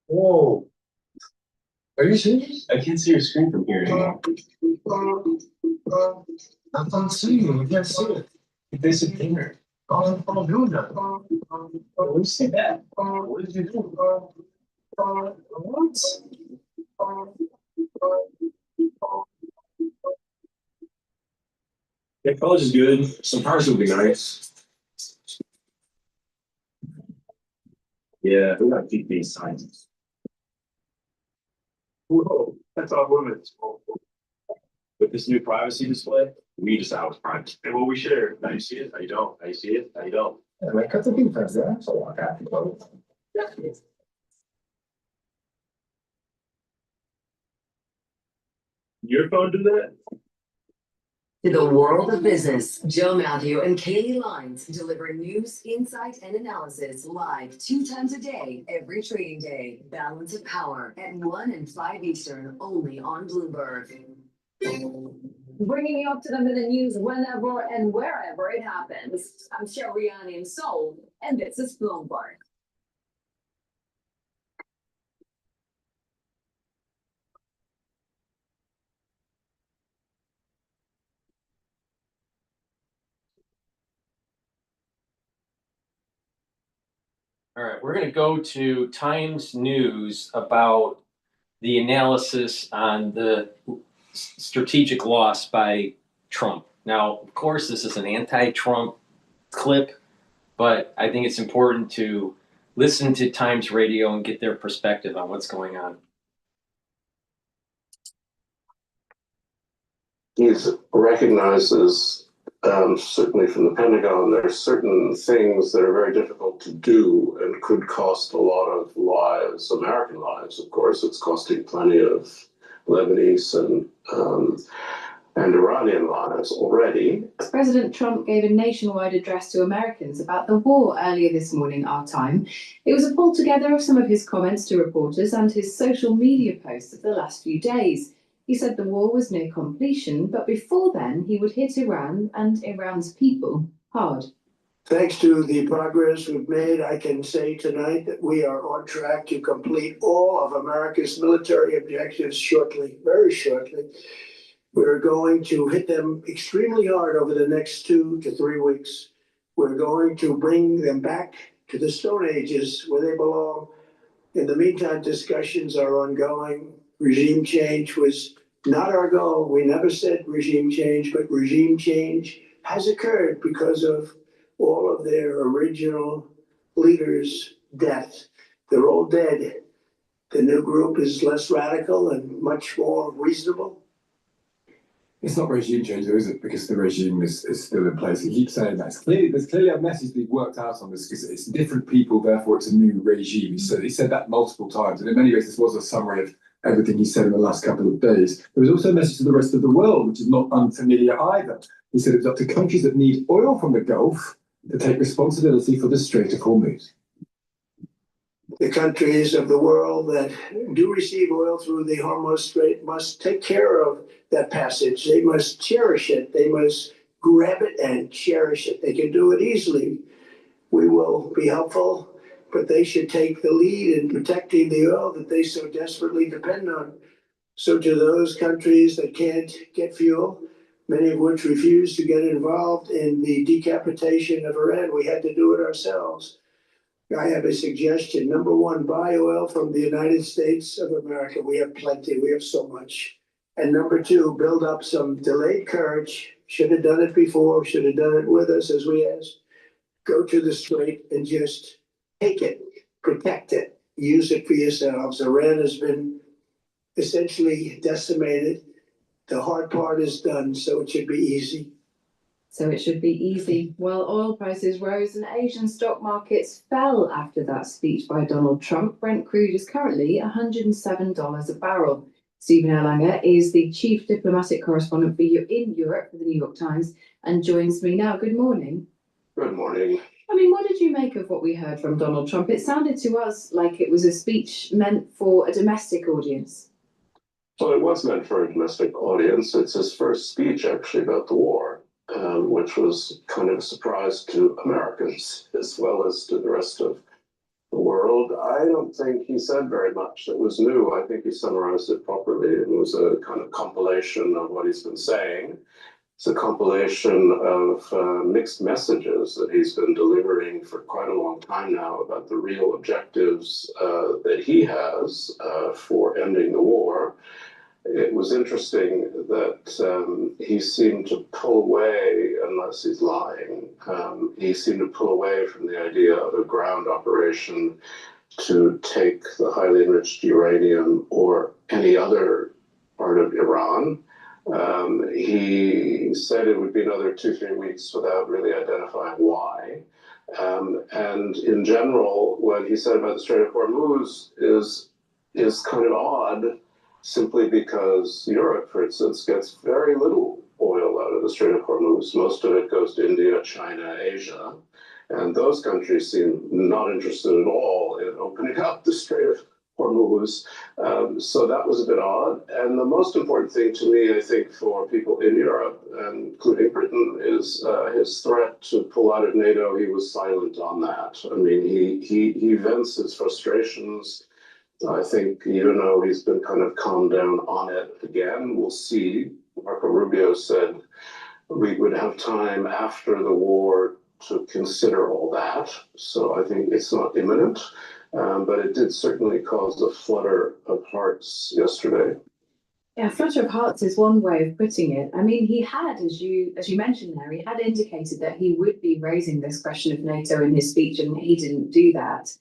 Whoa. Are you serious? I can't see your screen from here anymore. I can't see you. I can't see it. It disappeared. I'm doing that. Let me see that. What did you do? What? Yeah, college is good. Some cars would be nice. Yeah, we got to keep these signs. Whoa, that's all women's. With this new privacy display, we just out private. And what we share. Now you see it, now you don't. Now you see it, now you don't. Yeah, man, cut the defense there. That's a lot after both. Your phone do that? To the world of business, Joe Matthew and Kaylee Lines deliver news, insight, and analysis live 2 times a day, every trading day. Balance of Power at 1 and 5 Eastern, only on Bloomberg. Bringing you up to them in the news whenever and wherever it happens. I'm Sheriani in Seoul, and this is Bloomberg. All right, we're going to go to Times News about the analysis on the strategic loss by Trump. Now, of course, this is an anti-Trump clip, but I think it's important to listen to Times Radio and get their perspective on what's going on. He's recognized as certainly from the Pentagon, there are certain things that are very difficult to do and could cost a lot of lives, American lives, of course. It's costing plenty of Lebanese and Iranian lives already. President Trump gave a nationwide address to Americans about the war earlier this morning, our time. It was a pull together of some of his comments to reporters and his social media posts of the last few days. He said the war was near completion, but before then he would hit Iran and Iran's people hard. Thanks to the progress we've made, I can say tonight that we are on track to complete all of America's military objectives shortly, very shortly. We're going to hit them extremely hard over the next 2 to 3 weeks. We're going to bring them back to the Stone Ages where they belong. In the meantime, discussions are ongoing. Regime change was not our goal. We never said regime change, but regime change has occurred because of all of their original leaders' death. They're all dead. The new group is less radical and much more reasonable. It's not regime change, though, is it? Because the regime is still in place. He keeps saying that. There's clearly a message being worked out on this because it's different people, therefore it's a new regime. He said that multiple times. And in many ways, this was a summary of everything he said in the last couple of days. There was also a message to the rest of the world, which is not unfamiliar either. He said it's up to countries that need oil from the Gulf to take responsibility for the Strait of Hormuz. The countries of the world that do receive oil through the Hormuz Strait must take care of that passage. They must cherish it. They must grab it and cherish it. They can do it easily. We will be helpful, but they should take the lead in protecting the oil that they so desperately depend on. So to those countries that can't get fuel, many of which refuse to get involved in the decapitation of Iran, we had to do it ourselves. I have a suggestion. Number one, buy oil from the United States of America. We have plenty. We have so much. And number two, build up some delayed courage. Should have done it before. Should have done it with us as we asked. Go to the strait and just take it, protect it, use it for yourselves. Iran has been essentially decimated. The hard part is done, so it should be easy. So it should be easy. While oil prices rose and Asian stock markets fell after that speech by Donald Trump, Brent crude is currently $107 a barrel. Stephen Erlanger is the chief diplomatic correspondent for you in Europe for the New York Times and joins me now. Good morning. Good morning. I mean, what did you make of what we heard from Donald Trump? It sounded to us like it was a speech meant for a domestic audience. Well, it was meant for a domestic audience. It's his first speech, actually, about the war, which was kind of a surprise to Americans as well as to the rest of the world. I don't think he said very much that was new. I think he summarized it properly. It was a kind of compilation of what he's been saying. It's a compilation of mixed messages that he's been delivering for quite a long time now about the real objectives that he has for ending the war. It was interesting that he seemed to pull away, unless he's lying, he seemed to pull away from the idea of a ground operation to take the highly enriched uranium or any other part of Iran. He said it would be another 2-3 weeks without really identifying why. And in general, what he said about the Strait of Hormuz is kind of odd, simply because Europe, for instance, gets very little oil out of the Strait of Hormuz. Most of it goes to India, China, Asia. And those countries seem not interested at all in opening up the Strait of Hormuz. So that was a bit odd. And the most important thing to me, I think, for people in Europe, including Britain, is his threat to pull out of NATO. He was silent on that. I mean, he vents his frustrations. I think, even though he's been kind of calmed down on it again, we'll see. Marco Rubio said we would have time after the war to consider all that. So I think it's not imminent, but it did certainly cause a flutter of hearts yesterday. Yeah, flutter of hearts is one way of putting it. I mean, he had, as you mentioned there, he had indicated that he would be raising this question of NATO in his speech, and he didn't do that.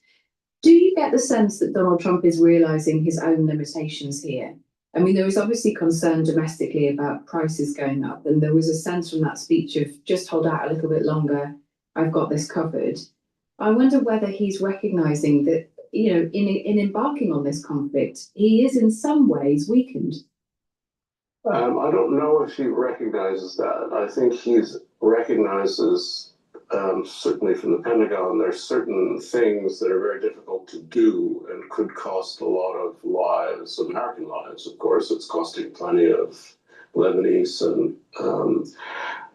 Do you get the sense that Donald Trump is realizing his own limitations here? I mean, there was obviously concern domestically about prices going up, and there was a sense from that speech of just hold out a little bit longer, I've got this covered. I wonder whether he's recognizing that, you know, in embarking on this conflict, he is in some ways weakened. I don't know if he recognizes that. I think he recognizes, certainly from the Pentagon, there's certain things that are very difficult to do and could cost a lot of lives, American lives, of course. It's costing plenty of Lebanese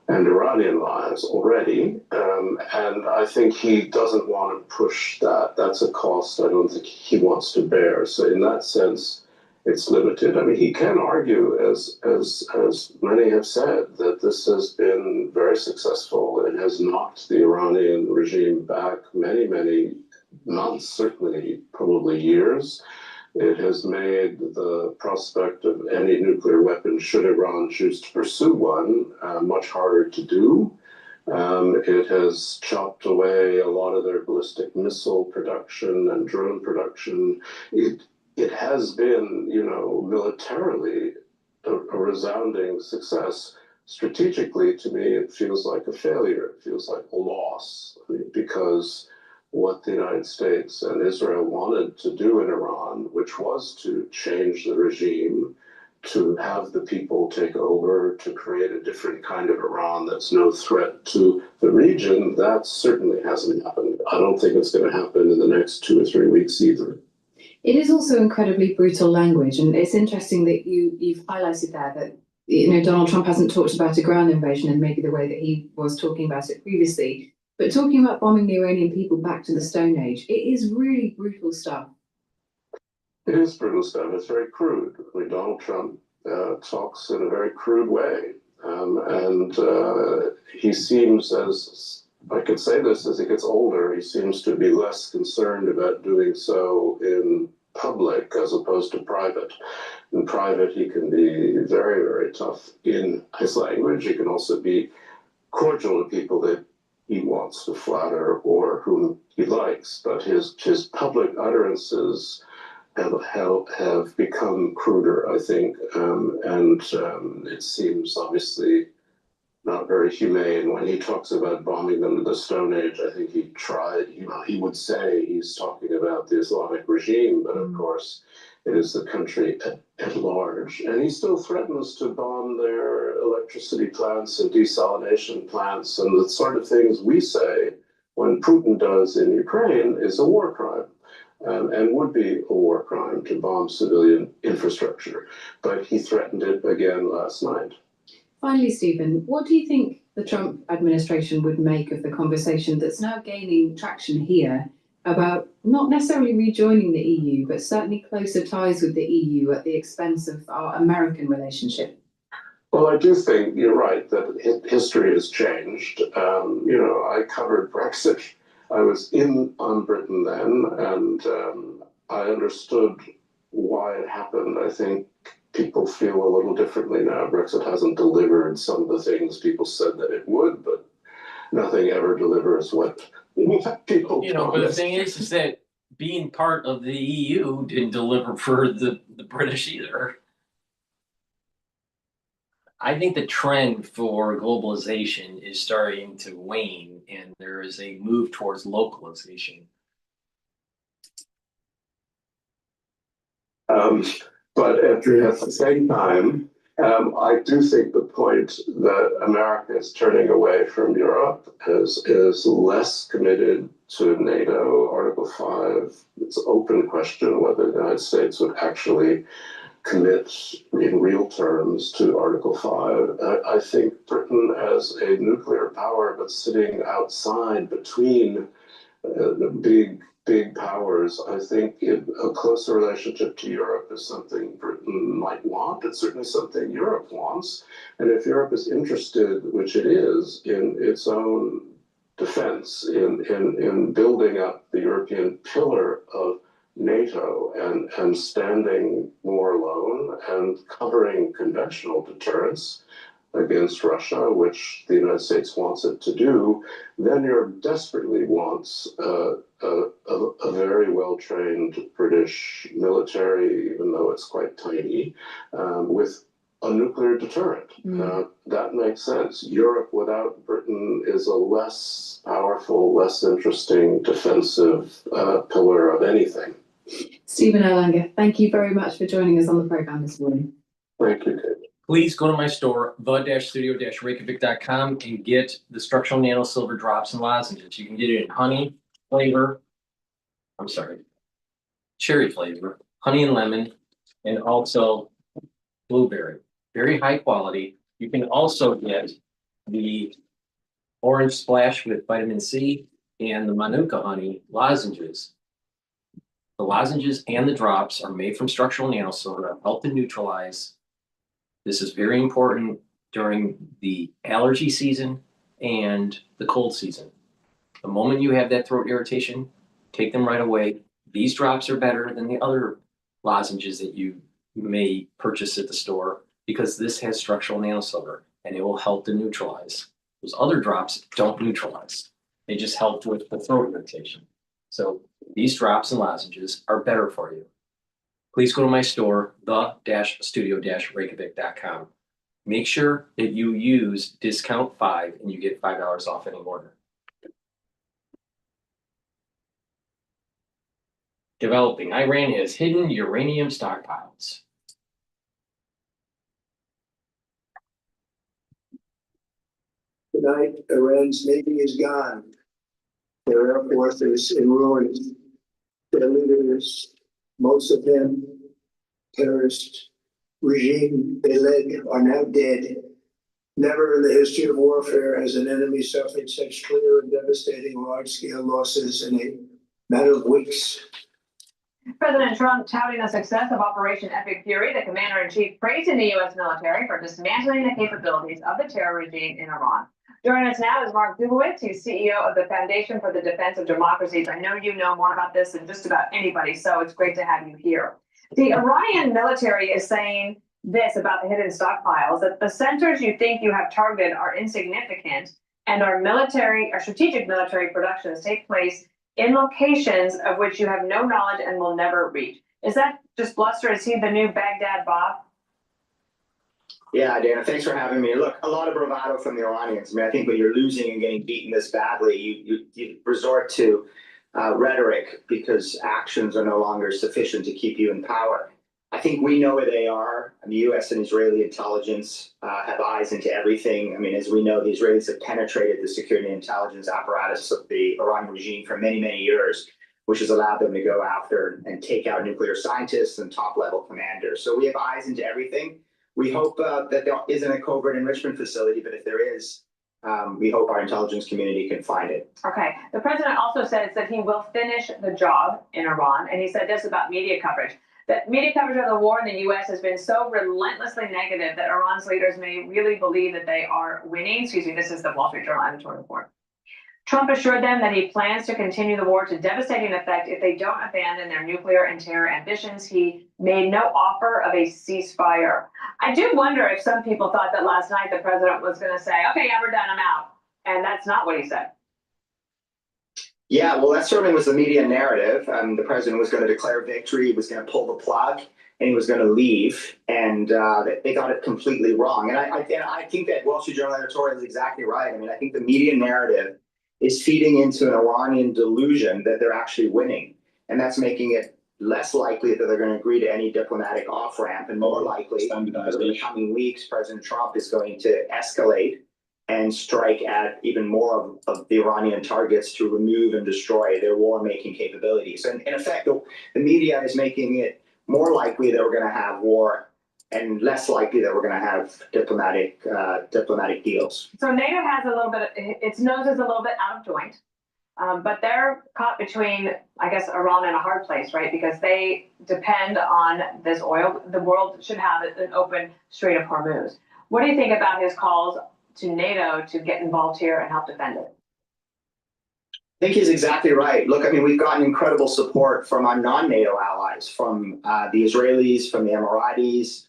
and Iranian lives already. And I think he doesn't want to push that. That's a cost I don't think he wants to bear. So in that sense, it's limited. I mean, he can argue, as many have said, that this has been very successful. It has knocked the Iranian regime back many, many months, certainly probably years. It has made the prospect of any nuclear weapon, should Iran choose to pursue one, much harder to do. It has chopped away a lot of their ballistic missile production and drone production. It has been, you know, militarily a resounding success. Strategically, to me, it feels like a failure. It feels like a loss, because what the United States and Israel wanted to do in Iran, which was to change the regime, to have the people take over, to create a different kind of Iran that's no threat to the region, that certainly hasn't happened. I don't think it's going to happen in the next 2 or 3 weeks either. It is also incredibly brutal language, and it's interesting that you've highlighted there that, you know, Donald Trump hasn't talked about a ground invasion in maybe the way that he was talking about it previously, but talking about bombing the Iranian people back to the Stone Age, it is really brutal stuff. It is brutal stuff. It's very crude. I mean, Donald Trump talks in a very crude way, and he seems, as I could say this, as he gets older, he seems to be less concerned about doing so in public as opposed to private. In private, he can be very, very tough in his language. He can also be cordial to people that he wants to flatter or whom he likes, but his public utterances have become cruder, I think, and it seems obviously not very humane. When he talks about bombing them to the Stone Age, I think he tried, you know, he would say he's talking about the Islamic regime, but of course it is the country at large. And he still threatens to bomb their electricity plants and desalination plants, and the sort of things we say when Putin does in Ukraine is a war crime. And would be a war crime to bomb civilian infrastructure. But he threatened it again last night. Finally, Stephen, what do you think the Trump administration would make of the conversation that's now gaining traction here about not necessarily rejoining the EU, but certainly closer ties with the EU at the expense of our American relationship? Well, I do think you're right that history has changed. You know, I covered Brexit. I was on Britain then, and I understood why it happened. I think people feel a little differently now. Brexit hasn't delivered some of the things people said that it would, but nothing ever delivers what people You know, but the thing is that being part of the EU didn't deliver for the British either. I think the trend for globalization is starting to wane, and there is a move towards localization. But at the same time, I do think the point that America is turning away from Europe is less committed to NATO, Article 5. It's an open question whether the United States would actually commit in real terms to Article 5. I think Britain as a nuclear power, but sitting outside between the big powers, I think a closer relationship to Europe is something Britain might want. It's certainly something Europe wants. And if Europe is interested, which it is, in its own defense, in building up the European pillar of NATO and standing more alone and covering conventional deterrence, against Russia, which the United States wants it to do, then Europe desperately wants a very well-trained British military, even though it's quite tiny, with a nuclear deterrent. That makes sense. Europe without Britain is a less powerful, less interesting defensive pillar of anything. Stephen Erlanger, thank you very much for joining us on the program this morning. Thank you, Kate. Please go to my store, the-studio-reykjavik.com, and get the structural nano silver drops and lozenges. You can get it in honey flavor, cherry flavor, honey and lemon, and also blueberry. Very high quality. You can also get the orange splash with vitamin C and the Manuka honey lozenges. The lozenges and the drops are made from structural nanosilver, help to neutralize. This is very important during the allergy season and the cold season. The moment you have that throat irritation, take them right away. These drops are better than the other lozenges that you may purchase at the store because this has structural nanosilver and it will help to neutralize. Those other drops don't neutralize. They just help with the throat irritation. So these drops and lozenges are better for you. Please go to my store, the-studio-reykjavik.com. Make sure that you use discount 5 and you get $5 off any order. Developing. Iran has hidden uranium stockpiles. Tonight, Iran's Navy is gone. Their Air Force is in ruins. Their leaders, most of them, terrorist regime they led, are now dead. Never in the history of warfare has an enemy suffered such clear and devastating large-scale losses in a matter of weeks. President Trump touting the success of Operation Epic Fury, the commander-in-chief praising the U.S. military for dismantling the capabilities of the terror regime in Iran. Joining us now is Mark Dubowitz, who's CEO of the Foundation for the Defense of Democracies. I know you know more about this than just about anybody, so it's great to have you here. The Iranian military is saying this about the hidden stockpiles, that the centers you think you have targeted are insignificant and our strategic military productions take place in locations of which you have no knowledge and will never reach. Is that just bluster? Is he the new Baghdad Bob? Yeah, Dana, thanks for having me. Look, a lot of bravado from the Iranians. I mean, I think when you're losing and getting beaten this badly, you resort to rhetoric because actions are no longer sufficient to keep you in power. I think we know where they are. And the U.S. and Israeli intelligence have eyes into everything. I mean, as we know, the Israelis have penetrated the security and intelligence apparatus of the Iranian regime for many, many years, which has allowed them to go after and take out nuclear scientists and top-level commanders. So we have eyes into everything. We hope that there isn't a covert enrichment facility, but if there is, we hope our intelligence community can find it. Okay. The president also says that he will finish the job in Iran, and he said this about media coverage. That media coverage of the war in the U.S. has been so relentlessly negative that Iran's leaders may really believe that they are winning. Excuse me, this is the Wall Street Journal editorial report. Trump assured them that he plans to continue the war to devastating effect if they don't abandon their nuclear and terror ambitions. He made no offer of a ceasefire. I do wonder if some people thought that last night the president was going to say, okay, yeah, we're done, I'm out. And that's not what he said. Yeah, well, that certainly was the media narrative. The president was going to declare victory, he was going to pull the plug, and he was going to leave. And they got it completely wrong. And I think that Wall Street Journal editorial is exactly right. I mean, I think the media narrative is feeding into an Iranian delusion that they're actually winning. And that's making it less likely that they're going to agree to any diplomatic off-ramp, and more likely that in the coming weeks, President Trump is going to escalate and strike at even more of the Iranian targets to remove and destroy their war-making capabilities. And in effect, the media is making it more likely that we're going to have war and less likely that we're going to have diplomatic deals. So NATO has a little bit, its nose is a little bit out of joint, but they're caught between, I guess, Iran and a hard place, right? Because they depend on this oil. The world should have an open Strait of Hormuz. What do you think about his calls to NATO to get involved here and help defend it? I think he's exactly right. Look, I mean, we've gotten incredible support from our non-NATO allies, from the Israelis, from the Emiratis,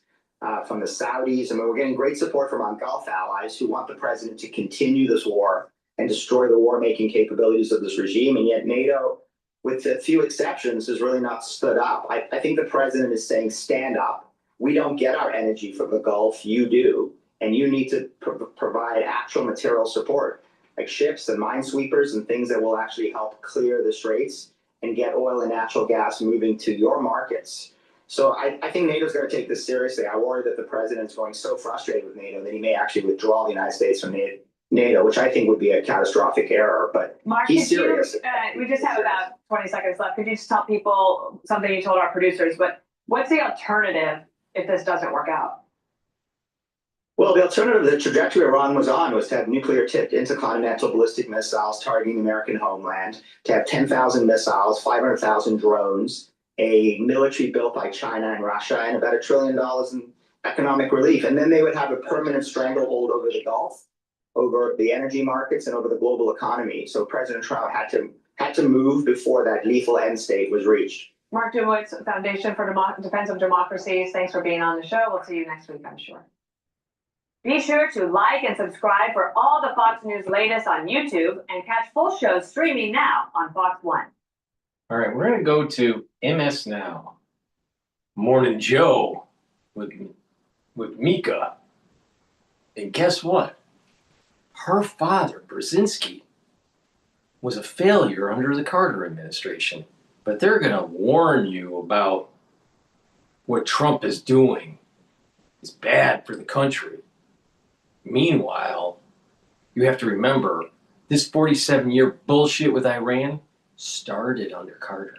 from the Saudis. I mean, we're getting great support from our Gulf allies who want the president to continue this war and destroy the war-making capabilities of this regime. And yet NATO, with a few exceptions, has really not stood up. I think the president is saying, stand up. We don't get our energy from the Gulf, you do. And you need to provide actual material support, like ships and minesweepers and things that will actually help clear the straits and get oil and natural gas moving to your markets. So I think NATO's going to take this seriously. I worry that the president's going so frustrated with NATO that he may actually withdraw the United States from NATO, which I think would be a catastrophic error. But Mark, he's serious. We just have about 20 seconds left. Could you just tell people something you told our producers? But what's the alternative if this doesn't work out? Well, the alternative, the trajectory Iran was on, was to have nuclear-tipped intercontinental ballistic missiles targeting the American homeland, to have 10,000 missiles, 500,000 drones, a military built by China and Russia, and about $1 trillion in economic relief. And then they would have a permanent stranglehold over the Gulf, over the energy markets, and over the global economy. So President Trump had to move before that lethal end state was reached. Mark Dubowitz, Foundation for Defense of Democracies, thanks for being on the show. We'll see you next week, I'm sure. Be sure to like and subscribe for all the Fox News latest on YouTube and catch full shows streaming now on Fox One. All right, we're going to go to MS Now. Morning Joe with Mika. And guess what? Her father, Brzezinski, was a failure under the Carter administration. But they're going to warn you about what Trump is doing. It's bad for the country. Meanwhile, you have to remember, this 47-year bullshit with Iran started under Carter.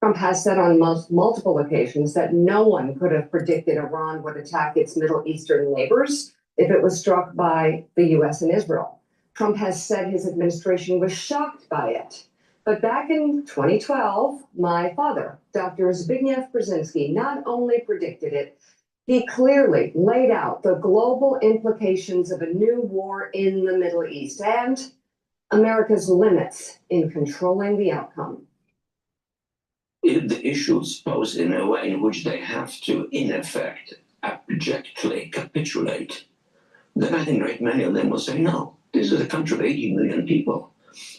Trump has said on multiple occasions that no one could have predicted Iran would attack its Middle Eastern neighbors if it was struck by the US and Israel. Trump has said his administration was shocked by it. But back in 2012, my father, Dr. Zbigniew Brzezinski, not only predicted it, he clearly laid out the global implications of a new war in the Middle East and America's limits in controlling the outcome. If the issues posed in a way in which they have to, in effect, abjectly capitulate, then I think a great many of them will say, no, this is a country of 80 million people.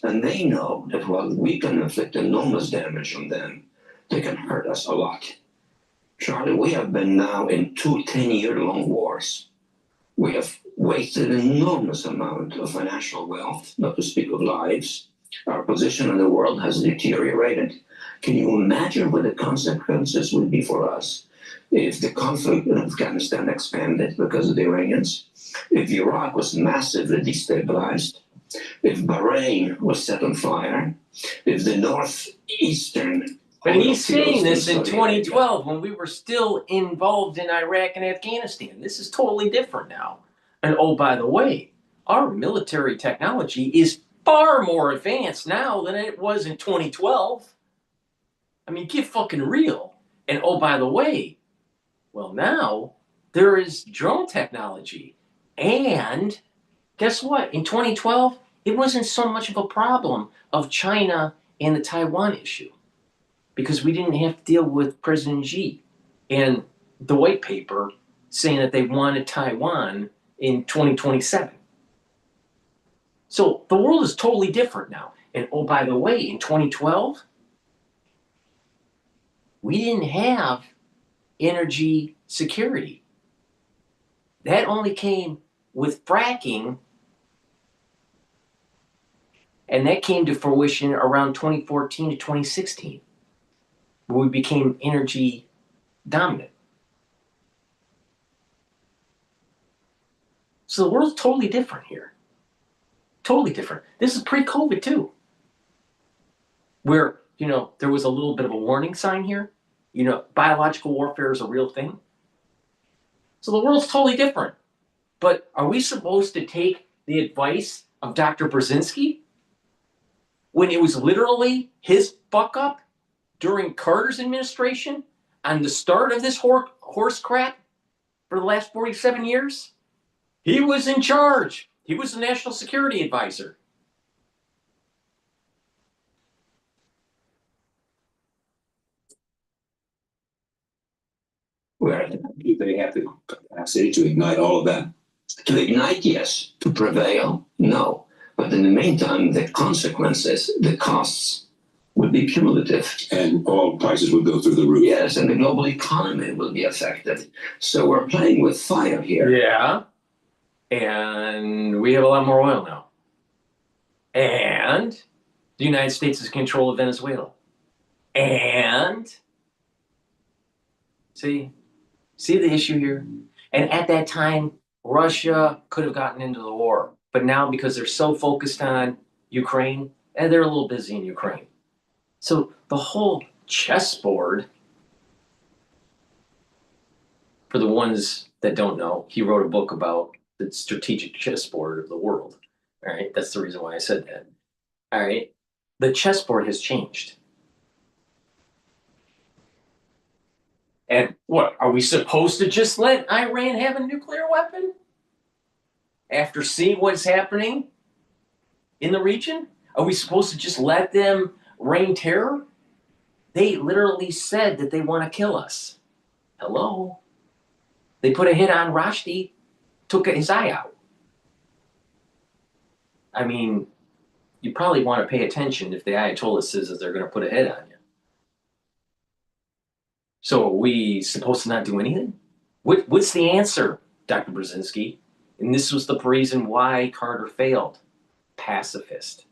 And they know that while we can inflict enormous damage on them, they can hurt us a lot. Charlie, we have been now in 2 10-year-long wars. We have wasted an enormous amount of financial wealth, not to speak of lives. Our position in the world has deteriorated. Can you imagine what the consequences would be for us if the conflict in Afghanistan expanded because of the Iranians? If Iraq was massively destabilized? If Bahrain was set on fire? If the northeastern... But he's saying this in 2012 when we were still involved in Iraq and Afghanistan. This is totally different now. And oh, by the way, our military technology is far more advanced now than it was in 2012. I mean, get fucking real. And oh, by the way, well, now there is drone technology. And guess what? In 2012, it wasn't so much of a problem of China and the Taiwan issue because we didn't have to deal with President Xi and the white paper saying that they wanted Taiwan in 2027. So the world is totally different now. And oh, by the way, in 2012, we didn't have energy security. That only came with fracking, and that came to fruition around 2014 to 2016, when we became energy dominant. So the world's totally different here. Totally different. This is pre-COVID too, where, you know, there was a little bit of a warning sign here. You know, biological warfare is a real thing. So the world's totally different. But are we supposed to take the advice of Dr. Brzezinski when it was literally his fuck up during Carter's administration on the start of this horse crap for the last 47 years? He was in charge. He was the national security advisor. Where they have the capacity to ignite all of that. To ignite, yes. To prevail, no. But in the meantime, the consequences, the costs would be cumulative. And oil prices would go through the roof. Yes, and the global economy will be affected. So we're playing with fire here. Yeah. And we have a lot more oil now. And the United States is in control of Venezuela. And see the issue here? And at that time, Russia could have gotten into the war. But now, because they're so focused on Ukraine, and they're a little busy in Ukraine. So the whole chessboard, for the ones that don't know, he wrote a book about the strategic chessboard of the world. All right, that's the reason why I said that. All right, the chessboard has changed. And what, are we supposed to just let Iran have a nuclear weapon? After seeing what's happening in the region? Are we supposed to just let them rain terror? They literally said that they want to kill us. Hello? They put a hit on Rushdie, took his eye out. I mean, you probably want to pay attention if the Ayatollah says that they're going to put a hit on you. So are we supposed to not do anything? What's the answer, Dr. Brzezinski? And this was the reason why Carter failed. Pacifist.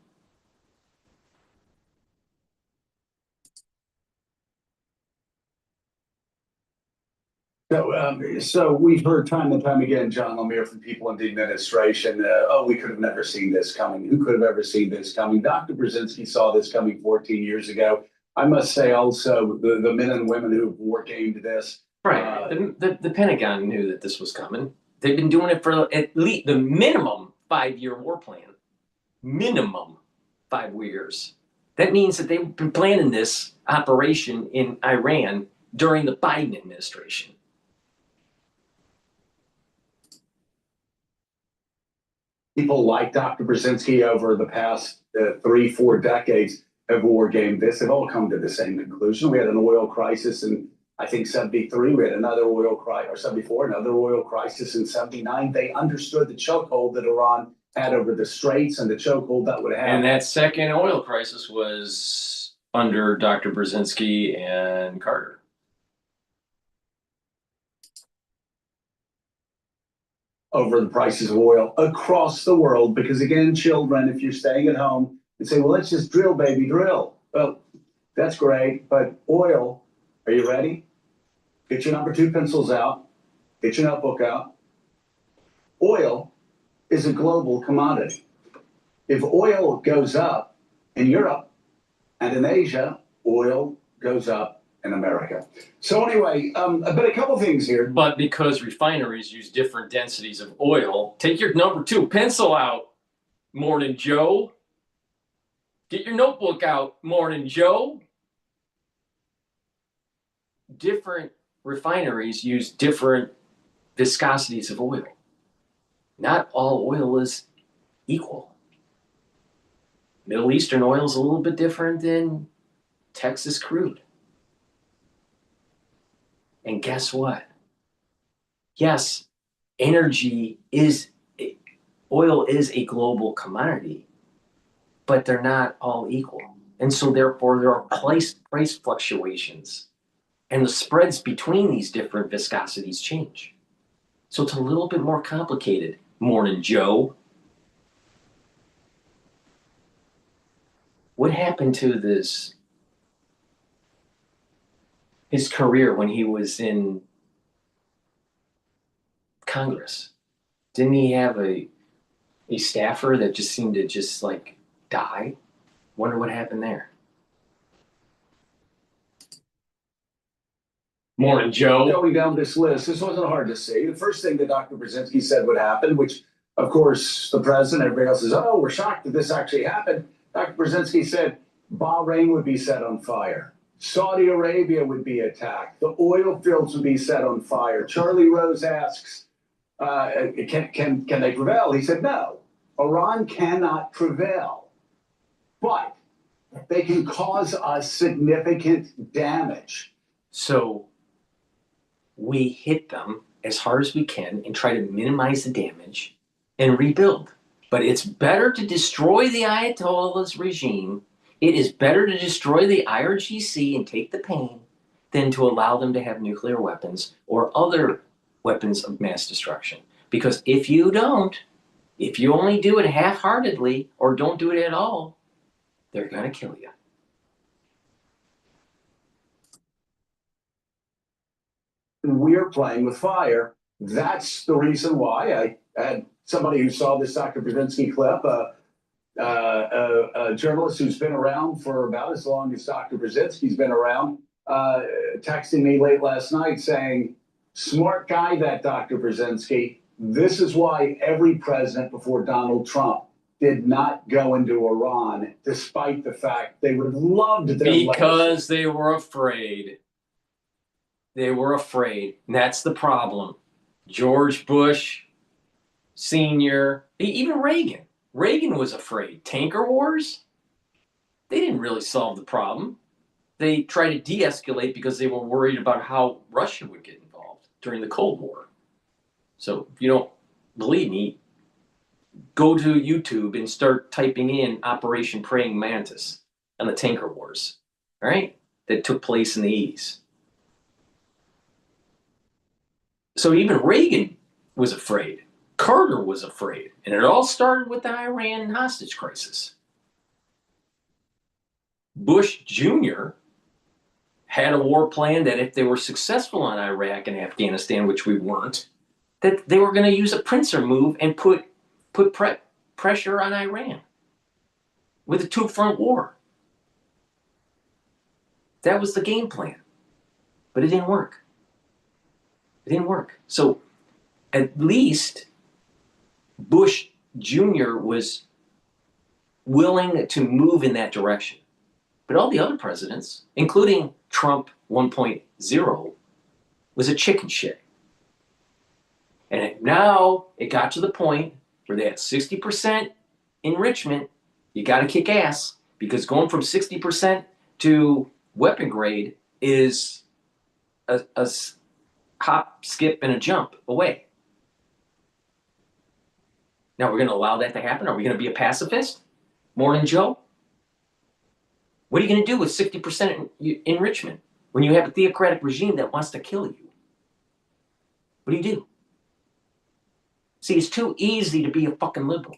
So we've heard time and time again, John Lemire, from people in the administration, oh, we could have never seen this coming. Who could have ever seen this coming? Dr. Brzezinski saw this coming 14 years ago. I must say also the men and women who war gamed this. Right. The Pentagon knew that this was coming. They've been doing it for at least the minimum 5-year war plan. Minimum 5 years. That means that they've been planning this operation in Iran during the Biden administration. People like Dr. Brzezinski over the past 3-4 decades have war gamed this. They've all come to the same conclusion. We had an oil crisis in, I think, 73. We had another oil crisis, or 74, another oil crisis in 79. They understood the chokehold that Iran had over the Straits and the chokehold that would have. And that second oil crisis was under Dr. Brzezinski and Carter. Over the prices of oil across the world, because again, children, if you're staying at home and say, well, let's just drill, baby, drill. Well, that's great, but oil, are you ready? Get your number 2 pencils out, get your notebook out. Oil is a global commodity. If oil goes up in Europe and in Asia, oil goes up in America. So anyway, but a couple things here. But because refineries use different densities of oil, take your number 2 pencil out, Morning Joe. Get your notebook out, Morning Joe. Different refineries use different viscosities of oil. Not all oil is equal. Middle Eastern oil is a little bit different than Texas crude. And guess what? Yes, oil is a global commodity, but they're not all equal. And so therefore there are price fluctuations, and the spreads between these different viscosities change. So it's a little bit more complicated. Morning, Joe. What happened to his career when he was in Congress? Didn't he have a staffer that just seemed to just like die? Wonder what happened there. Morning, Joe. Going down this list, this wasn't hard to see. The first thing that Dr. Brzezinski said would happen, which of course the president, everybody else says, oh, we're shocked that this actually happened. Dr. Brzezinski said Bahrain would be set on fire. Saudi Arabia would be attacked. The oil fields would be set on fire. Charlie Rose asks, can they prevail? He said, no, Iran cannot prevail, but they can cause us significant damage. So we hit them as hard as we can and try to minimize the damage and rebuild. But it's better to destroy the Ayatollah's regime. It is better to destroy the IRGC and take the pain than to allow them to have nuclear weapons or other weapons of mass destruction. Because if you don't, if you only do it half-heartedly or don't do it at all, they're going to kill you. We're playing with fire. That's the reason why I had somebody who saw this Dr. Brzezinski clip, a journalist who's been around for about as long as Dr. Brzezinski's been around, texting me late last night saying, smart guy, that Dr. Brzezinski. This is why every president before Donald Trump did not go into Iran, despite the fact they would have loved their because they were afraid. They were afraid. And that's the problem. George Bush Sr., even Reagan. Reagan was afraid. Tanker wars? They didn't really solve the problem. They tried to de-escalate because they were worried about how Russia would get involved during the Cold War. So if you don't believe me, go to YouTube and start typing in Operation Praying Mantis and the Tanker Wars, all right? That took place in the 80s. So even Reagan was afraid. Carter was afraid. And it all started with the Iran hostage crisis. Bush Jr. had a war plan that if they were successful in Iraq and Afghanistan, which we weren't, that they were going to use a pincer move and put pressure on Iran with a two-front war. That was the game plan. But it didn't work. It didn't work. So at least Bush Jr. was willing to move in that direction. But all the other presidents, including Trump 1.0, was a chicken shit. And now it got to the point where they had 60% enrichment. You got to kick ass, because going from 60% to weapon grade is a hop, skip, and a jump away. Now we're going to allow that to happen? Are we going to be a pacifist? Morning Joe? What are you going to do with 60% enrichment when you have a theocratic regime that wants to kill you? What do you do? See, it's too easy to be a fucking liberal.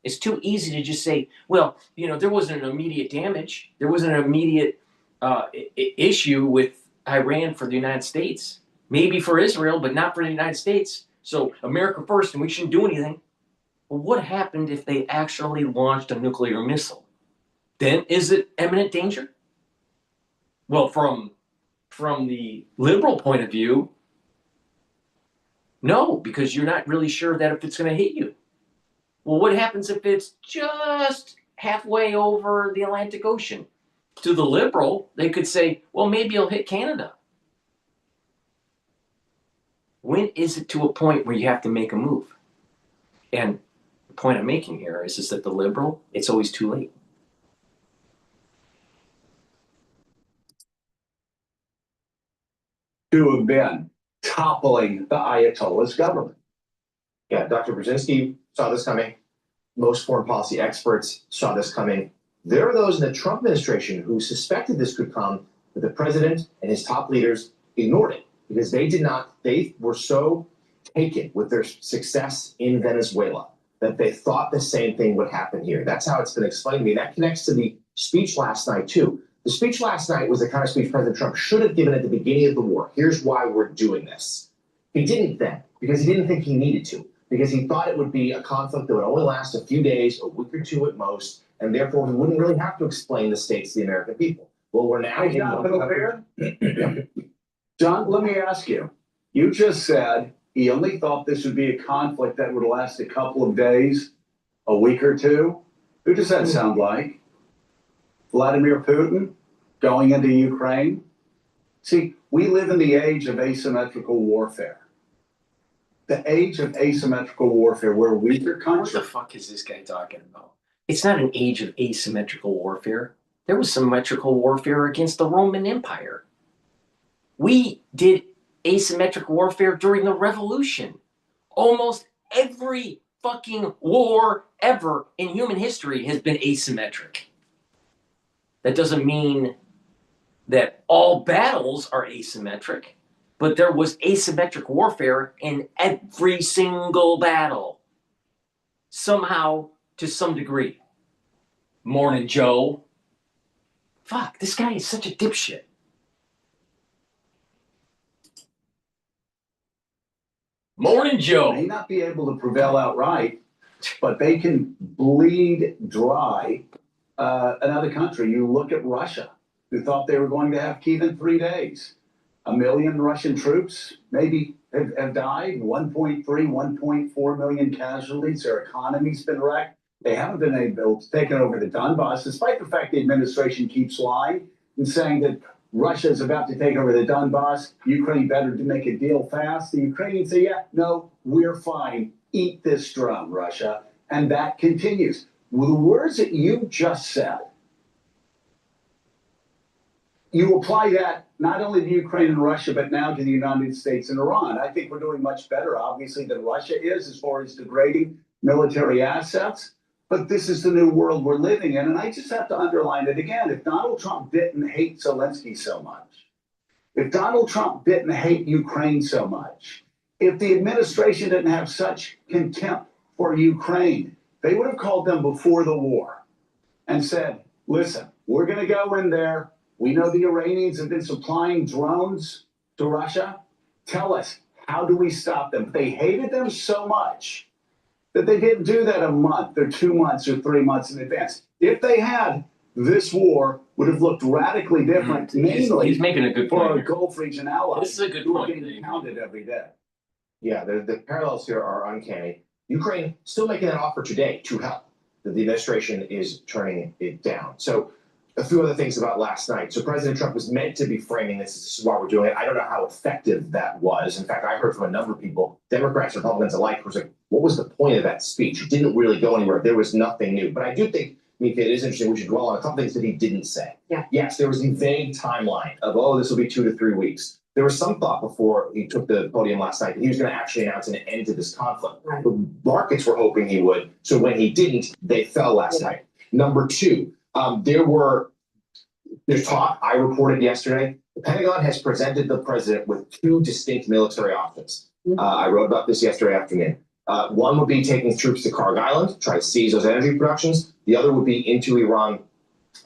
It's too easy to just say, well, you know, there wasn't an immediate damage. There wasn't an immediate issue with Iran for the United States. Maybe for Israel, but not for the United States. So America first, and we shouldn't do anything. Well, what happened if they actually launched a nuclear missile? Then is it imminent danger? Well, from the liberal point of view, no, because you're not really sure that if it's going to hit you. Well, what happens if it's just halfway over the Atlantic Ocean? To the liberal, they could say, well, maybe it'll hit Canada. When is it to a point where you have to make a move? And the point I'm making here is that the liberal, it's always too late. To have been toppling the Ayatollah's government. Yeah, Dr. Brzezinski saw this coming. Most foreign policy experts saw this coming. There are those in the Trump administration who suspected this could come, but the president and his top leaders ignored it because they were so taken with their success in Venezuela that they thought the same thing would happen here. That's how it's been explained to me. And that connects to the speech last night, too. The speech last night was the kind of speech President Trump should have given at the beginning of the war. Here's why we're doing this. He didn't then, because he didn't think he needed to, because he thought it would be a conflict that would only last a few days, a week or two at most, and therefore he wouldn't really have to explain the stakes to the American people. Well, we're now... John, let me ask you. You just said he only thought this would be a conflict that would last a couple of days, a week or two. Who does that sound like? Vladimir Putin going into Ukraine? See, we live in the age of asymmetrical warfare. The age of asymmetrical warfare where weaker countries... What the fuck is this guy talking about? It's not an age of asymmetrical warfare. There was symmetrical warfare against the Roman Empire. We did asymmetric warfare during the revolution. Almost every fucking war ever in human history has been asymmetric. That doesn't mean that all battles are asymmetric, but there was asymmetric warfare in every single battle. Somehow, to some degree. Morning, Joe. Fuck, this guy is such a dipshit. Morning, Joe. May not be able to prevail outright, but they can bleed dry another country. You look at Russia, who thought they were going to have Kiev in 3 days. 1 million Russian troops maybe have died, 1.4 million casualties. Their economy's been wrecked. They haven't been able to take over the Donbass, despite the fact the administration keeps lying and saying that Russia is about to take over the Donbass. Ukraine better to make a deal fast. The Ukrainians say, yeah, no, we're fine. Eat this drum, Russia. And that continues. With the words that you just said, you apply that not only to Ukraine and Russia, but now to the United States and Iran. I think we're doing much better, obviously, than Russia is as far as degrading military assets. But this is the new world we're living in. And I just have to underline it again. If Donald Trump didn't hate Zelensky so much, if Donald Trump didn't hate Ukraine so much, if the administration didn't have such contempt for Ukraine, they would have called them before the war and said, listen, we're going to go in there. We know the Iranians have been supplying drones to Russia. Tell us, how do we stop them? They hated them so much that they didn't do that a month or 2 months or 3 months in advance. If they had, this war would have looked radically different, mainly he's making a good for point our here. Gulf region allies. This is a good who are point. getting pounded every day. Yeah, the parallels here are uncanny. Ukraine still making that offer today to help. The administration is turning it down. So a few other things about last night. So President Trump was meant to be framing this is why we're doing it. I don't know how effective that was. In fact, I heard from a number of people, Democrats, Republicans alike, who was like, what was the point of that speech? It didn't really go anywhere. There was nothing new. But I do think, Mika, it is interesting. We should dwell on a couple things that he didn't say. Yeah. Yes, there was the vague timeline of, oh, this will be 2 to 3 weeks. There was some thought before he took the podium last night that he was going to actually announce an end to this conflict. Right. The markets were hoping he would. So when he didn't, they fell last night. Number two, there's talk, I reported yesterday, the Pentagon has presented the president with 2 distinct military options. I wrote about this yesterday afternoon. One would be taking troops to Karg Island, try to seize those energy productions. The other would be into Iran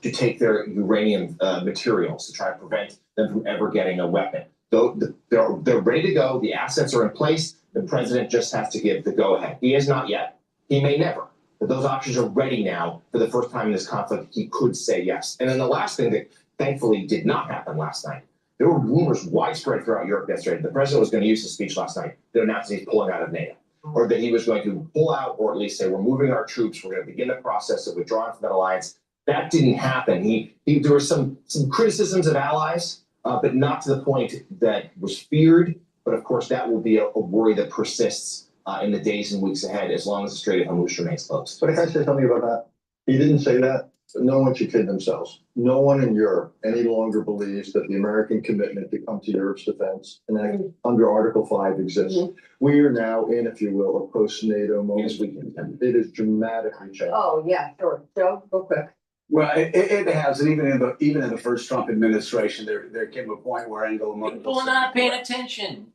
to take their uranium materials to try to prevent them from ever getting a weapon. They're ready to go. The assets are in place. The president just has to give the go-ahead. He has not yet. He may never. But those options are ready now. For the first time in this conflict, he could say yes. And then the last thing that thankfully did not happen last night, there were rumors widespread throughout Europe yesterday. The president was going to use his speech last night to announce that he's pulling out of NATO, or that he was going to pull out, or at least say, we're moving our troops. We're going to begin the process of withdrawing from that alliance. That didn't happen. There were some criticisms of allies, but not to the point that was feared. But of course, that will be a worry that persists in the days and weeks ahead, as long as the Strait of Hormuz remains closed. But can I say something about that? He didn't say that. No one should kid themselves. No one in Europe any longer believes that the American commitment to come to Europe's defense and under Article 5 exists. We are now in, if you will, a post-NATO moment. Yes, we can. It is dramatically changed. Oh, yeah, sure. Joe, real quick. Well, it has, and even in the first Trump administration, there came a point where Angela Merkel People are not paying attention.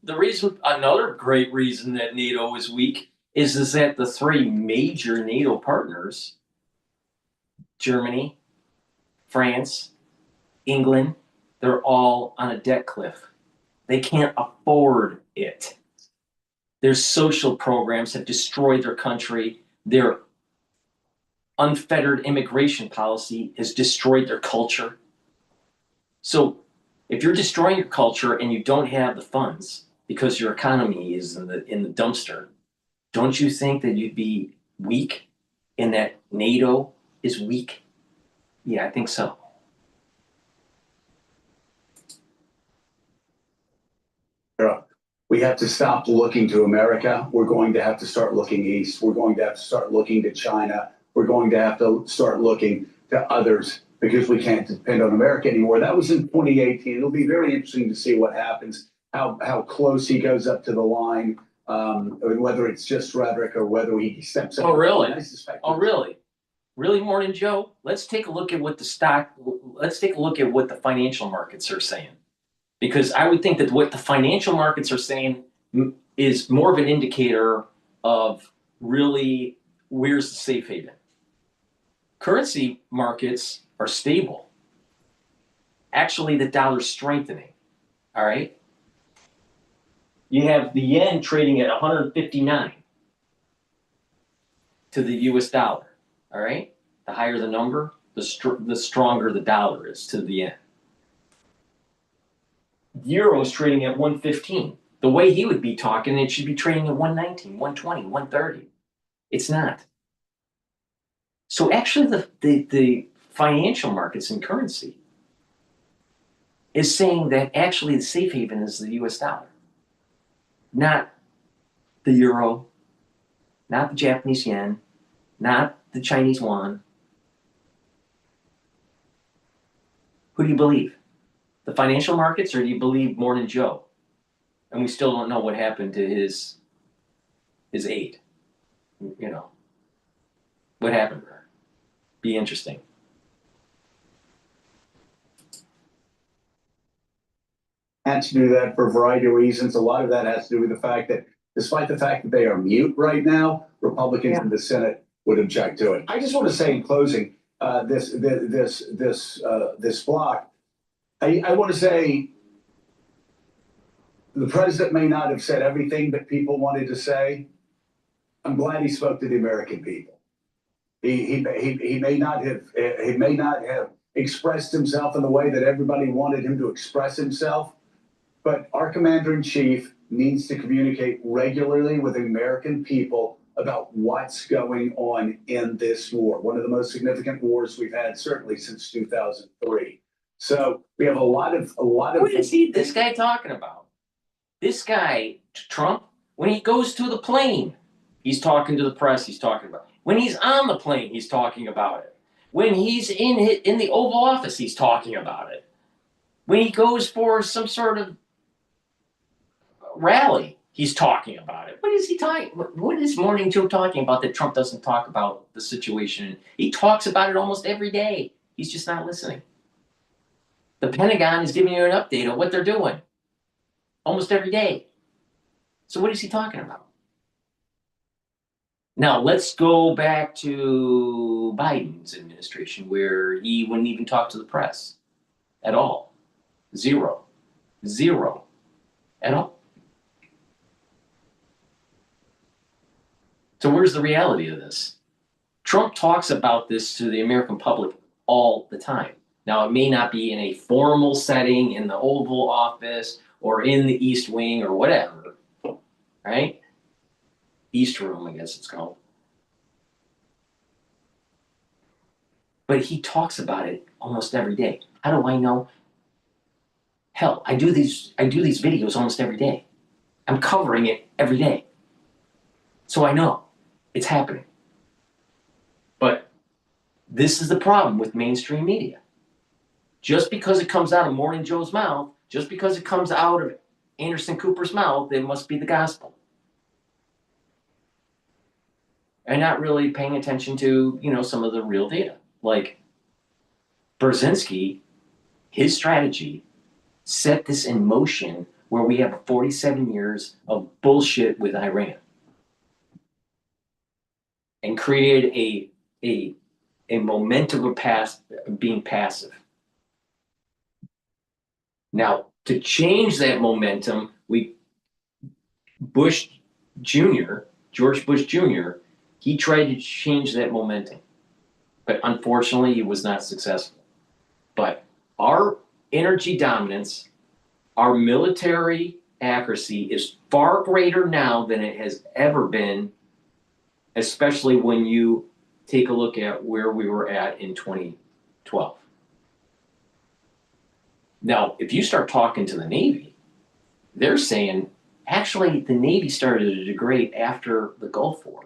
Another great reason that NATO is weak is that the 3 major NATO partners, Germany, France, England, they're all on a debt cliff. They can't afford it. Their social programs have destroyed their country. Their unfettered immigration policy has destroyed their culture. So if you're destroying your culture and you don't have the funds because your economy is in the dumpster, don't you think that you'd be weak and that NATO is weak? Yeah, I think so. We have to stop looking to America. We're going to have to start looking east. We're going to have to start looking to China. We're going to have to start looking to others because we can't depend on America anymore. That was in 2018. It'll be very interesting to see what happens how close he goes up to the line, and whether it's just rhetoric or whether he steps up. Oh, really? I suspect. Oh, really? Really, Morning Joe? Let's take a look at what let's take a look at what the financial markets are saying. Because I would think that what the financial markets are saying is more of an indicator of really where's the safe haven. Currency markets are stable. Actually, the dollar's strengthening. All right. You have the yen trading at 159 to the US dollar. All right. The higher the number, the stronger the dollar is to the yen. Euro is trading at 115. The way he would be talking, it should be trading at 119, 120, 130. It's not. So actually the financial markets and currency is saying that actually the safe haven is the US dollar, not the euro, not the Japanese yen, not the Chinese yuan. Who do you believe? The financial markets, or do you believe Morning Joe? And we still don't know what happened to his aide. You know, what happened to her? Be interesting. Had to do that for a variety of reasons. A lot of that has to do with the fact that, despite the fact that they are mute right now, Republicans in the Senate would object to it. I just want to say in closing, this block, I want to say the president may not have said everything that people wanted to say. I'm glad he spoke to the American people. He may not have expressed himself in the way that everybody wanted him to express himself, but our commander-in-chief needs to communicate regularly with the American people about what's going on in this war, one of the most significant wars we've had certainly since 2003. So we have a lot of. What is this guy talking about? This guy, Trump, when he goes to the plane, he's talking to the press. He's talking about it. When he's on the plane, he's talking about it. When he's in the Oval Office, he's talking about it. When he goes for some sort of rally, he's talking about it. What is he talking? What is Morning Joe talking about that Trump doesn't talk about the situation? He talks about it almost every day. He's just not listening. The Pentagon is giving you an update on what they're doing almost every day. So what is he talking about? Now let's go back to Biden's administration, where he wouldn't even talk to the press at all. Zero at all. So where's the reality of this? Trump talks about this to the American public all the time. Now, it may not be in a formal setting in the Oval Office or in the East Wing or whatever, right? East Room, I guess it's called. But he talks about it almost every day. How do I know? Hell, I do these videos almost every day. I'm covering it every day. So I know it's happening. But this is the problem with mainstream media. Just because it comes out of Morning Joe's mouth, just because it comes out of Anderson Cooper's mouth, it must be the gospel. And not really paying attention to, some of the real data. Like Brzezinski, his strategy set this in motion where we have 47 years of bullshit with Iran. And created a momentum of being passive. Now, to change that momentum, George Bush Jr., he tried to change that momentum. But unfortunately, he was not successful. But our energy dominance, our military accuracy is far greater now than it has ever been, especially when you take a look at where we were at in 2012. Now, if you start talking to the Navy, they're saying, actually, the Navy started to degrade after the Gulf War.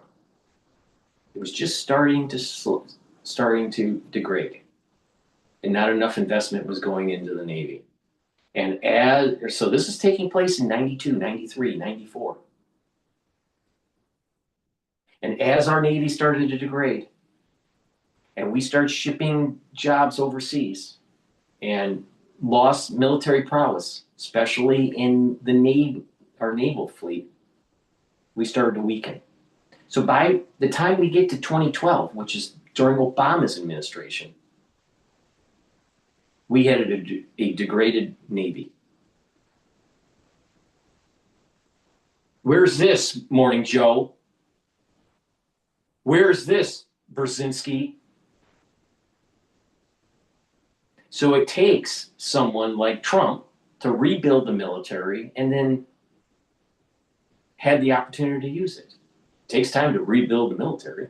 It was just starting to degrade. And not enough investment was going into the Navy. And so this is taking place in 92, 93, 94. And as our Navy started to degrade, and we started shipping jobs overseas and lost military prowess, especially in our naval fleet, we started to weaken. So by the time we get to 2012, which is during Obama's administration, we had a degraded Navy. Where's this, Morning Joe? Where's this, Brzezinski? So it takes someone like Trump to rebuild the military and then had the opportunity to use it. It takes time to rebuild the military.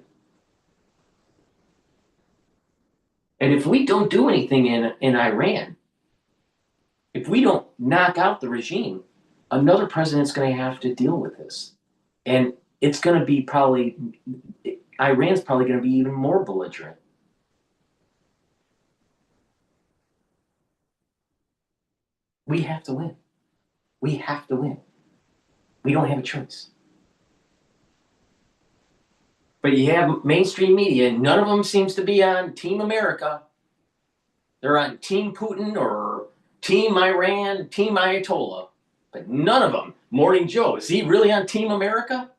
And if we don't do anything in Iran, if we don't knock out the regime, another president's going to have to deal with this. And it's going to be Iran's probably going to be even more belligerent. We have to win. We have to win. We don't have a choice. But you have mainstream media, and none of them seems to be on Team America. They're on Team Putin or Team Iran, Team Ayatollah. But none of them. Morning Joe, is he really on Team America?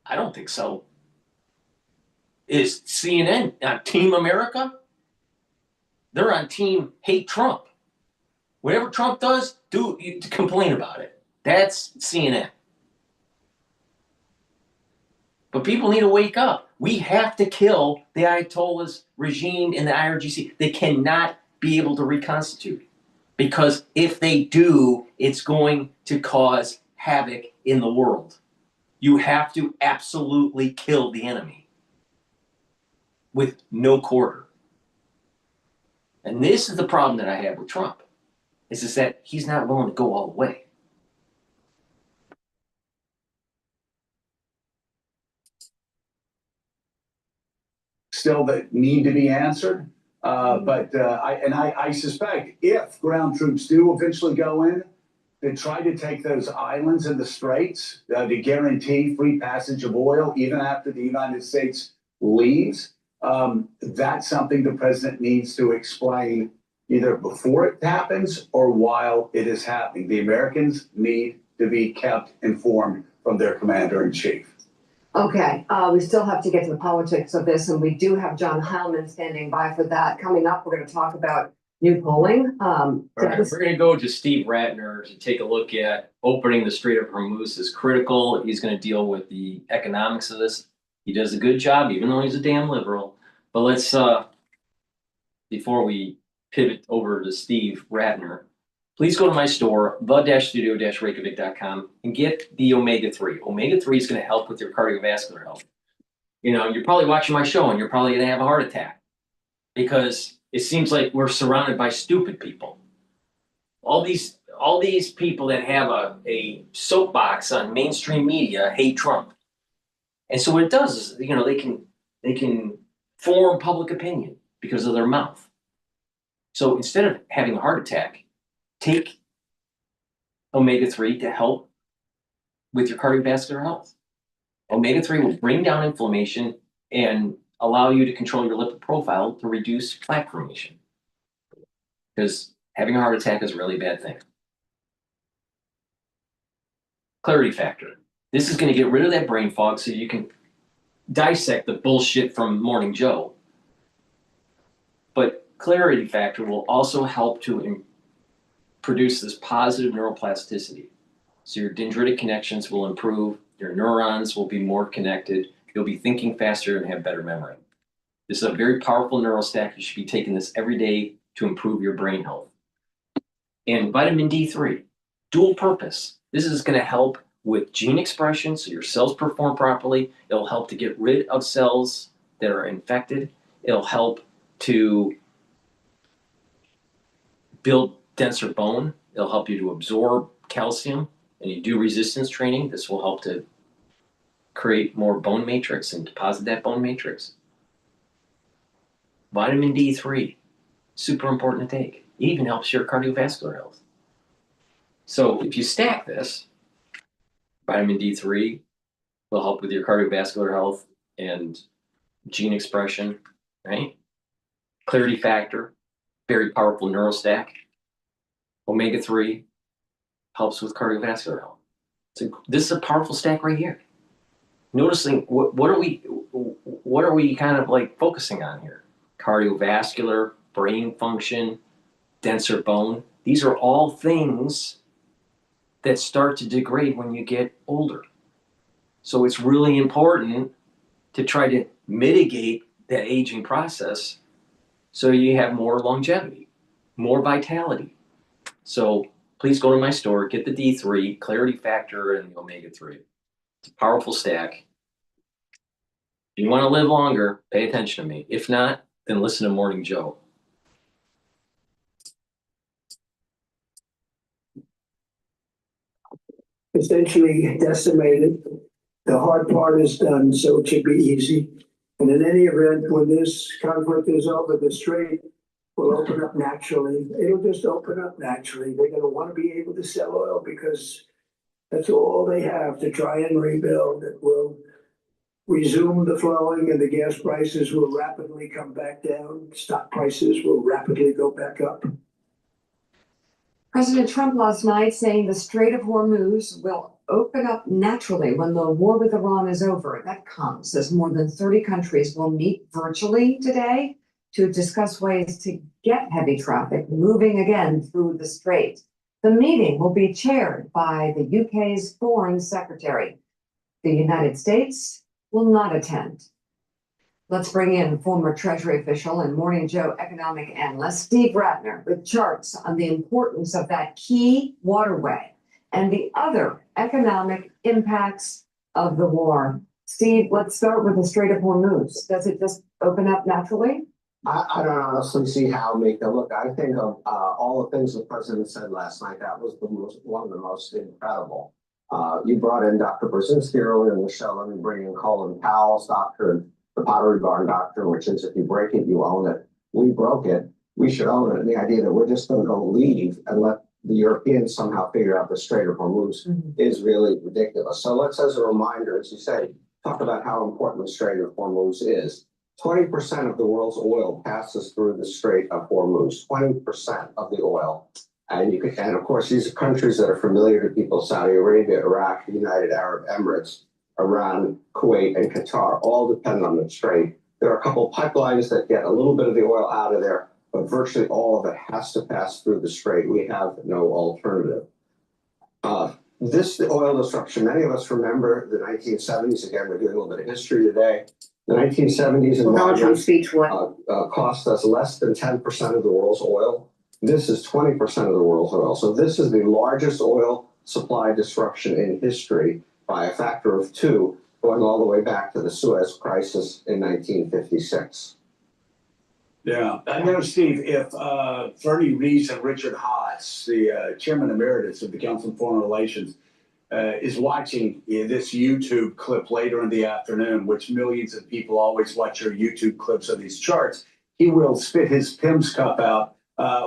I don't think so. Is CNN on Team America? They're on Team Hate Trump. Whatever Trump does, complain about it. That's CNN. But people need to wake up. We have to kill the Ayatollah's regime and the IRGC. They cannot be able to reconstitute. Because if they do, it's going to cause havoc in the world. You have to absolutely kill the enemy with no quarter. And this is the problem that I have with Trump, is that he's not willing to go all the way. Still that need to be answered. But I suspect if ground troops do eventually go in, they try to take those islands in the straits to guarantee free passage of oil even after the United States leaves. That's something the president needs to explain either before it happens or while it is happening. The Americans need to be kept informed from their commander-in-chief. Okay, we still have to get to the politics of this, and we do have John Heilman standing by for that. Coming up, we're going to talk about new polling. All right, we're going to go to Steve Ratner to take a look at opening the Strait of Hormuz is critical. He's going to deal with the economics of this. He does a good job, even though he's a damn liberal. But let's, before we pivot over to Steve Ratner, please go to my store, the-studio-reykjavik.com, and get the omega-3. Omega-3 is going to help with your cardiovascular health. You know, you're probably watching my show and you're probably going to have a heart attack because it seems like we're surrounded by stupid people. All these people that have a soapbox on mainstream media hate Trump. And so what it does is, you know, they can form public opinion because of their mouth. So instead of having a heart attack, take omega-3 to help with your cardiovascular health. Omega-3 will bring down inflammation and allow you to control your lipid profile to reduce plaque formation. Because having a heart attack is a really bad thing. Clarity factor. This is going to get rid of that brain fog so you can dissect the bullshit from Morning Joe. But clarity factor will also help to produce this positive neuroplasticity. So your dendritic connections will improve, your neurons will be more connected, you'll be thinking faster and have better memory. This is a very powerful neurostack. You should be taking this every day to improve your brain health. And vitamin D3, dual purpose. This is going to help with gene expression so your cells perform properly. It'll help to get rid of cells that are infected. It'll help to build denser bone. It'll help you to absorb calcium. And you do resistance training. This will help to create more bone matrix and deposit that bone matrix. Vitamin D3, super important to take. It even helps your cardiovascular health. So if you stack this, vitamin D3 will help with your cardiovascular health and gene expression, right? Clarity factor, very powerful neurostack. Omega-3 helps with cardiovascular health. So this is a powerful stack right here. Noticing what are we kind of like focusing on here? Cardiovascular, brain function, denser bone. These are all things that start to degrade when you get older. So it's really important to try to mitigate that aging process so you have more longevity, more vitality. So please go to my store, get the D3, Clarity Factor, and the Omega-3. It's a powerful stack. If you want to live longer, pay attention to me. If not, then listen to Morning Joe. Essentially decimated. The hard part is done, so it should be easy. And in any event, when this conflict is over, the strait will open up naturally. It'll just open up naturally. They're going to want to be able to sell oil because that's all they have to try and rebuild. It will resume the flowing and the gas prices will rapidly come back down. Stock prices will rapidly go back up. President Trump last night saying the Strait of Hormuz will open up naturally when the war with Iran is over. That comes as more than 30 countries will meet virtually today to discuss ways to get heavy traffic moving again through the strait. The meeting will be chaired by the UK's Foreign Secretary. The United States will not attend. Let's bring in former Treasury official and Morning Joe economic analyst Steve Ratner with charts on the importance of that key waterway and the other economic impacts of the war. Steve, let's start with the Strait of Hormuz. Does it just open up naturally? I don't honestly see how make them look. I think of all the things the president said last night. That was one of the most incredible. You brought in Dr. Brzezinski earlier in the show. Let me bring in Colin Powell's doctrine, the Pottery Barn doctrine, which is if you break it, you own it. We broke it. We should own it. And the idea that we're just going to go leave and let the Europeans somehow figure out the Strait of Hormuz is really ridiculous. So let's, as a reminder, as you say, talk about how important the Strait of Hormuz is. 20% of the world's oil passes through the Strait of Hormuz. 20% of the oil. And you can, and of course, these are countries that are familiar to people: Saudi Arabia, Iraq, the United Arab Emirates, Iran, Kuwait, and Qatar, all depend on the strait. There are a couple pipelines that get a little bit of the oil out of there, but virtually all of it has to pass through the strait. We have no alternative. This oil disruption, many of us remember the 1970s. Again, we're doing a little bit of history today. The 1970s and cost us less than 10% of the world's oil. This is 20% of the world's oil. So this is the largest oil supply disruption in history by a factor of 2, going all the way back to the Suez Crisis in 1956. Yeah, I know, Steve, if for any reason Richard Haas, the chairman emeritus of the Council on Foreign Relations, is watching this YouTube clip later in the afternoon, which millions of people always watch your YouTube clips of these charts, he will spit his PIMS cup out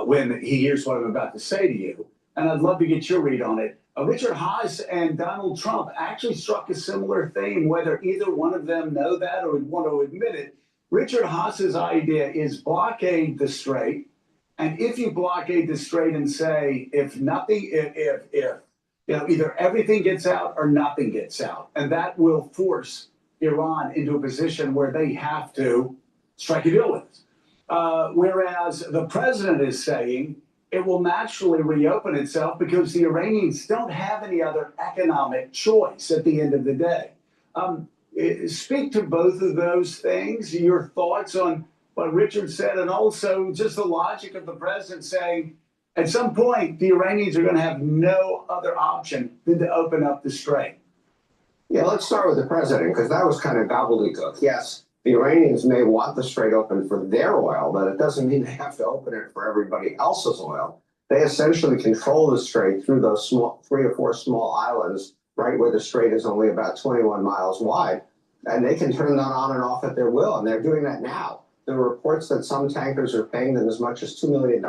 when he hears what I'm about to say to you. And I'd love to get your read on it. Richard Haas and Donald Trump actually struck a similar theme, whether either one of them know that or would want to admit it. Richard Haas's idea is blockade the strait. And if you blockade the strait and say, if nothing, if you know, either everything gets out or nothing gets out, and that will force Iran into a position where they have to strike a deal with us. Whereas the president is saying it will naturally reopen itself because the Iranians don't have any other economic choice at the end of the day. Speak to both of those things, your thoughts on what Richard said, and also just the logic of the president saying, at some point, the Iranians are going to have no other option than to open up the strait. Yeah, let's start with the president, because that was kind of gobbledygook. Yes, the Iranians may want the strait open for their oil, but it doesn't mean they have to open it for everybody else's oil. They essentially control the strait through those 3 or 4 small islands, right where the strait is only about 21 miles wide, and they can turn that on and off at their will, and they're doing that now. There are reports that some tankers are paying them as much as $2 million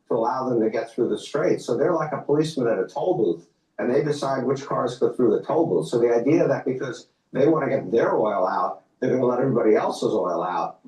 to allow them to get through the strait. So they're like a policeman at a toll booth, and they decide which cars go through the toll booth. So the idea that because they want to get their oil out, they're going to let everybody else's oil out,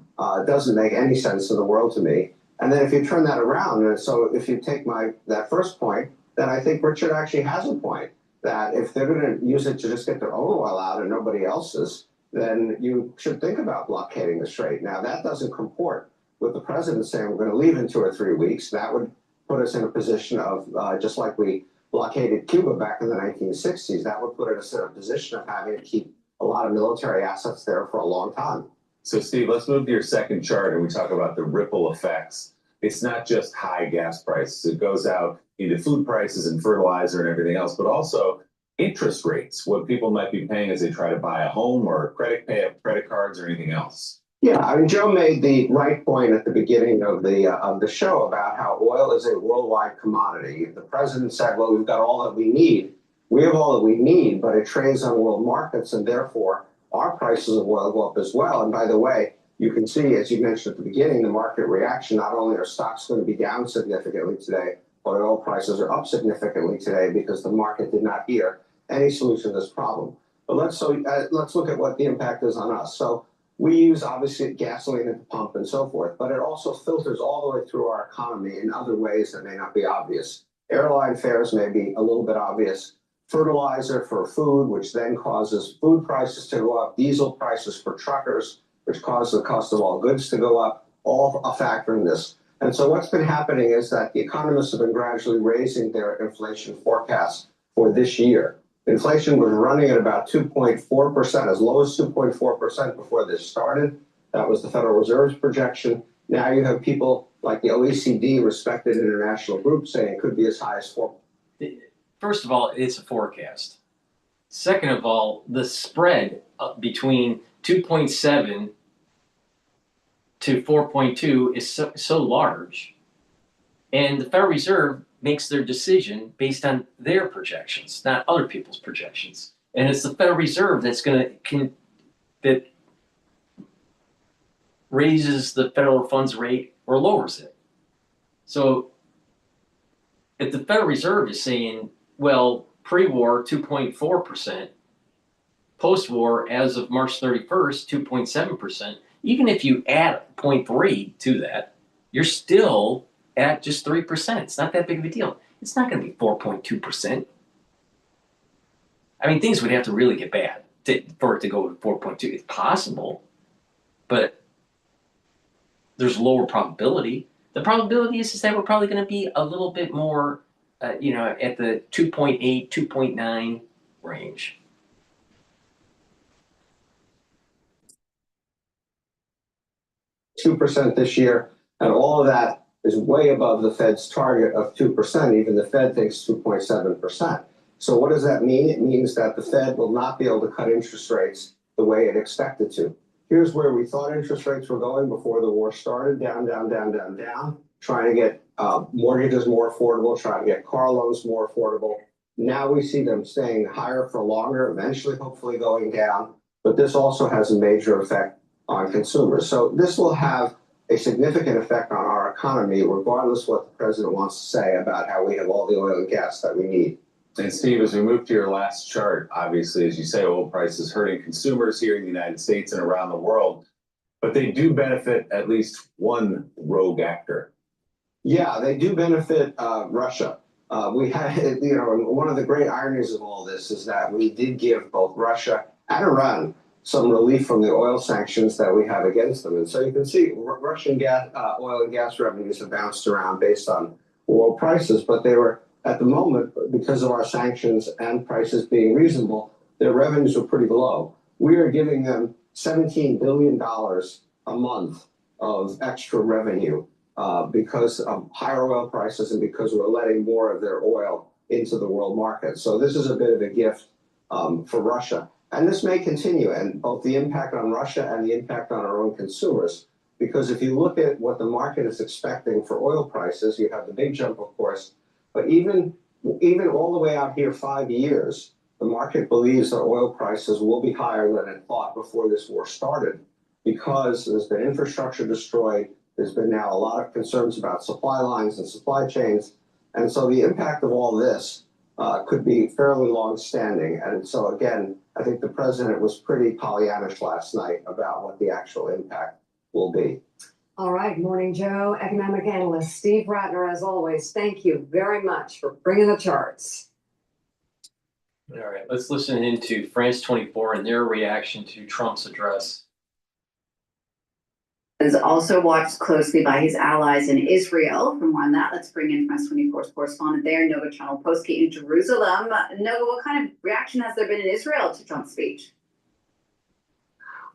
doesn't make any sense in the world to me. And then if you turn that around, and so if you take that first point, then I think Richard actually has a point, that if they're going to use it to just get their own oil out and nobody else's, then you should think about blockading the strait. Now, that doesn't comport with the president saying we're going to leave in 2 or 3 weeks. That would put us in a position of, just like we blockaded Cuba back in the 1960s, that would put us in a position of having to keep a lot of military assets there for a long time. So Steve, let's move to your second chart and we talk about the ripple effects. It's not just high gas prices. It goes out into food prices and fertilizer and everything else, but also interest rates, what people might be paying as they try to buy a home or credit cards or anything else. Yeah, I mean, Joe made the right point at the beginning of the show about how oil is a worldwide commodity. The president said, well, we've got all that we need. We have all that we need, but it trades on world markets, and therefore our prices of oil go up as well. And by the way, you can see, as you mentioned at the beginning, the market reaction. Not only are stocks going to be down significantly today, but oil prices are up significantly today because the market did not hear any solution to this problem. But let's look at what the impact is on us. So we use, obviously, gasoline at the pump and so forth, but it also filters all the way through our economy in other ways that may not be obvious. Airline fares may be a little bit obvious. Fertilizer for food, which then causes food prices to go up, diesel prices for truckers, which cause the cost of all goods to go up, all a factor in this. And so what's been happening is that the economists have been gradually raising their inflation forecast for this year. Inflation was running at about 2.4%, as low as 2.4% before this started. That was the Federal Reserve's projection. Now you have people like the OECD, respected international group, saying it could be as high as 4%. First of all, it's a forecast. Second of all, the spread between 2.7 to 4.2 is so large, and the Federal Reserve makes their decision based on their projections, not other people's projections. And it's the Federal Reserve that's that raises the federal funds rate or lowers it. So if the Federal Reserve is saying, well, pre-war 2.4%, post-war as of March 31st, 2.7%, even if you add 0.3 to that, you're still at just 3%. It's not that big of a deal. It's not going to be 4.2%. I mean, things would have to really get bad for it to go to 4.2. It's possible, but there's lower probability. The probability is that we're probably going to be a little bit more, at the 2.8, 2.9 range. %2 this year, and all of that is way above the Fed's target of 2%. Even the Fed thinks 2.7%. So what does that mean? It means that the Fed will not be able to cut interest rates the way it expected to. Here's where we thought interest rates were going before the war started, down, down, down, down, down, trying to get mortgages more affordable, trying to get car loans more affordable. Now we see them staying higher for longer, eventually hopefully going down, but this also has a major effect on consumers. So this will have a significant effect on our economy, regardless of what the president wants to say about how we have all the oil and gas that we need. And Steve, as we move to your last chart, obviously, as you say, oil prices hurting consumers here in the United States and around the world, but they do benefit at least one rogue actor. Yeah, they do benefit Russia. We had, one of the great ironies of all this is that we did give both Russia and Iran some relief from the oil sanctions that we have against them. And so you can see Russian oil and gas revenues have bounced around based on oil prices, but they were, at the moment, because of our sanctions and prices being reasonable, their revenues were pretty low. We are giving them $17 billion a month of extra revenue because of higher oil prices and because we're letting more of their oil into the world market. So this is a bit of a gift for Russia. And this may continue, and both the impact on Russia and the impact on our own consumers, because if you look at what the market is expecting for oil prices, you have the big jump, of course, but even all the way out here 5 years, the market believes that oil prices will be higher than it thought before this war started, because there's been infrastructure destroyed, There's been now a lot of concerns about supply lines and supply chains. And so the impact of all this could be fairly long-standing. And so again, I think the president was pretty Pollyannish last night about what the actual impact will be. All right, Morning Joe, economic analyst Steve Ratner, as always, thank you very much for bringing the charts. All right, let's listen into France 24 and their reaction to Trump's address. Is also watched closely by his allies in Israel. For more on that, let's bring in France 24's correspondent there, Nova Channel Postgate in Jerusalem. Nova, what kind of reaction has there been in Israel to Trump's speech?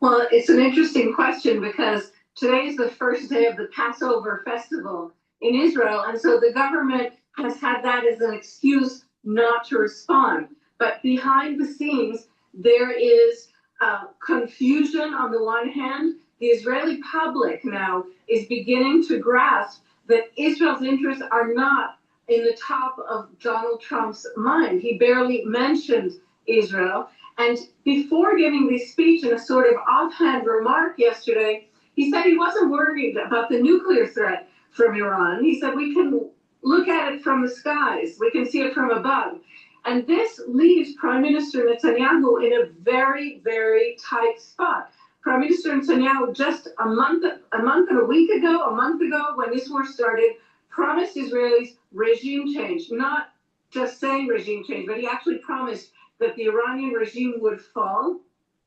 Well, it's an interesting question because today is the first day of the Passover festival in Israel, and so the government has had that as an excuse not to respond. But behind the scenes, there is confusion on the one hand. The Israeli public now is beginning to grasp that Israel's interests are not in the top of Donald Trump's mind. He barely mentioned Israel. And before giving this speech in a sort of offhand remark yesterday, he said he wasn't worried about the nuclear threat from Iran. He said we can look at it from the skies. We can see it from above. And this leaves Prime Minister Netanyahu in a very, very tight spot. Prime Minister Netanyahu just a month and a month ago, when this war started, promised Israelis regime change, not just saying regime change, but he actually promised that the Iranian regime would fall.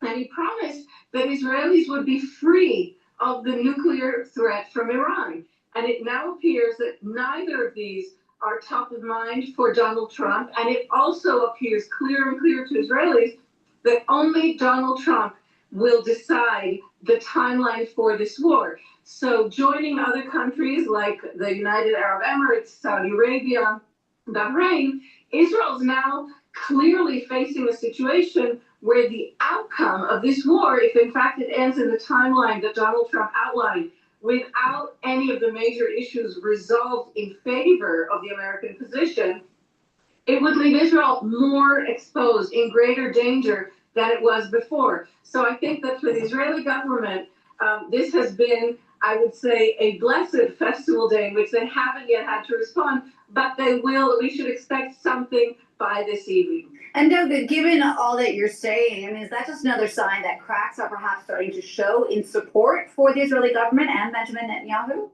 And he promised that Israelis would be free of the nuclear threat from Iran. And it now appears that neither of these are top of mind for Donald Trump. And it also appears clear to Israelis that only Donald Trump will decide the timeline for this war. So joining other countries like the United Arab Emirates, Saudi Arabia, Bahrain, Israel's now clearly facing a situation where the outcome of this war, if in fact it ends in the timeline that Donald Trump outlined, without any of the major issues resolved in favor of the American position, it would leave Israel more exposed, in greater danger than it was before. So I think that for the Israeli government, this has been, I would say, a blessed festival day in which they haven't yet had to respond, but they will. We should expect something by this evening. And Nova, given all that you're saying, I mean, is that just another sign that cracks are perhaps starting to show in support for the Israeli government and Benjamin Netanyahu?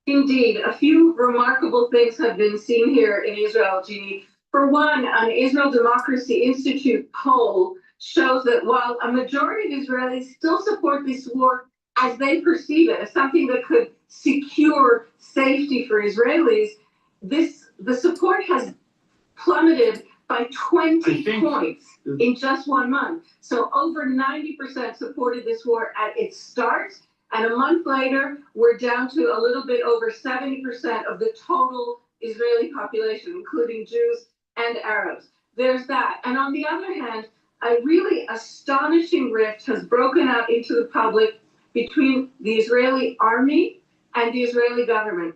Indeed, a few remarkable things have been seen here in Israel, Jeannie. For one, an Israel Democracy Institute poll shows that while a majority of Israelis still support this war as they perceive it, as something that could secure safety for Israelis, the support has plummeted by 20 points in just 1 month. So over 90% supported this war at its start, and a month later, we're down to a little bit over 70% of the total Israeli population, including Jews and Arabs. There's that. And on the other hand, a really astonishing rift has broken out into the public between the Israeli army and the Israeli government.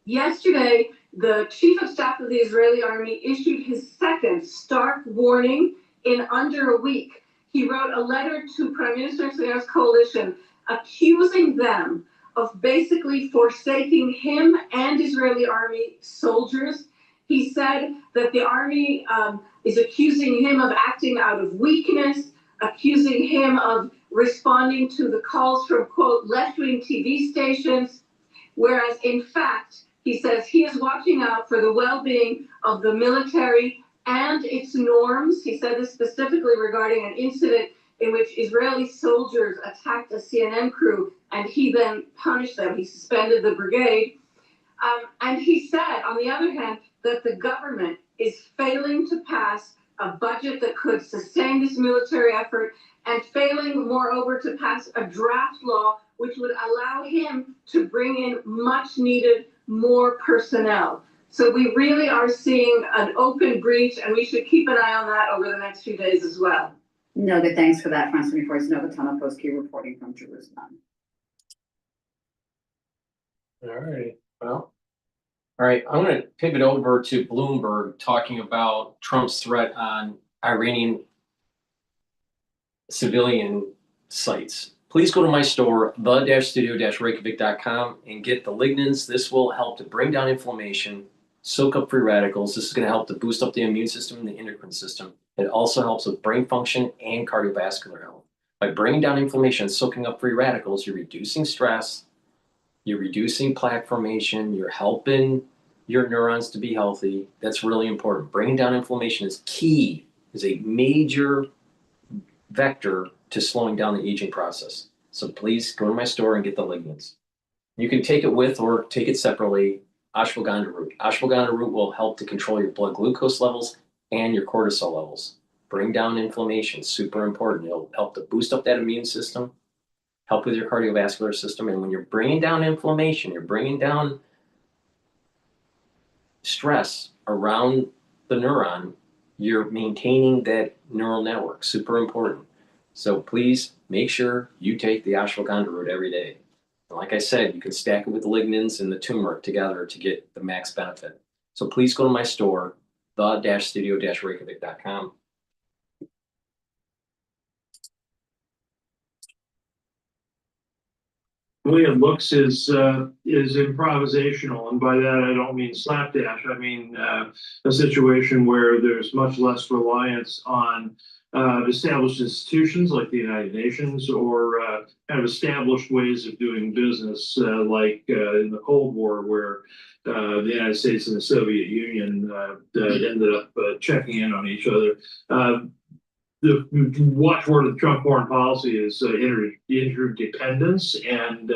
Yesterday, the chief of staff of the Israeli army issued his second stark warning in under a week. He wrote a letter to Prime Minister Netanyahu's coalition accusing them of basically forsaking him and Israeli army soldiers. He said that the army is accusing him of acting out of weakness, accusing him of responding to the calls from, quote, left-wing TV stations, whereas in fact, he says he is watching out for the well-being of the military and its norms. He said this specifically regarding an incident in which Israeli soldiers attacked a CNN crew and he then punished them. He suspended the brigade. And he said, on the other hand, that the government is failing to pass a budget that could sustain this military effort and failing, moreover, to pass a draft law which would allow him to bring in much needed more personnel. So we really are seeing an open breach, and we should keep an eye on that over the next few days as well. Nova, thanks for that. France 24's Nova Channel Postgate reporting from Jerusalem. All right. Well, all right. I'm going to pivot over to Bloomberg talking about Trump's threat on Iranian civilian sites, please go to my store, the-studio-reykjavik.com, and get the lignans. This will help to bring down inflammation, soak up free radicals. This is going to help to boost up the immune system and the endocrine system. It also helps with brain function and cardiovascular health. By bringing down inflammation and soaking up free radicals, you're reducing stress, you're reducing plaque formation, you're helping your neurons to be healthy. That's really important. Bringing down inflammation is key, is a major vector to slowing down the aging process. So please go to my store and get the lignans. You can take it with or take it separately. Ashwagandha root. Ashwagandha root will help to control your blood glucose levels and your cortisol levels. Bring down inflammation, super important. It'll help to boost up that immune system, help with your cardiovascular system. And when you're bringing down inflammation, you're bringing down stress around the neuron, you're maintaining that neural network, super important. So please make sure you take the ashwagandha root every day. And like I said, you can stack it with the lignans and the turmeric together to get the max benefit. So please go to my store, the-studio-reykjavik.com. The way it looks is improvisational, and by that I don't mean slapdash. I mean a situation where there's much less reliance on established institutions like the United Nations or kind of established ways of doing business, like in the Cold War, where the United States and the Soviet Union ended up checking in on each other. The watchword of the Trump foreign policy is interdependence, and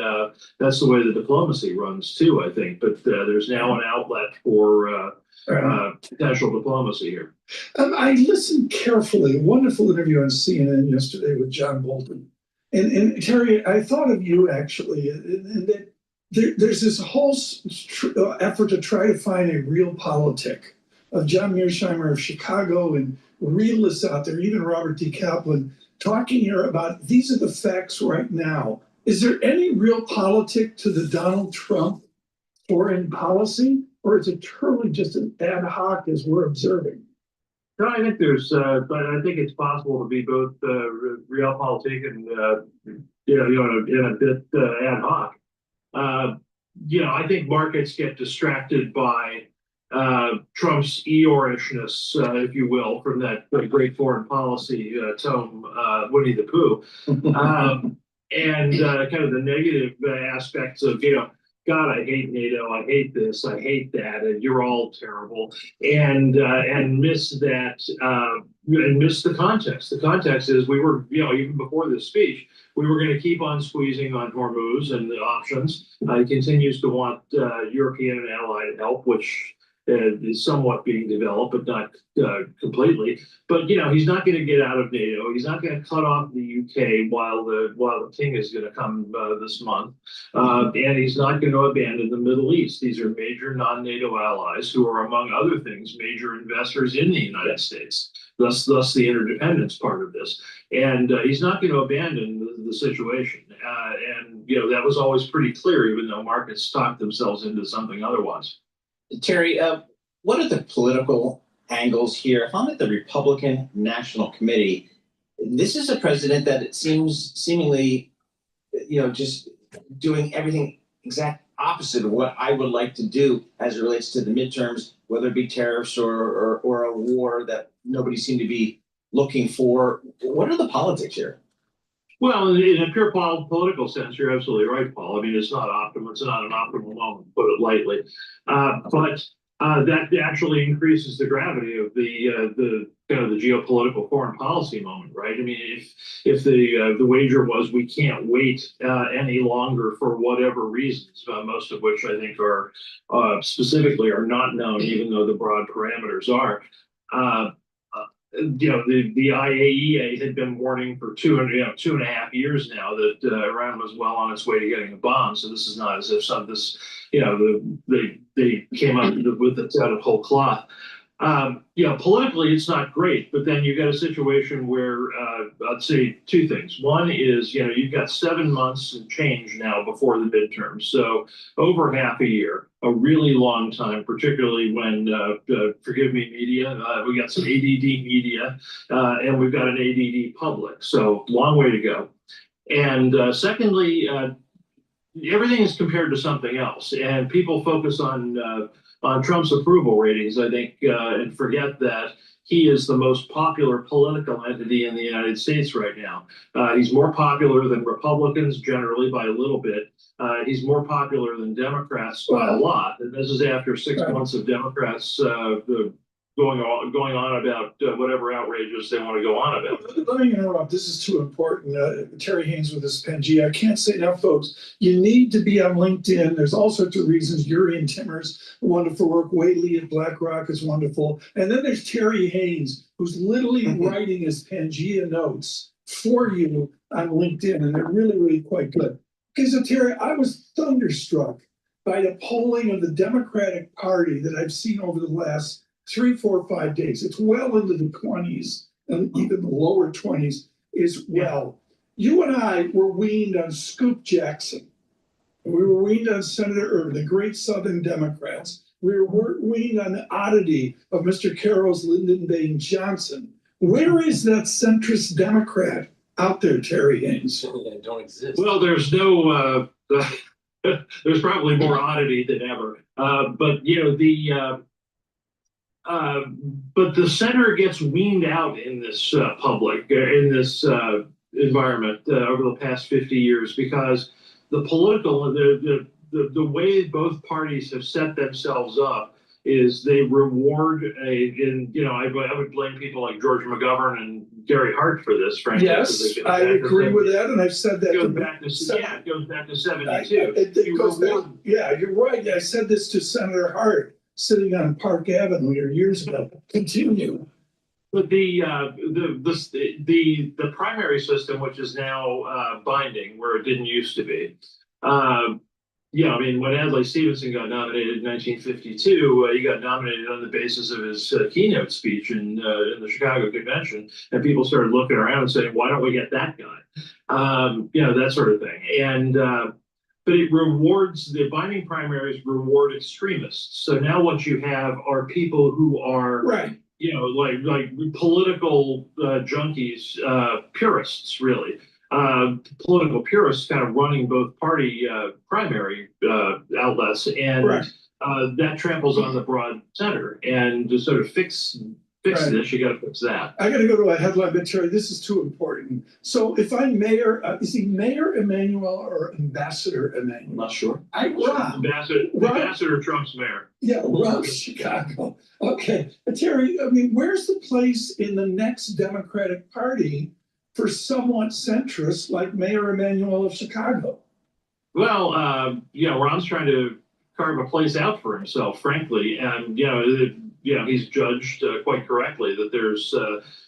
that's the way the diplomacy runs too, I think. But there's now an outlet for potential diplomacy here. I listened carefully. A wonderful interview on CNN yesterday with John Bolton. And Terry, I thought of you actually, and that there's this whole effort to try to find a real politic. John Mearsheimer of Chicago and realists out there, even Robert D. Kaplan, talking here about these are the facts right now. Is there any real politic to the Donald Trump foreign policy, or is it truly just an ad hoc as we're observing? No, I think there's, but I think it's possible to be both realpolitik and and a bit ad hoc. I think markets get distracted by Trump's Eeyorishness, if you will, from that great foreign policy tome, Winnie the Pooh, and kind of the negative aspects of, God, I hate NATO, I hate this, I hate that, and you're all terrible, and miss that, and miss the context. The context is we were, even before this speech, we were going to keep on squeezing on Hormuz and the options. He continues to want European and allied help, which is somewhat being developed, but not completely. But he's not going to get out of NATO. He's not going to cut off the UK while the king is going to come this month, and he's not going to abandon the Middle East. These are major non-NATO allies who are, among other things, major investors in the United States. Thus the interdependence part of this. And he's not going to abandon the situation. And that was always pretty clear, even though markets talked themselves into something otherwise. Terry, what are the political angles here? If I'm at the Republican National Committee, this is a president that it seems seemingly, just doing everything exact opposite of what I would like to do as it relates to the midterms, whether it be tariffs or a war that nobody seemed to be looking for. What are the politics here? Well, in a pure political sense, you're absolutely right, Paul. I mean, it's not optimal. It's not an optimal moment, to put it lightly. But that actually increases the gravity of the geopolitical foreign policy moment, right? I mean, if the wager was we can't wait any longer for whatever reasons, most of which I think are specifically are not known, even though the broad parameters are. The IAEA had been warning for 2.5 years now that Iran was well on its way to getting a bomb. So this is not as if they came up with it out of whole cloth. Politically, it's not great, but then you've got a situation where I'd say two things. One is, you've got 7 months and change now before the midterms. So over half a year, a really long time, particularly when, forgive me, media, we got some ADD media, and we've got an ADD public. So long way to go. And secondly, everything is compared to something else, and people focus on Trump's approval ratings, I think, and forget that he is the most popular political entity in the United States right now. He's more popular than Republicans generally by a little bit. He's more popular than Democrats by a lot, and this is after 6 months of Democrats going on about whatever outrageous they want to go on about. Let me interrupt. This is too important. Terry Haynes with this Pangea. I can't say enough, folks. You need to be on LinkedIn. There's all sorts of reasons. Yuri and Timmer's wonderful work. Whaley at BlackRock is wonderful. And then there's Terry Haynes, who's literally writing his Pangea notes for you on LinkedIn. And they're really, really quite good. Okay, so Terry, I was thunderstruck by the polling of the Democratic Party that I've seen over the last 3, 4, 5 days. It's well into the 20s and even the lower 20s as well. You and I were weaned on Scoop Jackson. We were weaned on Senator Ervin, the great Southern Democrats. We were weaned on the oddity of Mr. Carroll's Lyndon Baines Johnson. Where is that centrist Democrat out there, Terry Haynes? They don't exist. Well, there's no, there's probably more oddity than ever. But, you know, but the center gets weaned out in this in this environment over the past 50 years because the political, the way both parties have set themselves up is they reward I would blame people like George McGovern and Gary Hart for this, frankly. Yes, I agree with that, and I've said that. It goes back to 72. You're right. I said this to Senator Hart sitting on Park Avenue here years ago. Continue. But the primary system, which is now binding, where it didn't used to be. I mean, when Adlai Stevenson got nominated in 1952, he got nominated on the basis of his keynote speech in the Chicago Convention, and people started looking around and saying, "Why don't we get that guy?" That sort of thing. And but it rewards, the binding primaries reward extremists. So now what you have are people who are like political junkies, purists, really. Political purists kind of running both party primary outlets, and that tramples on the broad center. And to sort of fix this, you got to fix that. I got to go to a headline, but Terry, this is too important. So if I'm mayor, is he Mayor Emanuel or Ambassador Emanuel? I'm not sure. Ambassador Trump's mayor. Yeah, Rob Chicago. Okay, Terry, I mean, where's the place in the next Democratic Party for somewhat centrist like Mayor Emanuel of Chicago? Well, Ron's trying to carve a place out for himself, frankly, and he's judged quite correctly that there's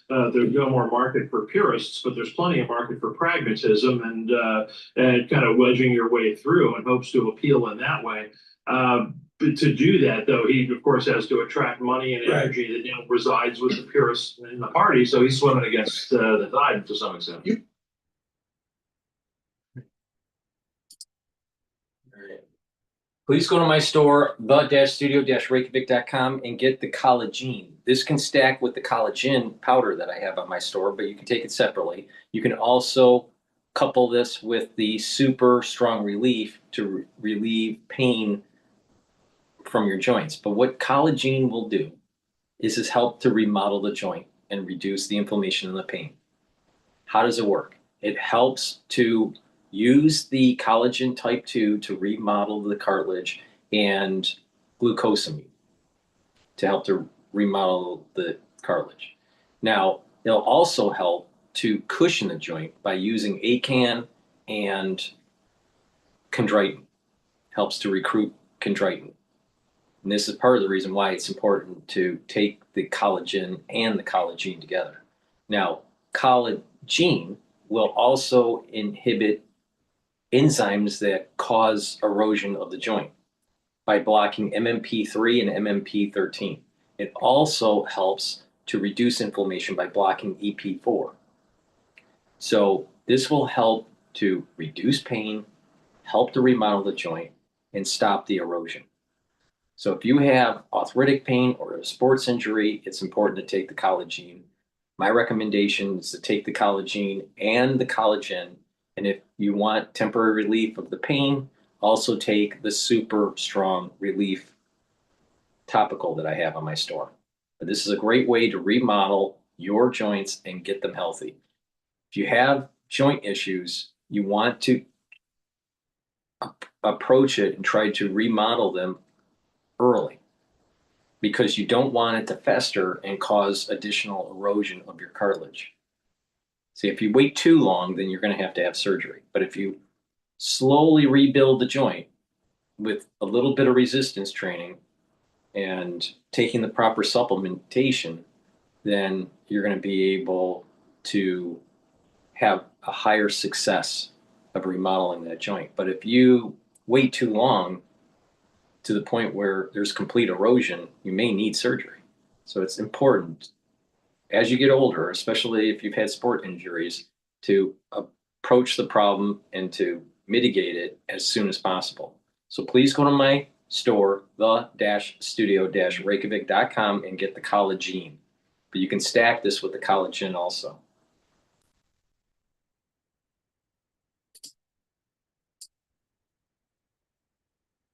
no more market for purists, but there's plenty of market for pragmatism and kind of wedging your way through, and hopes to appeal in that way. But to do that, though, he of course has to attract money and energy that resides with the purists in the party. So he's swimming against the tide to some extent. Please go to my store, the-studio-reykjavik.com, and get the collagen. This can stack with the collagen powder that I have on my store, but you can take it separately. You can also couple this with the super strong relief to relieve pain from your joints. But what collagen will do is help to remodel the joint and reduce the inflammation and the pain. How does it work? It helps to use the collagen type 2 to remodel the cartilage and glucosamine to help to remodel the cartilage. Now, it'll also help to cushion the joint by using acan and chondroitin. Helps to recruit chondroitin. And this is part of the reason why it's important to take the collagen and the collagen together. Now, collagen will also inhibit enzymes that cause erosion of the joint by blocking MMP3 and MMP13. It also helps to reduce inflammation by blocking EP4. So this will help to reduce pain, help to remodel the joint, and stop the erosion. So if you have arthritic pain or a sports injury, it's important to take the collagen. My recommendation is to take the collagen and the collagen And if you want temporary relief of the pain, also take the super strong relief topical that I have on my store. But this is a great way to remodel your joints and get them healthy. If you have joint issues, you want to approach it and try to remodel them early, because you don't want it to fester and cause additional erosion of your cartilage. See, if you wait too long, then you're going to have surgery. But if you slowly rebuild the joint with a little bit of resistance training and taking the proper supplementation, then you're going to be able to have a higher success of remodeling that joint. But if you wait too long to the point where there's complete erosion, you may need surgery. So it's important as you get older, especially if you've had sport injuries, to approach the problem and to mitigate it as soon as possible. So please go to my store, the-studio-reykjavik.com, and get the collagen. But you can stack this with the collagen also.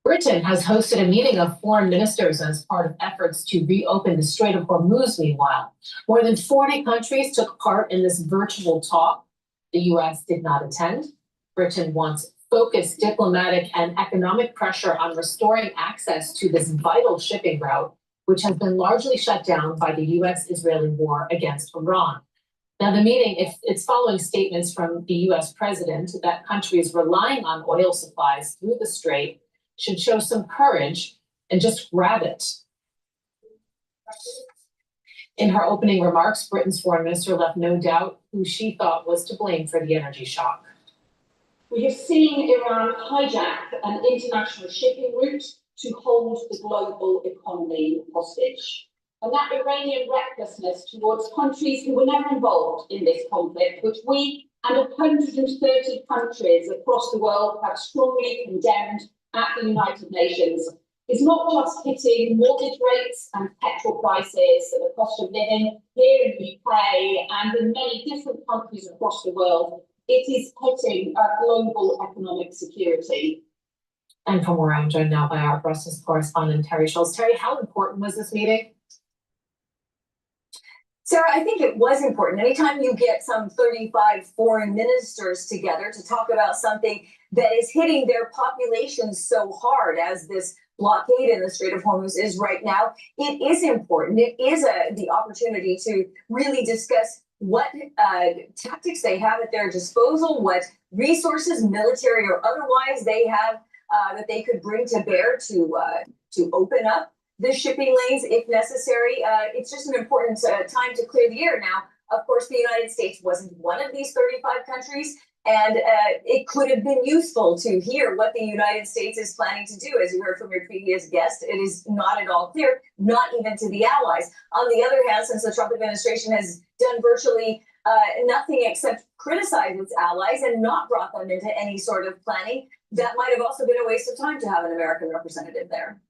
Britain has hosted a meeting of foreign ministers as part of efforts to reopen the Strait of Hormuz. Meanwhile, more than 40 countries took part in this virtual talk. The U.S. did not attend. Britain wants focused diplomatic and economic pressure on restoring access to this vital shipping route, which has been largely shut down by the U.S.-Israeli war against Iran. Now, the meeting, it's following statements from the U.S. president that countries relying on oil supplies through the strait should show some courage and just grab it. In her opening remarks, Britain's foreign minister left no doubt who she thought was to blame for the energy shock. We have seen Iran hijack an international shipping route to hold the global economy hostage. And that Iranian recklessness towards countries who were never involved in this conflict, which we and 130 countries across the world have strongly condemned at the United Nations, is not just hitting mortgage rates and petrol prices and the cost of living here in the UK and in many different countries across the world, it is hitting global economic security. And from where I'm joined now by our Brussels correspondent, Terry Schultz. Terry, how important was this meeting? Sarah, I think it was important. Anytime you get some 35 foreign ministers together to talk about something that is hitting their populations so hard as this blockade in the Strait of Hormuz is right now, it is important. It is the opportunity to really discuss what tactics they have at their disposal, what resources, military or otherwise, they have that they could bring to bear to open up the shipping lanes if necessary. It's just an important time to clear the air. Now, of course, the United States wasn't one of these 35 countries, and it could have been useful to hear what the United States is planning to do. As you heard from your previous guest, it is not at all clear, not even to the allies. On the other hand, since the Trump administration has done virtually nothing except criticize its allies and not brought them into any sort of planning, that might have also been a waste of time to have an American representative there.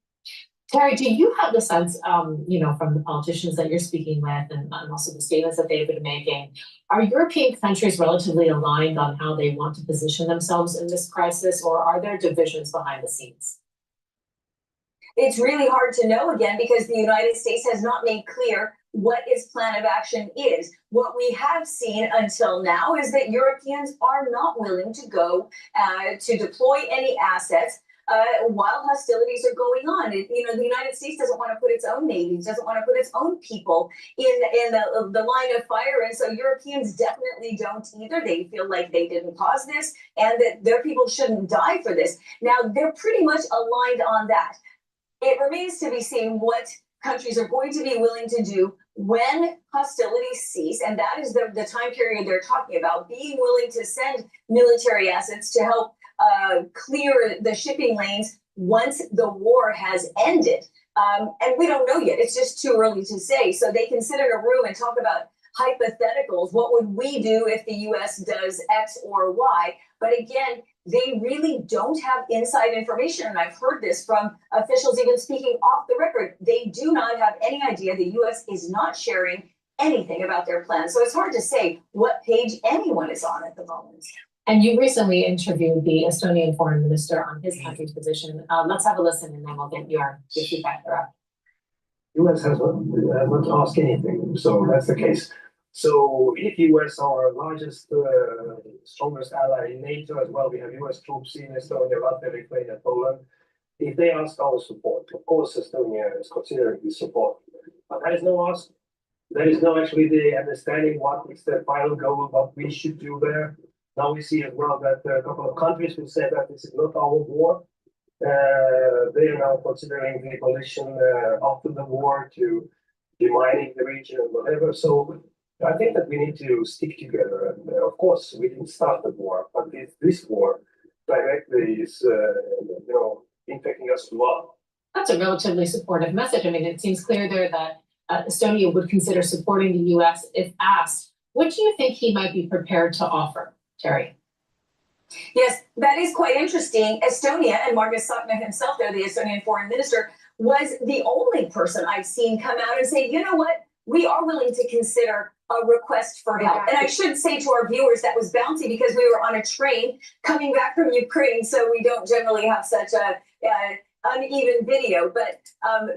Terry, do you have the sense, from the politicians that you're speaking with and also the statements that they've been making, are European countries relatively aligned on how they want to position themselves in this crisis, or are there divisions behind the scenes? It's really hard to know, again, because the United States has not made clear what its plan of action is. What we have seen until now is that Europeans are not willing to go to deploy any assets while hostilities are going on. The United States doesn't want to put its own navy, doesn't want to put its own people in the line of fire. And so Europeans definitely don't either. They feel like they didn't cause this and that their people shouldn't die for this. Now, they're pretty much aligned on that. It remains to be seen what countries are going to be willing to do when hostilities cease, and that is the time period they're talking about, being willing to send military assets to help clear the shipping lanes once the war has ended. And we don't know yet. It's just too early to say. So they can sit in a room and talk about hypotheticals. What would we do if the U.S. does X or Y? But again, they really don't have inside information. And I've heard this from officials even speaking off the record. They do not have any idea. The U.S. is not sharing anything about their plans. So it's hard to say what page anyone is on at the moment. And you recently interviewed the Estonian foreign minister on his country's position. Let's have a listen and then we'll get your feedback thereafter. US has not asked anything, so that's the case. So if US are our largest, strongest ally in NATO as well, we have US troops in Estonia, Latvia, Lithuania, Poland. If they ask our support, of course Estonia is considering this support. But there is no ask. There is no actually the understanding what is the final goal, what we should do there. Now we see as well that a couple of countries will say that this is not our war. They are now considering the coalition after the war to demining the region and whatever. So I think that we need to stick together. And of course, we didn't start the war, but this war directly is, infecting us a lot. That's a relatively supportive message. I mean, it seems clear there that Estonia would consider supporting the US if asked. What do you think he might be prepared to offer, Terry? Yes, that is quite interesting. Estonia, and Margus Tsahkna himself, there, the Estonian foreign minister, was the only person I've seen come out and say, you know what, we are willing to consider a request for help. And I should say to our viewers that was bouncy because we were on a train coming back from Ukraine, so we don't generally have such a uneven video, but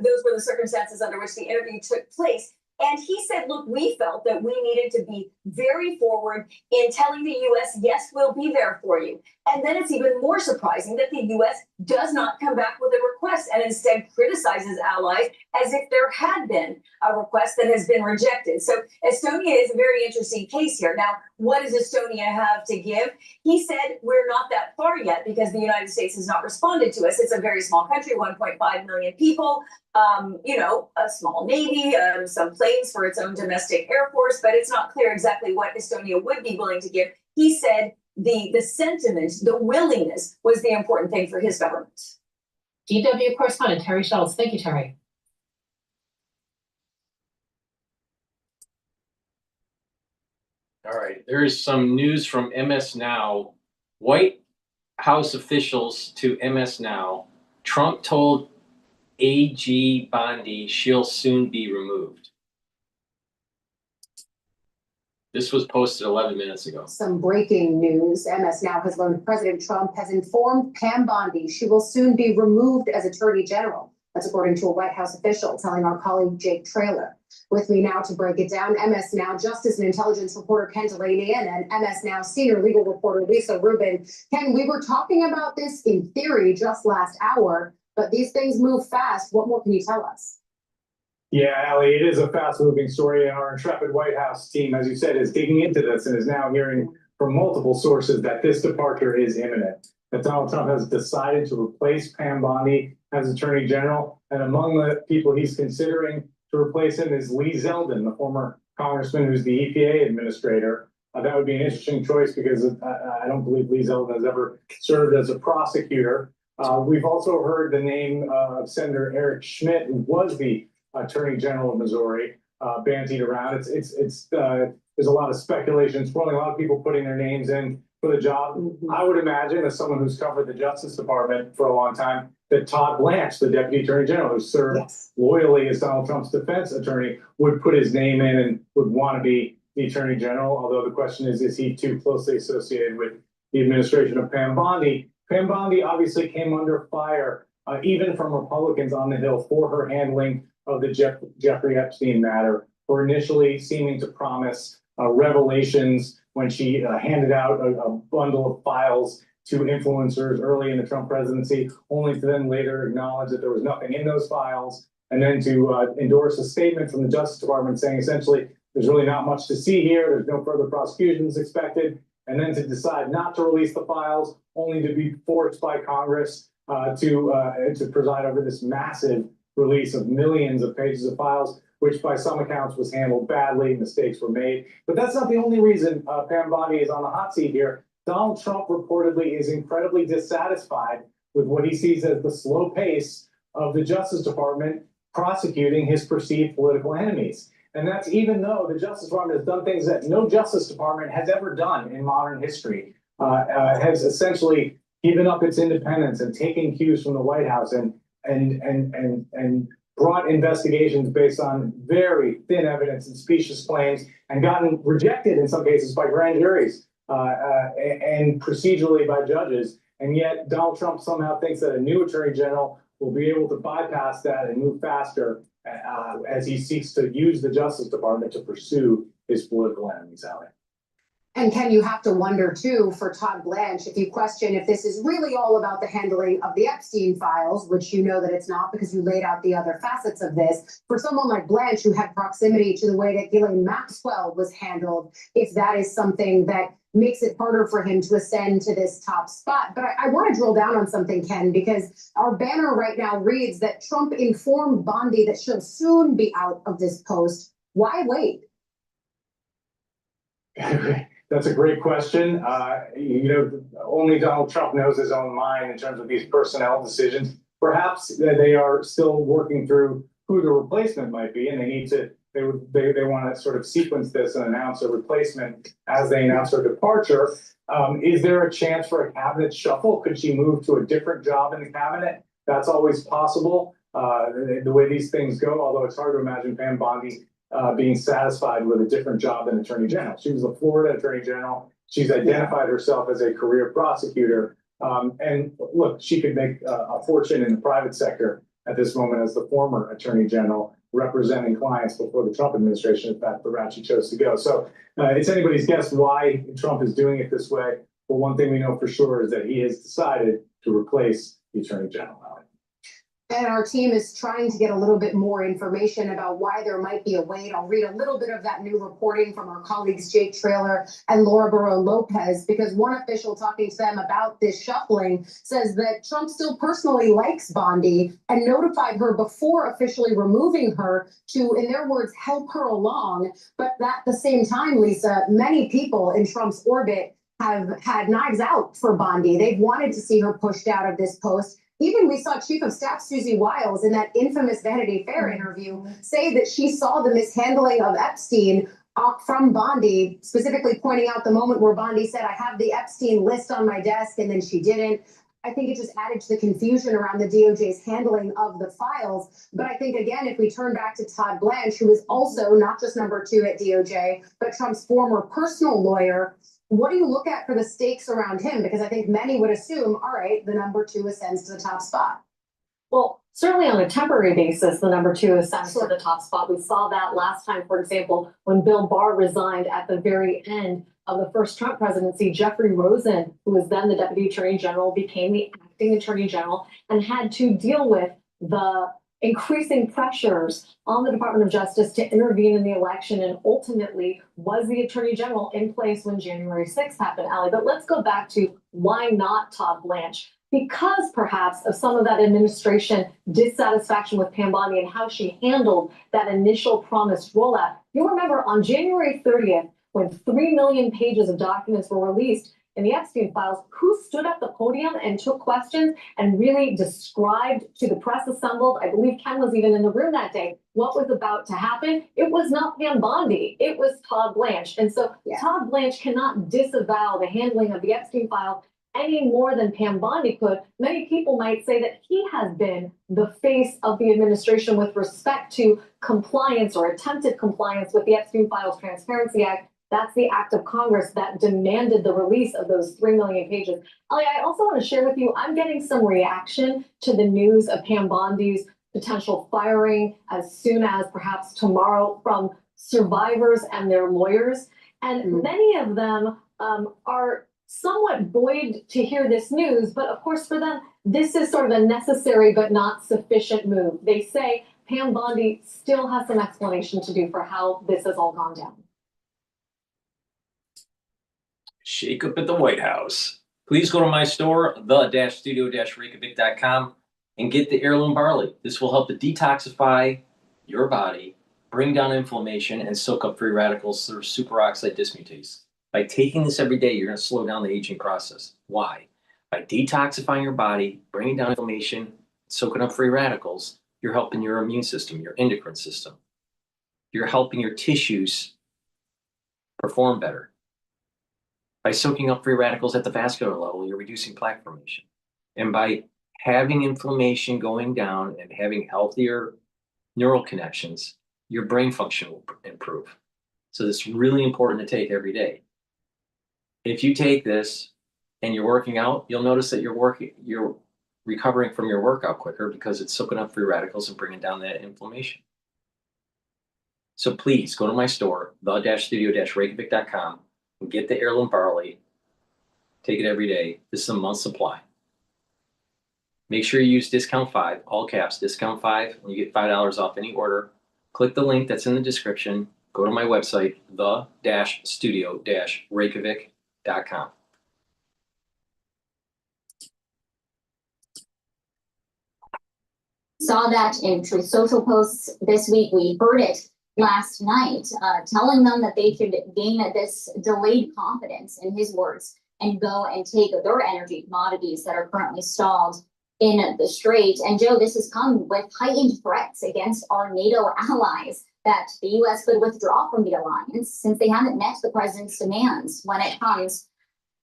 those were the circumstances under which the interview took place. And he said, look, we felt that we needed to be very forward in telling the US, yes, we'll be there for you. And then it's even more surprising that the US does not come back with a request and instead criticizes allies as if there had been a request that has been rejected. So Estonia is a very interesting case here. Now, what does Estonia have to give? He said, we're not that far yet because the United States has not responded to us. It's a very small country, 1.5 million people, a small navy, some planes for its own domestic air force, but it's not clear exactly what Estonia would be willing to give. He said the sentiment, the willingness was the important thing for his government. DW correspondent Terry Schultz. Thank you, Terry. All right, there is some news from MS Now. White House officials to MS Now. Trump told AG Bondi she'll soon be removed. This was posted 11 minutes ago. Some breaking news. MS Now has learned President Trump has informed Pam Bondi she will soon be removed as Attorney General. That's according to a White House official telling our colleague Jake Traylor. With me now to break it down, MS Now Justice and Intelligence reporter Ken Delanian and MS Now senior legal reporter Lisa Rubin. Ken, we were talking about this in theory just last hour, but these things move fast. What more can you tell us? Yeah, Allie, it is a fast-moving story, and our intrepid White House team, as you said, is digging into this and is now hearing from multiple sources that this departure is imminent, that Donald Trump has decided to replace Pam Bondi as Attorney General, and among the people he's considering to replace him is Lee Zeldin, the former congressman who's the EPA administrator. That would be an interesting choice because I don't believe Lee Zeldin has ever served as a prosecutor. We've also heard the name of Senator Eric Schmidt, who was the Attorney General of Missouri, bandied around. There's a lot of speculation swirling, a lot of people putting their names in for the job. I would imagine, as someone who's covered the Justice Department for a long time, that Todd Blanche, the Deputy Attorney General, who served loyally as Donald Trump's defense attorney, would put his name in and would want to be the Attorney General. Although the question is he too closely associated with the administration of Pam Bondi? Pam Bondi obviously came under fire, even from Republicans on the Hill, for her handling of the Jeffrey Epstein matter, for initially seeming to promise revelations when she handed out a bundle of files to influencers early in the Trump presidency, only to then later acknowledge that there was nothing in those files, and then to endorse a statement from the Justice Department saying essentially there's really not much to see here, there's no further prosecutions expected, and then to decide not to release the files, only to be forced by Congress to preside over this massive release of millions of pages of files, which by some accounts was handled badly, mistakes were made. But that's not the only reason Pam Bondi is on the hot seat here. Donald Trump reportedly is incredibly dissatisfied with what he sees as the slow pace of the Justice Department prosecuting his perceived political enemies. And that's even though the Justice Department has done things that no Justice Department has ever done in modern history, has essentially given up its independence and taken cues from the White House and brought investigations based on very thin evidence and specious claims and gotten rejected in some cases by grand juries and procedurally by judges. And yet Donald Trump somehow thinks that a new attorney general will be able to bypass that and move faster as he seeks to use the Justice Department to pursue his political enemies, Ally. And Ken, you have to wonder too, for Todd Blanche, if you question if this is really all about the handling of the Epstein files, which you know that it's not because you laid out the other facets of this, for someone like Blanche who had proximity to the way that Ghislaine Maxwell was handled, if that is something that makes it harder for him to ascend to this top spot. But I want to drill down on something, Ken, because our banner right now reads that Trump informed Bondi that she'll soon be out of this post. Why wait? That's a great question. Only Donald Trump knows his own mind in terms of these personnel decisions. Perhaps they are still working through who the replacement might be, and they want to sort of sequence this and announce a replacement as they announce her departure. Is there a chance for a cabinet shuffle? Could she move to a different job in the cabinet? That's always possible. The way these things go, although it's hard to imagine Pam Bondi being satisfied with a different job than Attorney General. She was the Florida Attorney General. She's identified herself as a career prosecutor. And look, she could make a fortune in the private sector at this moment as the former Attorney General representing clients before the Trump administration, if that's the route she chose to go. So it's anybody's guess why Trump is doing it this way. But one thing we know for sure is that he has decided to replace the Attorney General. And our team is trying to get a little bit more information about why there might be a wait. I'll read a little bit of that new reporting from our colleagues Jake Traylor and Laura Burrow Lopez, because one official talking to them about this shuffling says that Trump still personally likes Bondi and notified her before officially removing her to, in their words, help her along. But at the same time, Lisa, many people in Trump's orbit have had knives out for Bondi. They've wanted to see her pushed out of this post. Even we saw Chief of Staff Susie Wiles in that infamous Vanity Fair interview say that she saw the mishandling of Epstein from Bondi, specifically pointing out the moment where Bondi said, I have the Epstein list on my desk, and then she didn't. I think it just added to the confusion around the DOJ's handling of the files. But I think, again, if we turn back to Todd Blanche, who is also not just number 2 at DOJ, but Trump's former personal lawyer, what do you look at for the stakes around him? Because I think many would assume, all right, the number 2 ascends to the top spot. Well, certainly on a temporary basis, the number 2 ascends to the top spot. We saw that last time, for example, when Bill Barr resigned at the very end of the first Trump presidency. Jeffrey Rosen, who was then the Deputy Attorney General, became the acting Attorney General and had to deal with the increasing pressures on the Department of Justice to intervene in the election, and ultimately was the Attorney General in place when January 6th happened, Allie. But let's go back to why not Todd Blanche? Because perhaps of some of that administration dissatisfaction with Pam Bondi and how she handled that initial promised rollout. You remember on January 30th, when 3 million pages of documents were released in the Epstein files, who stood at the podium and took questions and really described to the press assembled, I believe Ken was even in the room that day, what was about to happen? It was not Pam Bondi, it was Todd Blanche. And so Todd Blanche cannot disavow the handling of the Epstein files any more than Pam Bondi could. Many people might say that he has been the face of the administration with respect to compliance or attempted compliance with the Epstein Files Transparency Act. That's the act of Congress that demanded the release of those 3 million pages. I also want to share with you, I'm getting some reaction to the news of Pam Bondi's potential firing as soon as perhaps tomorrow from survivors and their lawyers. And many of them are somewhat buoyed to hear this news, but of course for them, this is sort of a necessary but not sufficient move. They say Pam Bondi still has some explanation to do for how this has all gone down. Shake up at the White House. Please go to my store, the-studio-reykjavik.com, and get the heirloom barley. This will help to detoxify your body, bring down inflammation, and soak up free radicals through superoxide dismutase. By taking this every day, you're going to slow down the aging process. Why? By detoxifying your body, bringing down inflammation, soaking up free radicals, you're helping your immune system, your endocrine system. You're helping your tissues perform better. By soaking up free radicals at the vascular level, you're reducing plaque formation. And by having inflammation going down and having healthier neural connections, your brain function will improve. So this is really important to take every day. If you take this and you're working out, you'll notice that you're recovering from your workout quicker because it's soaking up free radicals and bringing down that inflammation. So please go to my store, the-studio-reykjavik.com, and get the heirloom barley. Take it every day. This is a month's supply. Make sure you use discount 5, all caps, discount 5, and you get $5 off any order. Click the link that's in the description. Go to my website, the-studio-reykjavik.com. Saw that in Truth Social posts this week. We heard it last night, telling them that they should gain this delayed confidence, in his words, and go and take their energy commodities that are currently stalled in the strait. And Joe, this has come with heightened threats against our NATO allies that the U.S. could withdraw from the alliance since they haven't met the president's demands when it comes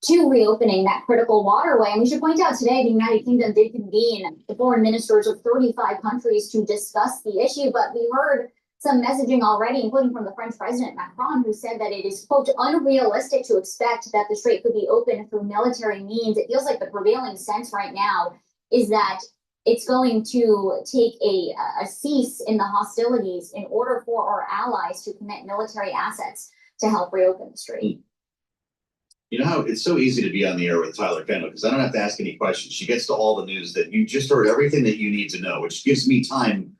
to reopening that critical waterway. And we should point out today, the United Kingdom did convene the foreign ministers of 35 countries to discuss the issue, but we heard some messaging already, including from the French President Macron, who said that it is, quote, unrealistic to expect that the strait could be opened through military means. It feels like the prevailing sense right now is that it's going to take a cease in the hostilities in order for our allies to commit military assets to help reopen the strait. You know how it's so easy to be on the air with Tyler Kendall because I don't have to ask any questions. She gets to all the news that you just heard everything that you need to know, which gives me time,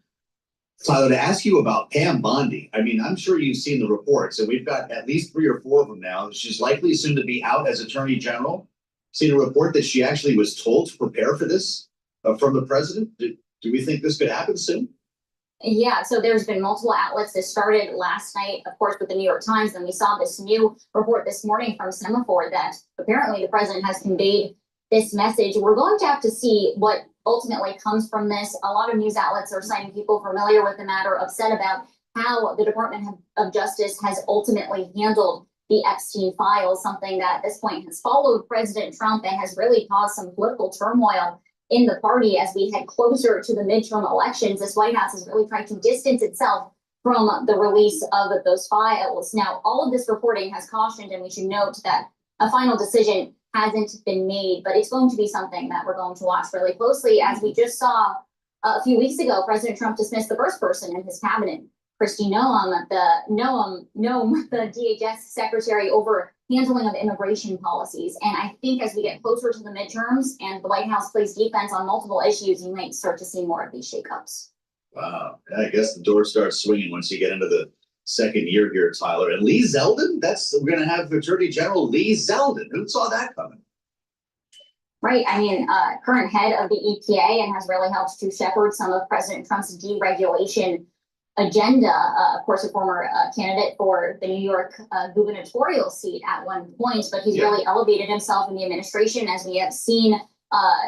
Tyler, to ask you about Pam Bondi. I mean, I'm sure you've seen the reports, and we've got at least 3 or 4 of them now. She's likely soon to be out as Attorney General. Seen a report that she actually was told to prepare for this from the president. Do we think this could happen soon? Yeah, so there's been multiple outlets. This started last night, of course, with the New York Times. Then we saw this new report this morning from Semaphore that apparently the president has conveyed this message. We're going to have to see what ultimately comes from this. A lot of news outlets are citing people familiar with the matter, upset about how the Department of Justice has ultimately handled the Epstein files, something that at this point has followed President Trump and has really caused some political turmoil in the party as we head closer to the midterm elections. This White House is really trying to distance itself from the release of those files. Now, all of this reporting has cautioned, and we should note that a final decision hasn't been made, but it's going to be something that we're going to watch really closely. As we just saw a few weeks ago, President Trump dismissed the first person in his cabinet, Kristi Noem, the DHS secretary, over handling of immigration policies. And I think as we get closer to the midterms and the White House plays defense on multiple issues, you might start to see more of these shakeups. Wow. Yeah, I guess the door starts swinging once you get into the second year here, Tyler. And Lee Zeldin, we're going to have Attorney General Lee Zeldin. Who saw that coming? Right. I mean, current head of the EPA and has really helped to shepherd some of President Trump's deregulation agenda. Of course, a former candidate for the New York gubernatorial seat at one point, but he's really elevated himself in the administration as we have seen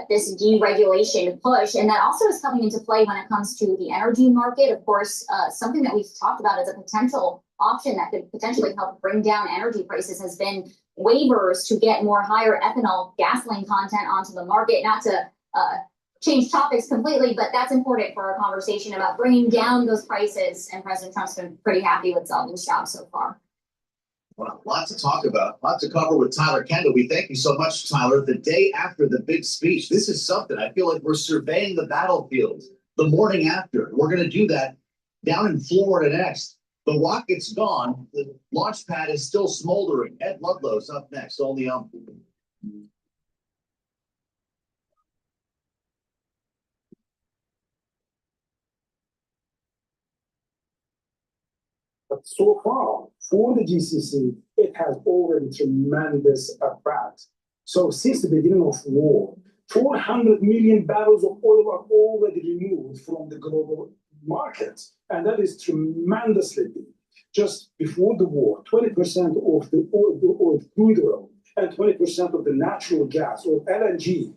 this deregulation push. And that also is coming into play when it comes to the energy market. Of course, something that we've talked about as a potential option that could potentially help bring down energy prices has been waivers to get more higher ethanol gasoline content onto the market. Not to change topics completely, but that's important for our conversation about bringing down those prices. And President Trump's been pretty happy with Zeldin's job so far. Well, lots to talk about, lots to cover with Tyler Kendall. We thank you so much, Tyler. The day after the big speech, this is something. I feel like we're surveying the battlefield the morning after. We're going to do that down in Florida next. The rocket's gone. The launch pad is still smoldering. Ed Ludlow's up next. Only But so far, for the GCC, it has already tremendous effect. So since the beginning of war, 400 million barrels of oil are already removed from the global market. And that is tremendously big. Just before the war, 20% of the oil, crude oil, and 20% of the natural gas, or LNG,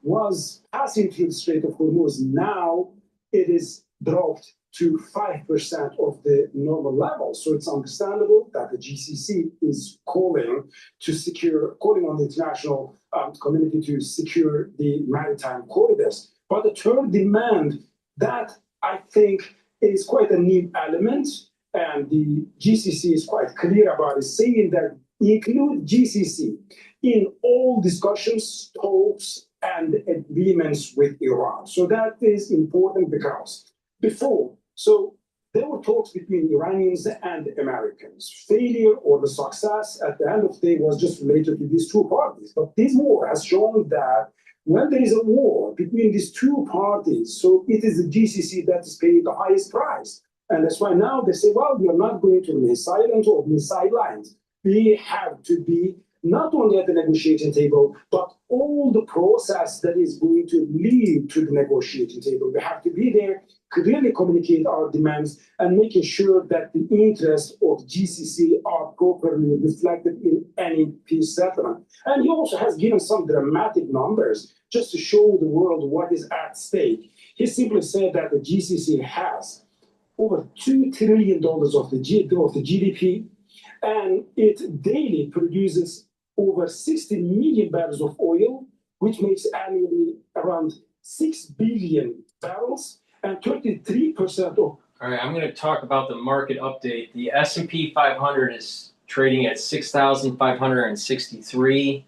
was passing through the Strait of Hormuz. Now it is dropped to 5% of the normal level. So it's understandable that the GCC is calling on the international community to secure the maritime corridors. But the third demand that I think is quite a new element, and the GCC is quite clear about it, saying that include GCC in all discussions, talks, and agreements with Iran. So that is important because before, so there were talks between Iranians and Americans. Failure or the success at the end of the day was just related to these two parties. But this war has shown that when there is a war between these two parties, so it is the GCC that is paying the highest price. And that's why now they say, well, we are not going to remain silent or be sidelines. We have to be not only at the negotiating table, but all the process that is going to lead to the negotiating table. We have to be there, clearly communicate our demands, and making sure that the interests of GCC are properly reflected in any peace settlement. And he also has given some dramatic numbers just to show the world what is at stake. He simply said that the GCC has over $2 trillion of the GDP, and it daily produces over 60 million barrels of oil, which makes annually around 6 billion barrels, and 23% of... All right, I'm going to talk about the market update. The S&P 500 is trading at 6,563.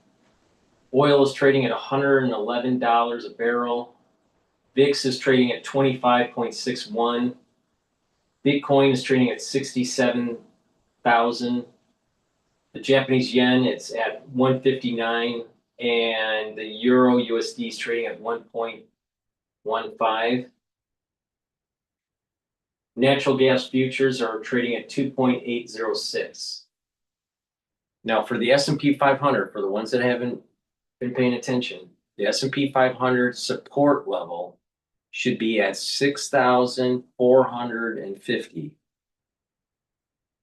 Oil is trading at $111 a barrel. VIX is trading at 25.61. Bitcoin is trading at 67,000. The Japanese yen, it's at 159, and the Euro USD is trading at 1.15. Natural gas futures are trading at 2.806. Now, for the S&P 500, for the ones that haven't been paying attention, the S&P 500 support level should be at 6,450.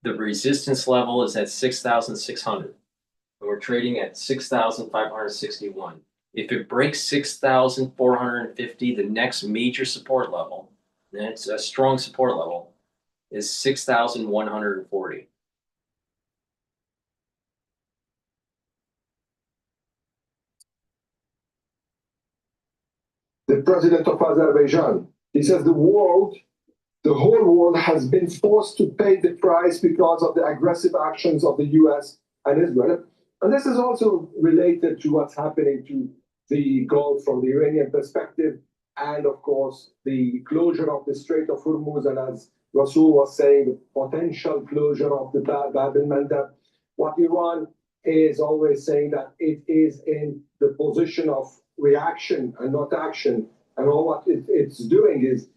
The resistance level is at 6,600. And we're trading at 6,561. If it breaks 6,450, the next major support level, and it's a strong support level, is 6,140. The president of Azerbaijan, he says the whole world has been forced to pay the price because of the aggressive actions of the US and Israel. And this is also related to what's happening to the Gulf from the Iranian perspective, and of course, the closure of the Strait of Hormuz, and as Rasul was saying, the potential closure of the Bab el-Mandeb. What Iran is always saying that it is in the position of reaction and not action, and all what it's doing is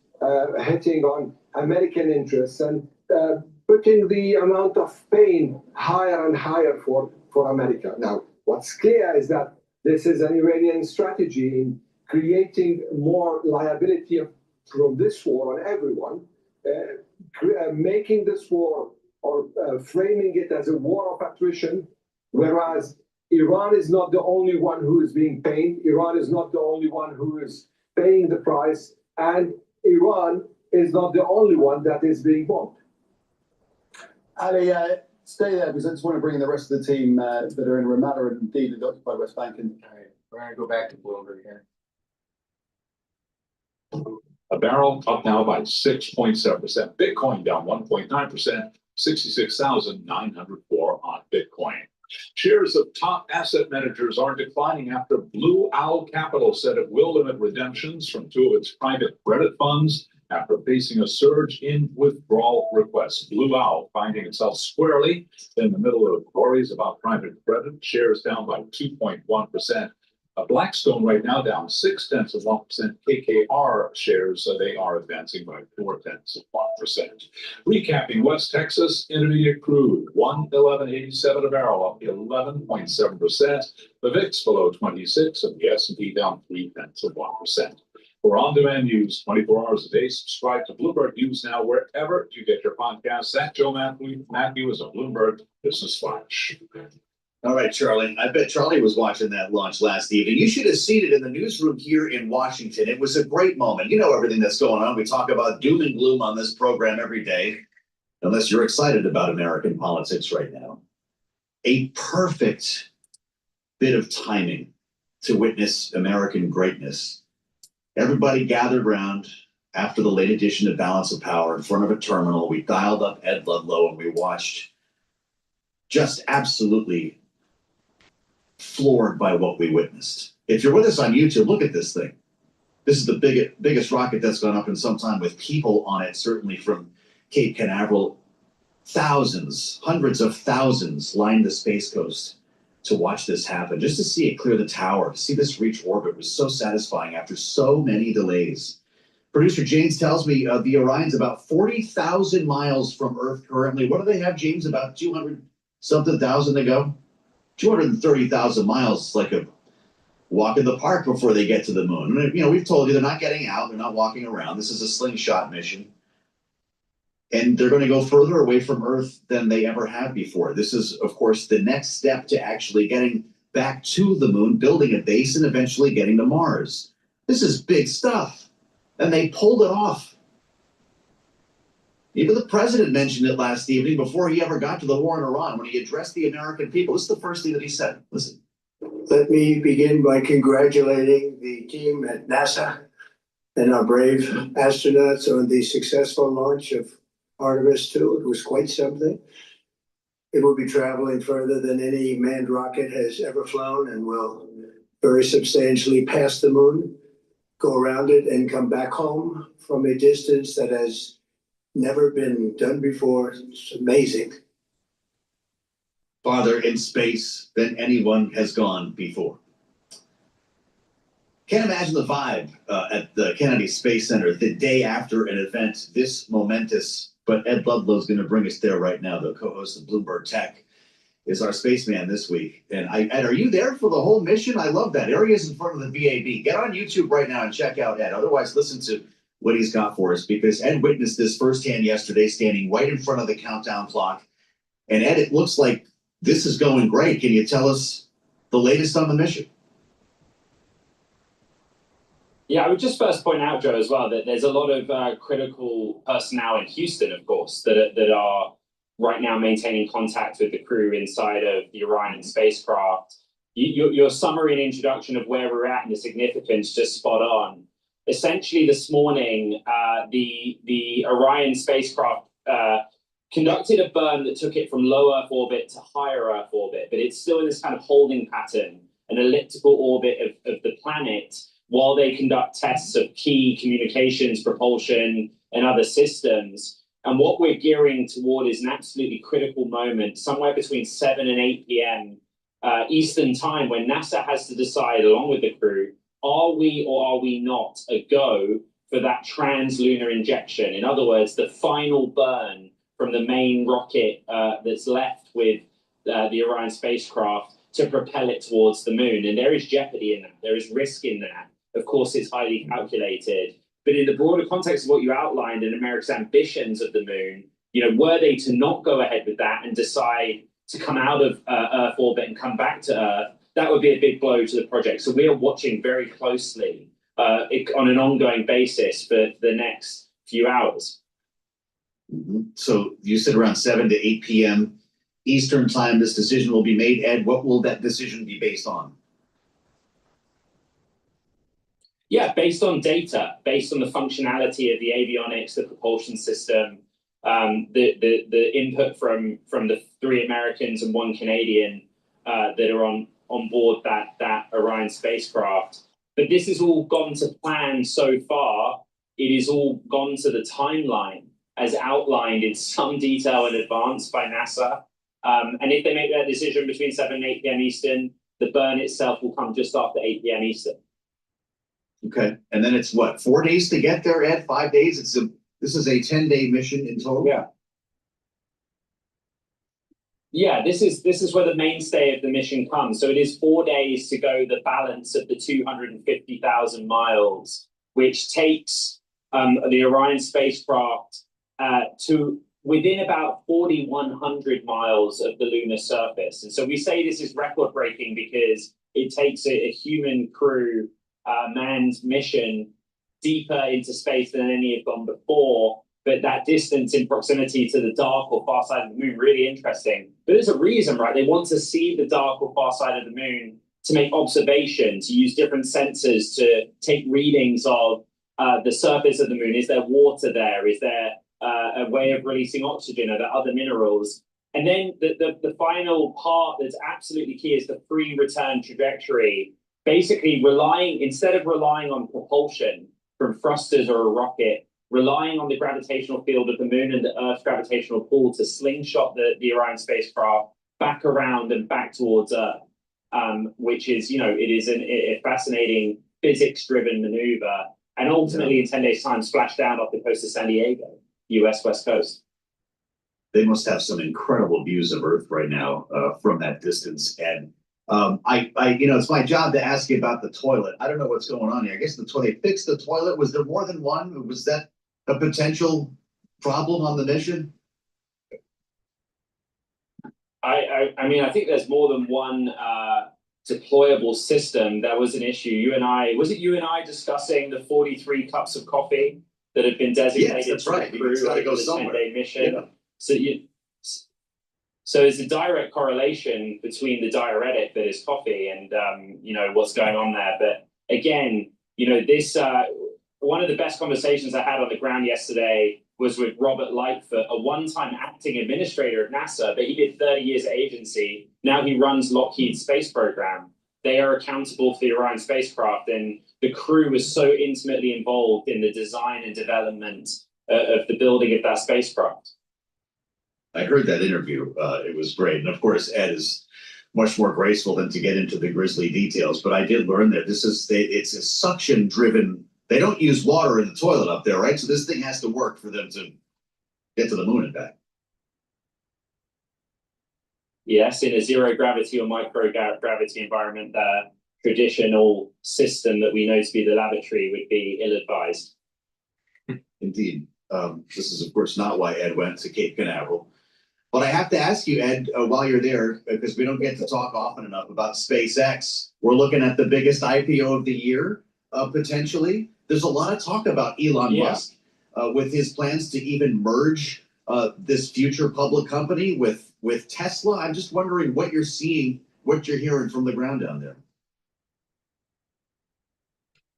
hitting on American interests and putting the amount of pain higher and higher for America. Now, what's clear is that this is an Iranian strategy in creating more liability from this war on everyone, making this war or framing it as a war of attrition, whereas Iran is not the only one who is being pained. Iran is not the only one who is paying the price, and Iran is not the only one that is being bombed. Ali, stay there because I just want to bring in the rest of the team that are in Ramallah and indeed the occupied West Bank. And we're going to go back to Bloomberg here. A barrel up now by 6.7%. Bitcoin down 1.9%, 66,904 on Bitcoin. Shares of top asset managers are declining after Blue Owl Capital said it will limit redemptions from two of its private credit funds after facing a surge in withdrawal requests. Blue Owl finding itself squarely in the middle of worries about private credit. Shares down by 2.1%. Blackstone right now down 0.6%. KKR shares, they are advancing by 0.4%. Recapping West Texas Intermediate crude, $111.87 a barrel, up 11.7%. The VIX below 26, and the S&P down 0.3%. For on-demand news 24 hours a day, subscribe to Bloomberg News Now wherever you get your podcasts. At Joe Matthew is a Bloomberg Business Flash. All right, Charlie. I bet Charlie was watching that launch last evening. You should have seen it in the newsroom here in Washington. It was a great moment. You know everything that's going on. We talk about doom and gloom on this program every day, unless you're excited about American politics right now. A perfect bit of timing to witness American greatness. Everybody gathered around after the late edition of Balance of Power in front of a terminal. We dialed up Ed Ludlow and we watched just absolutely floored by what we witnessed. If you're with us on YouTube, look at this thing. This is the biggest rocket that's gone up in some time with people on it, certainly from Cape Canaveral. Thousands, hundreds of thousands lined the Space Coast to watch this happen. Just to see it clear the tower, to see this reach orbit was so satisfying after so many delays. Producer James tells me the Orion's about 40,000 miles from Earth currently. What do they have, James? About 200-something thousand to go? 230,000 miles. It's like a walk in the park before they get to the moon. And, you know, we've told you they're not getting out. They're not walking around. This is a slingshot mission. And they're going to go further away from Earth than they ever have before. This is, of course, the next step to actually getting back to the moon, building a base, and eventually getting to Mars. This is big stuff. And they pulled it off. Even the president mentioned it last evening before he ever got to the war in Iran, when he addressed the American people. This is the first thing that he said. Listen. Let me begin by congratulating the team at NASA and our brave astronauts on the successful launch of Artemis 2. It was quite something. It will be traveling further than any manned rocket has ever flown and will very substantially pass the moon, go around it, and come back home from a distance that has never been done before. It's amazing. Farther in space than anyone has gone before. Can't imagine the vibe at the Kennedy Space Center the day after an event this momentous, but Ed Ludlow's going to bring us there right now. The co-host of Bloomberg Tech is our spaceman this week. And Ed, are you there for the whole mission? I love that. Areas in front of the VAB. Get on YouTube right now and check out Ed. Otherwise, listen to what he's got for us, because Ed witnessed this firsthand yesterday, standing right in front of the countdown clock. And Ed, it looks like this is going great. Can you tell us the latest on the mission? Yeah, I would just first point out, Joe, as well, that there's a lot of critical personnel in Houston, of course, that are right now maintaining contact with the crew inside of the Orion spacecraft. Your summary and introduction of where we're at and the significance, just spot on. Essentially, this morning, the Orion spacecraft conducted a burn that took it from low Earth orbit to higher Earth orbit, but it's still in this kind of holding pattern, an elliptical orbit of the planet, while they conduct tests of key communications, propulsion, and other systems. And what we're gearing toward is an absolutely critical moment, somewhere between 7 and 8 p.m. Eastern time, when NASA has to decide, along with the crew, are we or are we not a go for that translunar injection? In other words, the final burn from the main rocket that's left with the Orion spacecraft to propel it towards the moon. And there is jeopardy in that. There is risk in that. Of course, it's highly calculated. But in the broader context of what you outlined in America's ambitions of the moon, you know, were they to not go ahead with that and decide to come out of Earth orbit and come back to Earth, that would be a big blow to the project. So we are watching very closely on an ongoing basis for the next few hours. Mm-hmm. So you said around 7 to 8 p.m. Eastern time, this decision will be made. Ed, what will that decision be based on? Yeah, based on data, based on the functionality of the avionics, the propulsion system, the input from the 3 Americans and 1 Canadian that are on board that Orion spacecraft. But this has all gone to plan so far. It has all gone to the timeline as outlined in some detail in advance by NASA. And if they make that decision between 7 and 8 p.m. Eastern, the burn itself will come just after 8 p.m. Eastern. Okay, and then it's what, 4 days to get there, Ed? 5 days? This is a 10-day mission in total. Yeah. Yeah, this is where the mainstay of the mission comes. So it is 4 days to go the balance of the 250,000 miles, which takes the Orion spacecraft to within about 4,100 miles of the lunar surface. And so we say this is record-breaking because it takes a human crew manned mission deeper into space than any have gone before. But that distance in proximity to the dark or far side of the moon, really interesting. But there's a reason, right? They want to see the dark or far side of the moon to make observations, to use different sensors to take readings of the surface of the moon. Is there water there? Is there a way of releasing oxygen? Are there other minerals? And then the final part that's absolutely key is the free return trajectory. Basically instead of relying on propulsion from thrusters or a rocket, relying on the gravitational field of the moon and the Earth's gravitational pull to slingshot the Orion spacecraft back around and back towards Earth, which is, it is a fascinating physics-driven maneuver. And ultimately, in 10 days' time, splash down off the coast of San Diego, U.S. West Coast. They must have some incredible views of Earth right now from that distance. And it's my job to ask you about the toilet. I don't know what's going on here. I guess they fixed the toilet. Was there more than one? Was that a potential problem on the mission? I think there's more than one deployable system. That was an issue. Was it you and I discussing the 43 cups of coffee that have been designated that's to right. the crew It's go the somewhere. 10-day mission? Yeah. So it's a direct correlation between the diuretic that is coffee and what's going on there. But again, this one of the best conversations I had on the ground yesterday was with Robert Lightfoot, a one-time acting administrator at NASA, but he did 30 years at agency. Now he runs Lockheed's space program. They are accountable for the Orion spacecraft, and the crew was so intimately involved in the design and development of the building of that spacecraft. I heard that interview. It was great. And of course, Ed is much more graceful than to get into the grisly details. But I did learn that it's a suction driven. They don't use water in the toilet up there, right? So this thing has to work for them to get to the moon and back. Yes, in a zero gravity or microgravity environment, the traditional system that we know to be the lavatory would be ill-advised. Indeed. This is, of course, not why Ed went to Cape Canaveral. But I have to ask you, Ed, while you're there, because we don't get to talk often enough about SpaceX. We're looking at the biggest IPO of the year, potentially. There's a lot of talk about Elon Musk with his plans to even merge this future public company with Tesla. I'm just wondering what you're seeing, what you're hearing from the ground down there.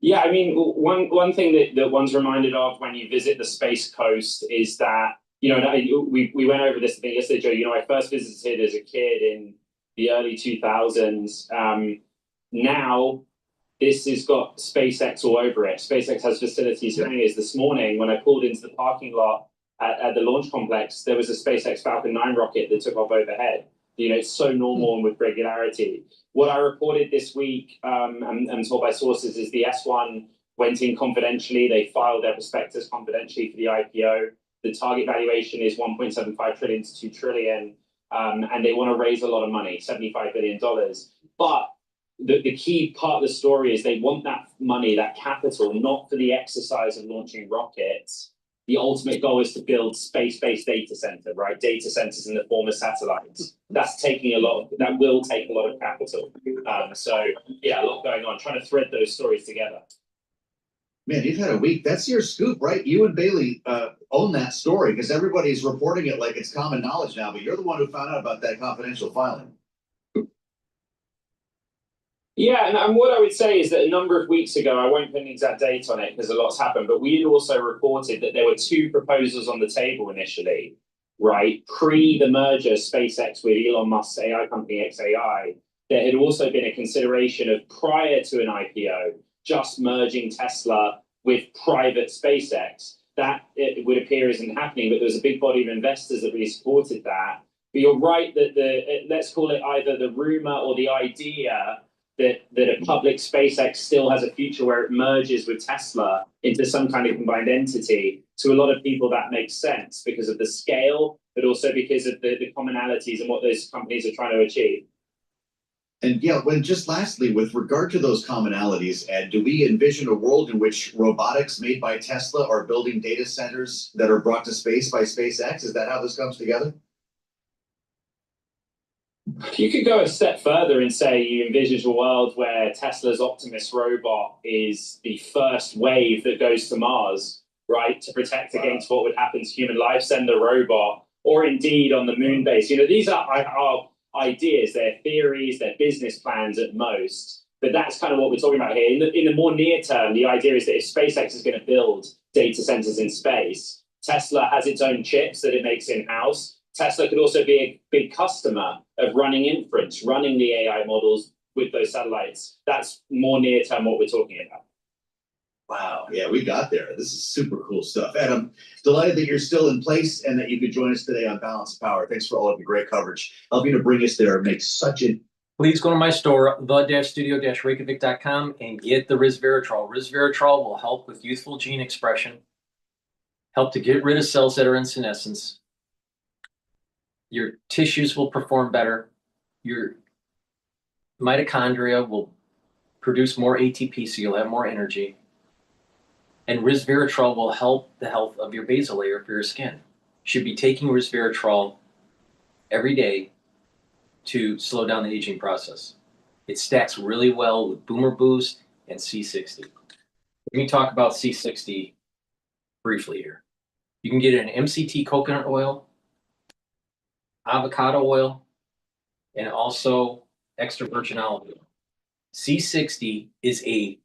Yeah, I mean, one thing that one's reminded of when you visit the Space Coast is that, we went over this thing yesterday, Joe. I first visited as a kid in the early 2000s. Now, this has got SpaceX all over it. SpaceX has facilities hangers. This morning, when I pulled into the parking lot at the launch complex, there was a SpaceX Falcon 9 rocket that took off overhead. It's so normal and with regularity. What I reported this week, and told by sources, is the S1 went in confidentially. They filed their prospectus confidentially for the IPO. The target valuation is 1.75 trillion to 2 trillion, and they want to raise a lot of money, $75 billion. But the key part of the story is they want that money, that capital, not for the exercise of launching rockets. The ultimate goal is to build space-based data center, right? Data centers in the form of satellites. That will take a lot of capital. So yeah, a lot going on, trying to thread those stories together. Man, you've had a week. That's your scoop, right? You and Bailey own that story because everybody's reporting it like it's common knowledge now, but you're the one who found out about that confidential filing. Yeah, and what I would say is that a number of weeks ago, I won't put an exact date on it because a lot's happened, but we had also reported that there were two proposals on the table initially, right? Pre the merger, SpaceX with Elon Musk's AI company XAI, there had also been a consideration of prior to an IPO, just merging Tesla with private SpaceX. That it would appear isn't happening, but there was a big body of investors that really supported that. But you're right that let's call it either the rumor or the idea that a public SpaceX still has a future where it merges with Tesla into some kind of combined entity. To a lot of people, that makes sense because of the scale, but also because of the commonalities and what those companies are trying to achieve. And just lastly, with regard to those commonalities, Ed, do we envision a world in which robotics made by Tesla are building data centers that are brought to space by SpaceX? Is that how this comes together? You could go a step further and say you envisage a world where Tesla's Optimus robot is the first wave that goes to Mars, right, to protect against what would happen to human life, send a robot, or indeed on the moon base. These are ideas, they're theories, they're business plans at most, but that's kind of what we're talking about here. In the more near term, the idea is that if SpaceX is going to build data centers in space, Tesla has its own chips that it makes in-house. Tesla could also be a big customer of running inference, running the AI models with those satellites. That's more near term what we're talking about. Wow. Yeah, we got there. This is super cool stuff. Adam, delighted that you're still in place and that you could join us today on Balance of Power. Thanks for all of your great coverage. Helping to bring us there makes such a... Please go to my store, the-studio-reykjavik.com, and get the resveratrol. Resveratrol will help with youthful gene expression, help to get rid of cells that are in senescence. Your tissues will perform better. Your mitochondria will produce more ATP, so you'll have more energy. And resveratrol will help the health of your basal layer for your skin. You should be taking resveratrol every day to slow down the aging process. It stacks really well with Boomer Boost and C60. Let me talk about C60 briefly here. You can get it in MCT coconut oil, avocado oil, and also extra virgin olive oil. C60 is a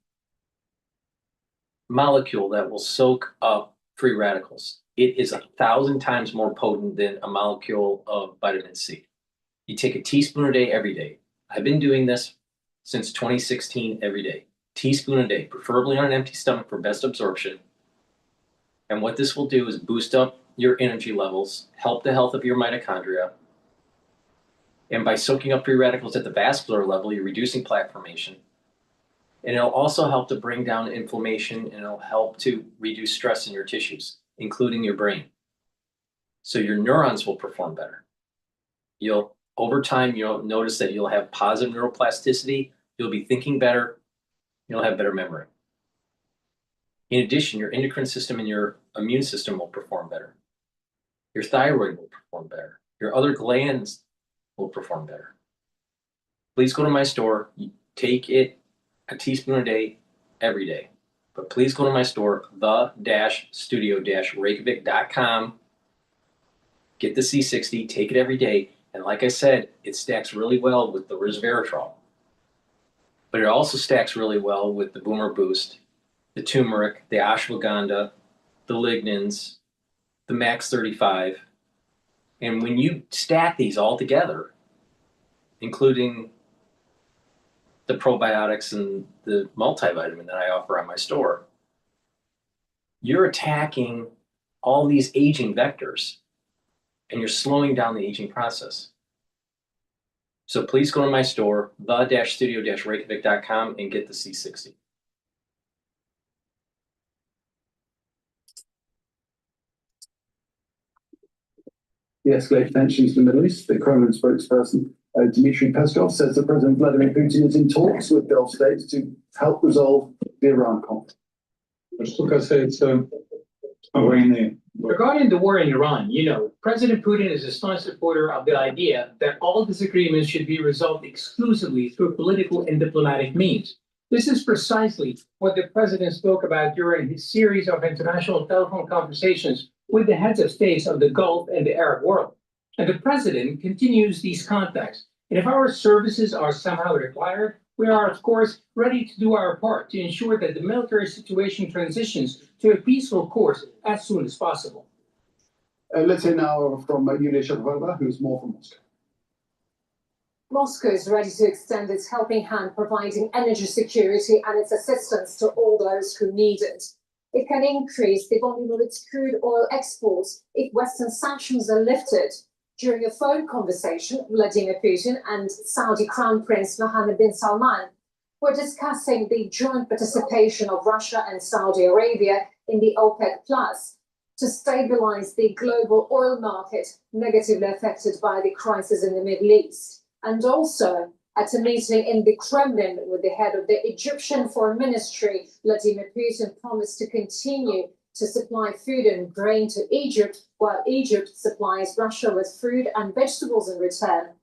molecule that will soak up free radicals. It is 1,000 times more potent than a molecule of vitamin C. You take a teaspoon a day every day. I've been doing this since 2016 every day. Teaspoon a day, preferably on an empty stomach for best absorption. And what this will do is boost up your energy levels, help the health of your mitochondria. And by soaking up free radicals at the vascular level, you're reducing plaque formation. And it'll also help to bring down inflammation, and it'll help to reduce stress in your tissues, including your brain. So your neurons will perform better. Over time, you'll notice that you'll have positive neuroplasticity, you'll be thinking better, you'll have better memory. In addition, your endocrine system and your immune system will perform better. Your thyroid will perform better. Your other glands will perform better. Please go to my store, take it a teaspoon a day, every day. But please go to my store, the-studio-reykjavik.com. Get the C60, take it every day. And like I said, it stacks really well with the resveratrol. But it also stacks really well with the Boomer Boost, the turmeric, the ashwagandha, the lignans, the Max 35. And when you stack these all together, including the probiotics and the multivitamin that I offer on my store, you're attacking all these aging vectors and you're slowing down the aging process. So please go to my store, the-studio-reykjavik.com, and get the C60. De-escalate tensions in the Middle East. The Kremlin spokesperson, Dmitry Peskov, says that President Vladimir Putin is in talks with Gulf states to help resolve the Iran conflict. Regarding the war in Iran, President Putin is a staunch supporter of the idea that all disagreements should be resolved exclusively through political and diplomatic means. This is precisely what the president spoke about during his series of international telephone conversations with the heads of states of the Gulf and the Arab world. And the president continues these contacts. And if our services are somehow required, we are, of course, ready to do our part to ensure that the military situation transitions to a peaceful course as soon as possible. Let's hear now from Yulia Shevkova, who's more from Moscow. Moscow is ready to extend its helping hand, providing energy security and its assistance to all those who need it. It can increase the volume of its crude oil exports if Western sanctions are lifted. During a phone conversation, Vladimir Putin and Saudi Crown Prince Mohammed bin Salman were discussing the joint participation of Russia and Saudi Arabia in the OPEC Plus to stabilize the global oil market negatively affected by the crisis in the Middle East. And also, at a meeting in the Kremlin with the head of the Egyptian Foreign Ministry, Vladimir Putin promised to continue to supply food and grain to Egypt, while Egypt supplies Russia with fruit and vegetables in return.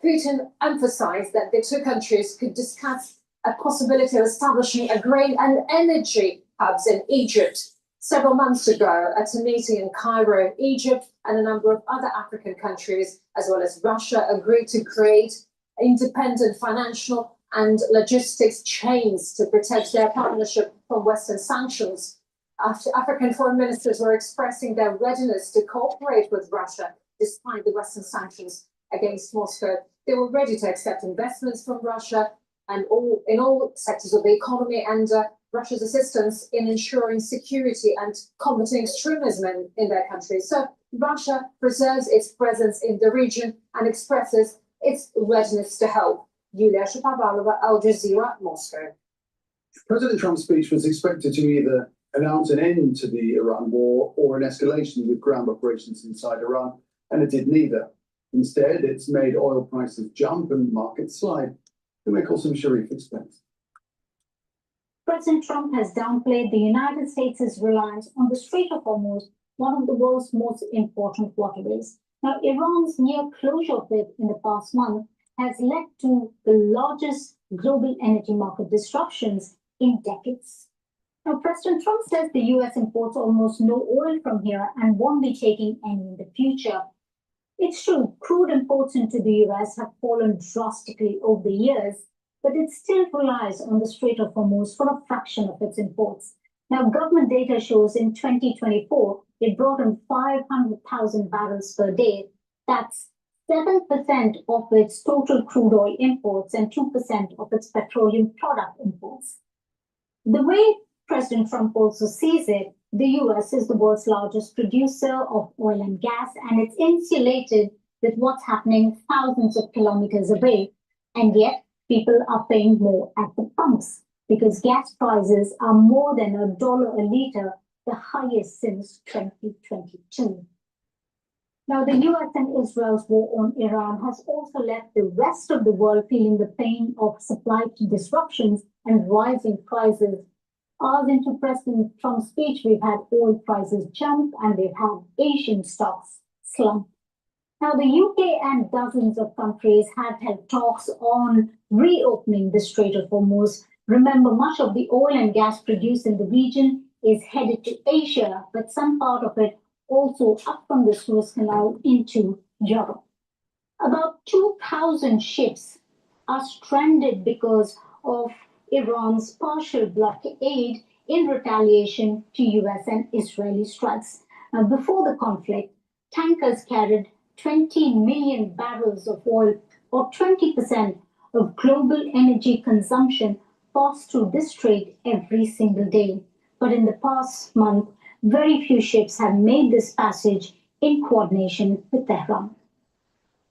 Putin emphasized that the two countries could discuss a possibility of establishing a grain and energy hubs in Egypt. Several months ago, at a meeting in Cairo, Egypt and a number of other African countries, as well as Russia, agreed to create independent financial and logistics chains to protect their partnership from Western sanctions. After African foreign ministers were expressing their readiness to cooperate with Russia, despite the Western sanctions against Moscow. They were ready to accept investments from Russia and in all sectors of the economy, and Russia's assistance in ensuring security and combating extremism in their country. So Russia preserves its presence in the region and expresses its readiness to help. Yulia Shapovalova, Al Jazeera, Moscow. President Trump's speech was expected to either announce an end to the Iran war or an escalation with ground operations inside Iran, and it did neither. Instead, it's made oil prices jump and markets slide. Who may call some Sharif explains. President Trump has downplayed the United States' reliance on the Strait of Hormuz, one of the world's most important waterways. Now, Iran's near closure of it in the past month has led to the largest global energy market disruptions in decades. Now, President Trump says the U.S. imports almost no oil from here and won't be taking any in the future. It's true, crude imports into the U.S. have fallen drastically over the years, but it still relies on the Strait of Hormuz for a fraction of its imports. Now, government data shows in 2024, it brought in 500,000 barrels per day. That's 7% of its total crude oil imports and 2% of its petroleum product imports. The way President Trump also sees it, the U.S. is the world's largest producer of oil and gas, and it's insulated with what's happening thousands of kilometers away. And yet, people are paying more at the pumps because gas prices are more than $1 a liter, the highest since 2022. Now, the U.S. and Israel's war on Iran has also left the rest of the world feeling the pain of supply disruptions and rising prices. Hours into President Trump's speech, we've had oil prices jump and we've had Asian stocks slump. Now, the UK and dozens of countries have held talks on reopening the Strait of Hormuz. Remember, much of the oil and gas produced in the region is headed to Asia, but some part of it also up from the Suez Canal into Europe. About 2,000 ships are stranded because of Iran's partial blockade in retaliation to US and Israeli strikes. Now, before the conflict, tankers carried 20 million barrels of oil, or 20% of global energy consumption, passed through this strait every single day. But in the past month, very few ships have made this passage in coordination with Tehran.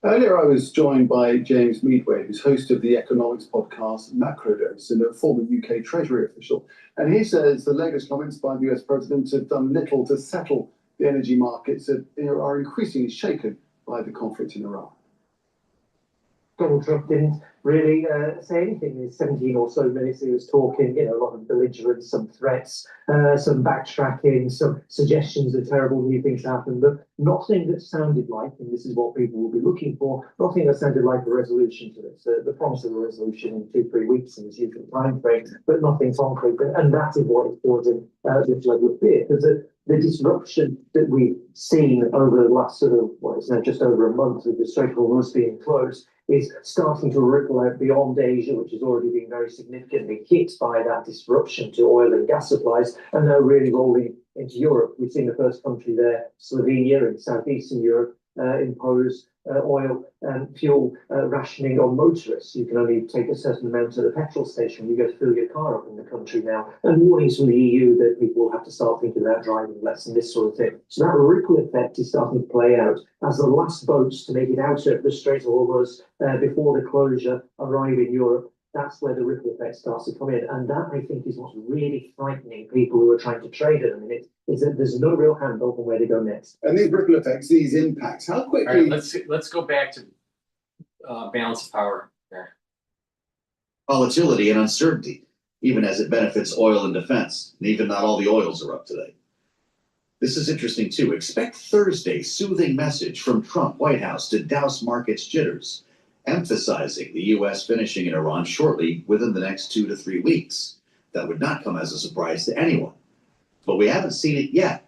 Earlier, I was joined by James Meadway, who's host of the economics podcast Macrodose and a former UK Treasury official. And he says the latest comments by the US president have done little to settle the energy markets that are increasingly shaken by the conflict in Iran. Donald Trump didn't really say anything. In his 17 or so minutes, he was talking, a lot of belligerence, some threats, some backtracking, some suggestions of terrible new things happen, but nothing that sounded like, and this is what people will be looking for, nothing that sounded like a resolution to this. The promise of a resolution in 2-3 weeks in this usual time frame, but nothing concrete. And that is what is causing this level of fear, because the disruption that we've seen over the last it's now just over a month of the Strait of Hormuz being closed is starting to ripple out beyond Asia, which has already been very significantly hit by that disruption to oil and gas supplies, and now really rolling into Europe. We've seen the first country there, Slovenia in southeastern Europe, impose oil and fuel rationing on motorists. You can only take a certain amount at the petrol station. You go to fill your car up in the country now. And warnings from the EU that people will have to start thinking about driving less and this sort of thing. So that ripple effect is starting to play out as the last boats to make it out of the Strait of Hormuz before the closure arrive in Europe. That's where the ripple effect starts to come in. And that, I think, is what's really frightening people who are trying to trade at the minute, is that there's no real handle on where to go next. And these ripple effects, these impacts, how quickly... All right, let's go back to balance of power there. Volatility and uncertainty, even as it benefits oil and defense. And even not all the oils are up today. This is interesting, too. Expect Thursday's soothing message from Trump White House to douse markets' jitters, emphasizing the U.S. finishing in Iran shortly within the next 2 to 3 weeks. That would not come as a surprise to anyone. But we haven't seen it yet.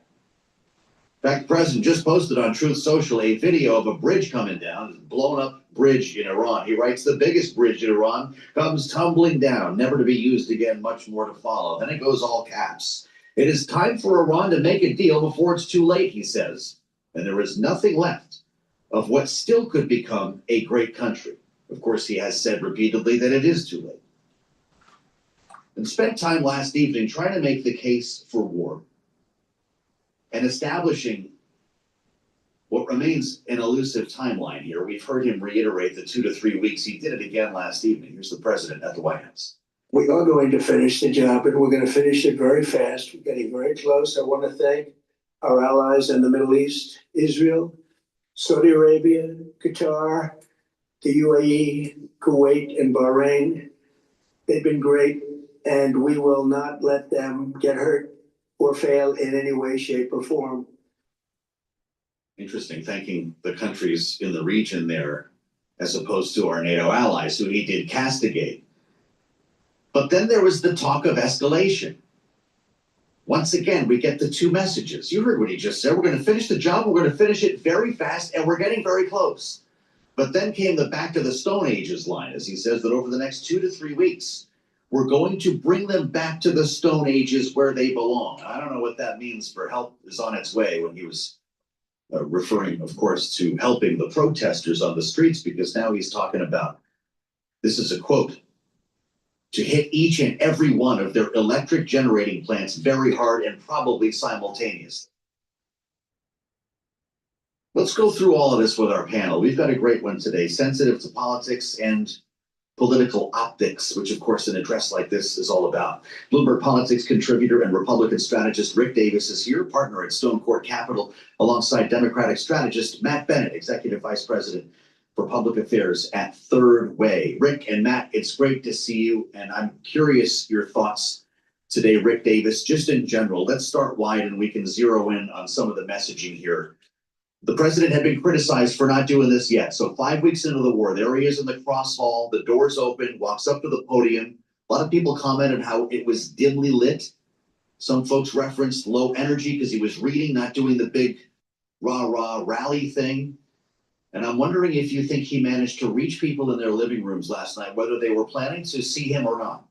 In fact, the president just posted on Truth Social a video of a bridge coming down, a blown up bridge in Iran. He writes, the biggest bridge in Iran comes tumbling down, never to be used again, much more to follow. Then it goes all caps. It is time for Iran to make a deal before it's too late, he says. And there is nothing left of what still could become a great country. Of course, he has said repeatedly that it is too late. And spent time last evening trying to make the case for war and establishing what remains an elusive timeline here. We've heard him reiterate the 2 to 3 weeks. He did it again last evening. Here's the president at the White House. We are going to finish the job, and we're going to finish it very fast. We're getting very close. I want to thank our allies in the Middle East, Israel, Saudi Arabia, Qatar, the UAE, Kuwait, and Bahrain. They've been great, and we will not let them get hurt or fail in any way, shape, or form. Interesting, thanking the countries in the region there, as opposed to our NATO allies, who he did castigate. But then there was the talk of escalation. Once again, we get the two messages. You heard what he just said. We're going to finish the job. We're going to finish it very fast, and we're getting very close. But then came the back to the Stone Ages line, as he says that over the next 2 to 3 weeks, we're going to bring them back to the Stone Ages where they belong. I don't know what that means for help is on its way, when he was referring, of course, to helping the protesters on the streets, because now he's talking about, this is a quote, to hit each and every one of their electric generating plants very hard and probably simultaneously. Let's go through all of this with our panel. We've got a great one today, sensitive to politics and political optics, which of course an address like this is all about. Bloomberg Politics contributor and Republican strategist Rick Davis is here, partner at Stone Court Capital, alongside Democratic strategist Matt Bennett, Executive Vice President for Public Affairs at Third Way. Rick and Matt, it's great to see you, and I'm curious your thoughts today, Rick Davis, just in general. Let's start wide and we can zero in on some of the messaging here. The president had been criticized for not doing this yet. So 5 weeks into the war, there he is in the cross hall, the doors open, walks up to the podium. A lot of people commented how it was dimly lit. Some folks referenced low energy because he was reading, not doing the big rah-rah rally thing. And I'm wondering if you think he managed to reach people in their living rooms last night, whether they were planning to see him or not.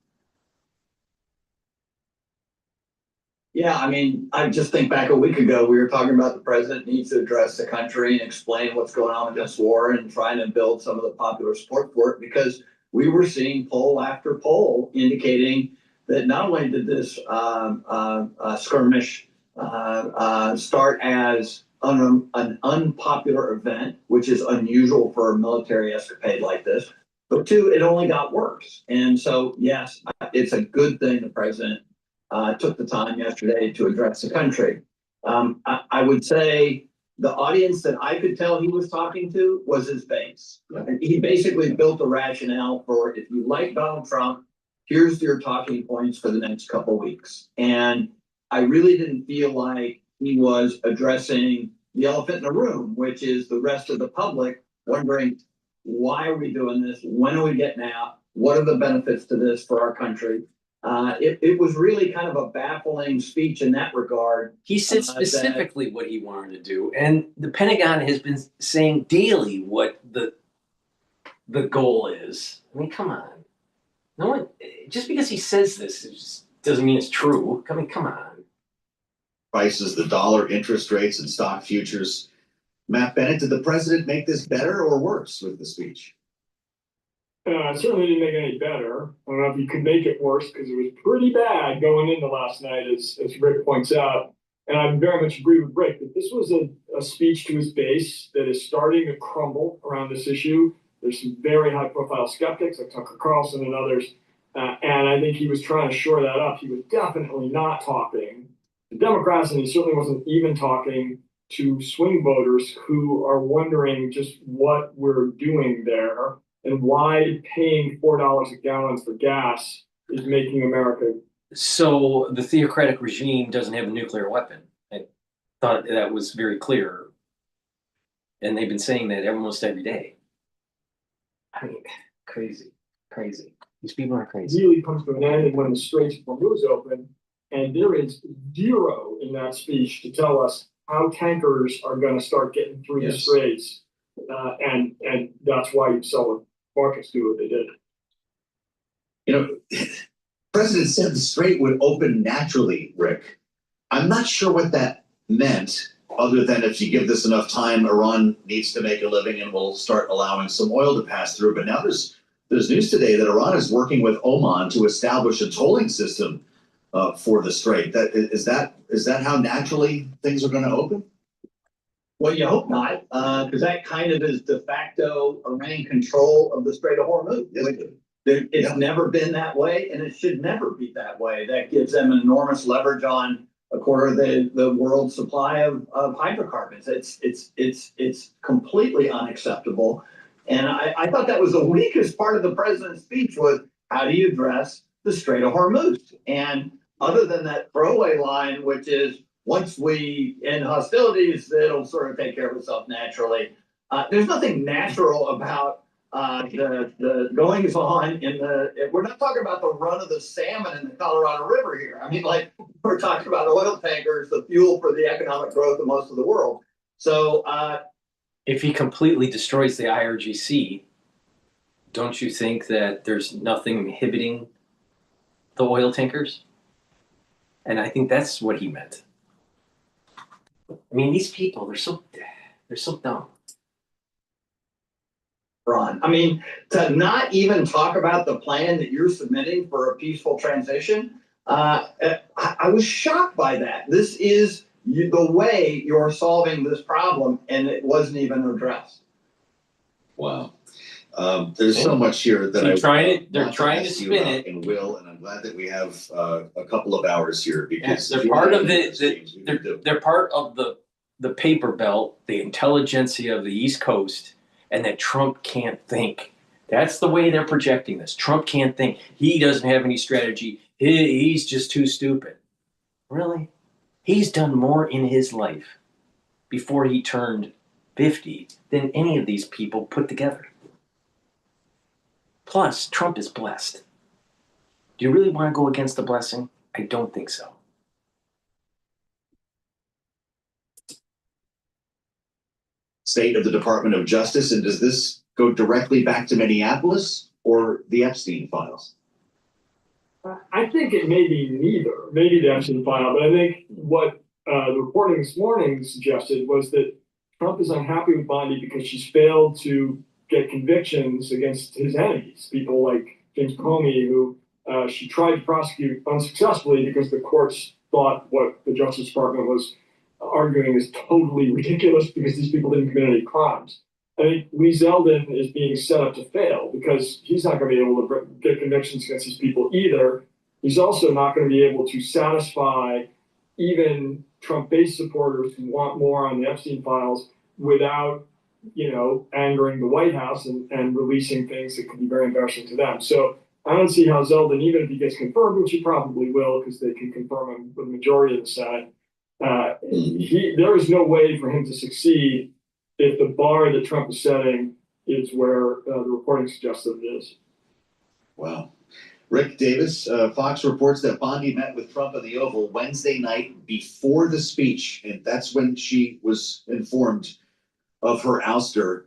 Yeah, I mean, I just think back a week ago, we were talking about the president needs to address the country and explain what's going on with this war and trying to build some of the popular support for it, because we were seeing poll after poll indicating that not only did this skirmish start as an unpopular event, which is unusual for a military escapade like this, but two, it only got worse. And so, yes, it's a good thing the president took the time yesterday to address the country. I would say the audience that I could tell he was talking to was his base. He basically built a rationale for, if you like Donald Trump, here's your talking points for the next couple weeks. And I really didn't feel like he was addressing the elephant in the room, which is the rest of the public wondering, why are we doing this? When are we getting out? What are the benefits to this for our country? It was really kind of a baffling speech in that regard. He said specifically what he wanted to do, and the Pentagon has been saying daily what the goal is. I mean, come on. No one, just because he says this, it just doesn't mean it's true. I mean, come on. Prices, the dollar, interest rates, and stock futures. Matt Bennett, did the president make this better or worse with the speech? Certainly didn't make it any better. I don't know if you could make it worse, because it was pretty bad going into last night, as Rick points out. And I very much agree with Rick that this was a speech to his base that is starting to crumble around this issue. There's some very high-profile skeptics like Tucker Carlson and others, and I think he was trying to shore that up. He was definitely not talking to Democrats, and he certainly wasn't even talking to swing voters who are wondering just what we're doing there and why paying $4 a gallon for gas is making America. So the theocratic regime doesn't have a nuclear weapon. I thought that was very clear. And they've been saying that almost every day. I mean, crazy. These people are crazy. Really comes to an end and when the Straits of Hormuz open, and there is zero in that speech to tell us how tankers are going to start getting through the Straits. And that's why you saw the markets do what they did. You know, President said the Strait would open naturally, Rick. I'm not sure what that meant other than if you give this enough time, Iran needs to make a living and will start allowing some oil to pass through. But now there's news today that Iran is working with Oman to establish a tolling system for the strait. Is that how naturally things are going to open? Well, you hope not, because that kind of is de facto Iranian control of the Strait of Hormuz. It's never been that way, and it should never be that way. That gives them enormous leverage on a quarter of the world's supply of hydrocarbons. It's completely unacceptable. And I thought that was the weakest part of the president's speech was, how do you address the Strait of Hormuz? And other than that throwaway line, which is, once we end hostilities, it'll sort of take care of itself naturally. There's nothing natural about the goings on we're not talking about the run of the salmon in the Colorado River here. I mean, like, we're talking about oil tankers, the fuel for the economic growth of most of the world. So if he completely destroys the IRGC, don't you think that there's nothing inhibiting the oil tankers? And I think that's what he meant. I mean, these people, they're so dumb. Ron, I mean, to not even talk about the plan that you're submitting for a peaceful transition, I was shocked by that. This is the way you're solving this problem, and it wasn't even addressed. Wow. There's so much here that they're trying to spin it, and I'm glad that we have a couple of hours here because they're part of they're part of the paper belt, the intelligentsia of the East Coast, and that Trump can't think. That's the way they're projecting this. Trump can't think. He doesn't have any strategy. He's just too stupid. Really? He's done more in his life before he turned 50 than any of these people put together. Plus, Trump is blessed. Do you really want to go against the blessing? I don't think so. State of the Department of Justice, and does this go directly back to Minneapolis or the Epstein files? I think it may be neither, maybe the Epstein file, but I think what the reporting this morning suggested was that Trump is unhappy with Bondi because she's failed to get convictions against his enemies, people like James Comey, who she tried to prosecute unsuccessfully because the courts thought what the Justice Department was arguing is totally ridiculous because these people didn't commit any crimes. I think Lee Zeldin is being set up to fail because he's not going to be able to get convictions against these people either. He's also not going to be able to satisfy even Trump-based supporters who want more on the Epstein files without, angering the White House and releasing things that could be very embarrassing to them. So I don't see how Zeldin, even if he gets confirmed, which he probably will because they can confirm him with the majority of the Senate, there is no way for him to succeed if the bar that Trump is setting is where the reporting suggests that it is. Wow. Rick Davis, Fox reports that Bondi met with Trump in the Oval Wednesday night before the speech, and that's when she was informed of her ouster.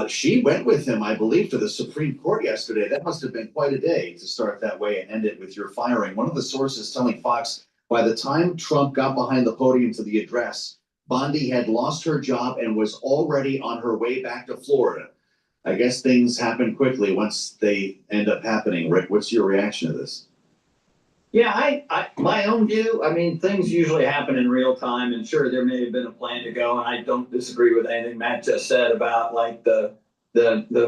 She went with him, I believe, to the Supreme Court yesterday. That must have been quite a day to start that way and end it with your firing. One of the sources telling Fox, by the time Trump got behind the podium to the address, Bondi had lost her job and was already on her way back to Florida. I guess things happen quickly once they end up happening. Rick, what's your reaction to this? Yeah, I my own view, I mean, things usually happen in real time, and sure, there may have been a plan to go, and I don't disagree with anything Matt just said about like the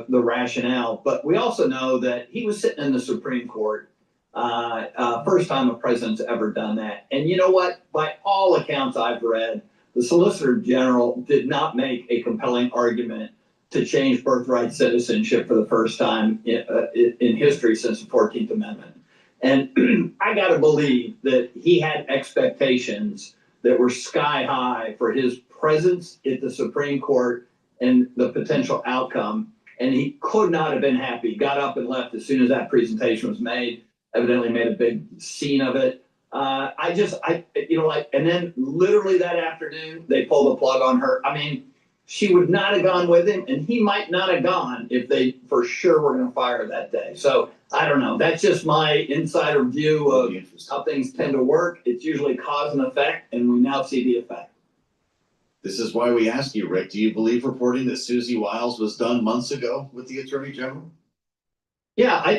rationale. But we also know that he was sitting in the Supreme Court, first time a president's ever done that. And you know what? By all accounts I've read, the Solicitor General did not make a compelling argument to change birthright citizenship for the first time in history since the 14th Amendment. And I got to believe that he had expectations that were sky high for his presence at the Supreme Court and the potential outcome. And he could not have been happy. Got up and left as soon as that presentation was made, evidently made a big scene of it. And then literally that afternoon, they pulled the plug on her. I mean, she would not have gone with him, and he might not have gone if they for sure were going to fire her that day. So I don't know. That's just my insider view of how things tend to work. It's usually cause and effect, and we now see the effect. This is why we ask you, Rick, do you believe reporting that Susie Wiles was done months ago with the Attorney General? Yeah,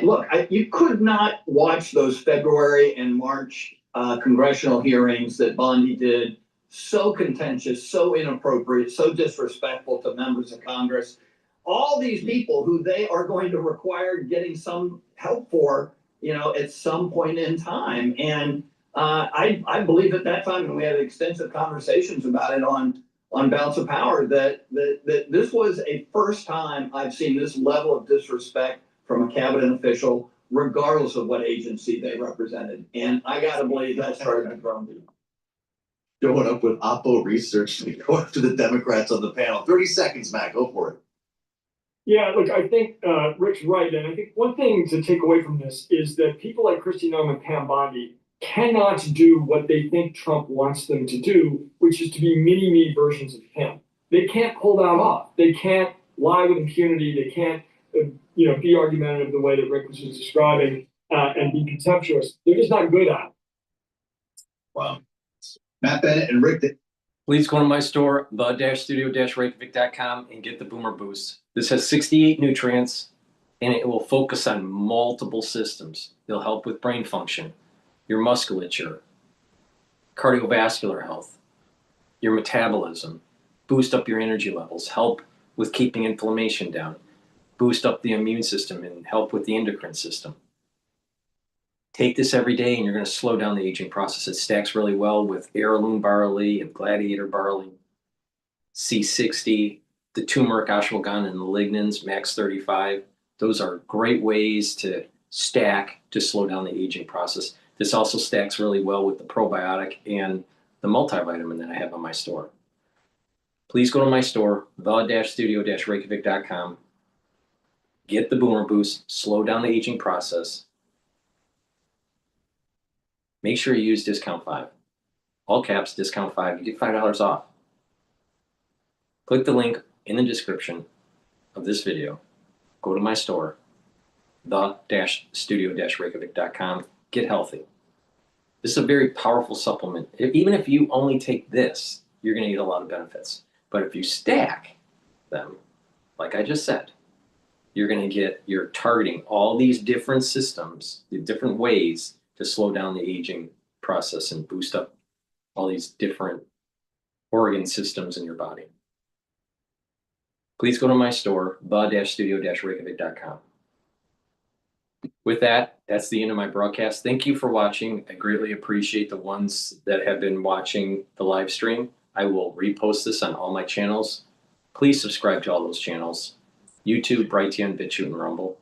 you could not watch those February and March congressional hearings that Bondi did. So contentious, so inappropriate, so disrespectful to members of Congress. All these people who they are going to require getting some help for, at some point in time. And I believe at that time, and we had extensive conversations about it on Balance of Power, that this was a first time I've seen this level of disrespect from a cabinet official, regardless of what agency they represented. And I gotta believe that started to grow. Showing up with Oppo research to go after the Democrats on the panel. 30 seconds, Matt, go for it. Yeah, look, I think Rick's right. And I think one thing to take away from this is that people like Kristi Noem and Pam Bondi cannot do what they think Trump wants them to do, which is to be mini-me versions of him. They can't pull that off. They can't lie with impunity. They can't, be argumentative the way that Rick was just describing and be contemptuous. They're just not good at it. Wow. Matt Bennett and Rick. Please go to my store, the-studio-reykjavik.com, and get the Boomer Boost. This has 68 nutrients, and it will focus on multiple systems. It'll help with brain function, your musculature, cardiovascular health, your metabolism, boost up your energy levels, help with keeping inflammation down, boost up the immune system, and help with the endocrine system. Take this every day and you're going to slow down the aging process. It stacks really well with heirloom barley and gladiator barley, C60, the turmeric, ashwagandha, and the lignans, max 35. Those are great ways to stack to slow down the aging process. This also stacks really well with the probiotic and the multivitamin that I have on my store. Please go to my store, the-studio-reykjavik.com. Get the Boomer Boost, slow down the aging process. Make sure you use discount 5. All caps, discount 5. You get $5 off. Click the link in the description of this video. Go to my store, the-studio-reykjavik.com. Get healthy. This is a very powerful supplement. Even if you only take this, you're going to get a lot of benefits. But if you stack them, like I just said, you're targeting all these different systems, the different ways to slow down the aging process and boost up all these different organ systems in your body. Please go to my store, the-studio-reykjavik.com. With that, that's the end of my broadcast. Thank you for watching. I greatly appreciate the ones that have been watching the live stream. I will repost this on all my channels. Please subscribe to all those channels: YouTube, Brighteon, Bitchute, and Rumble.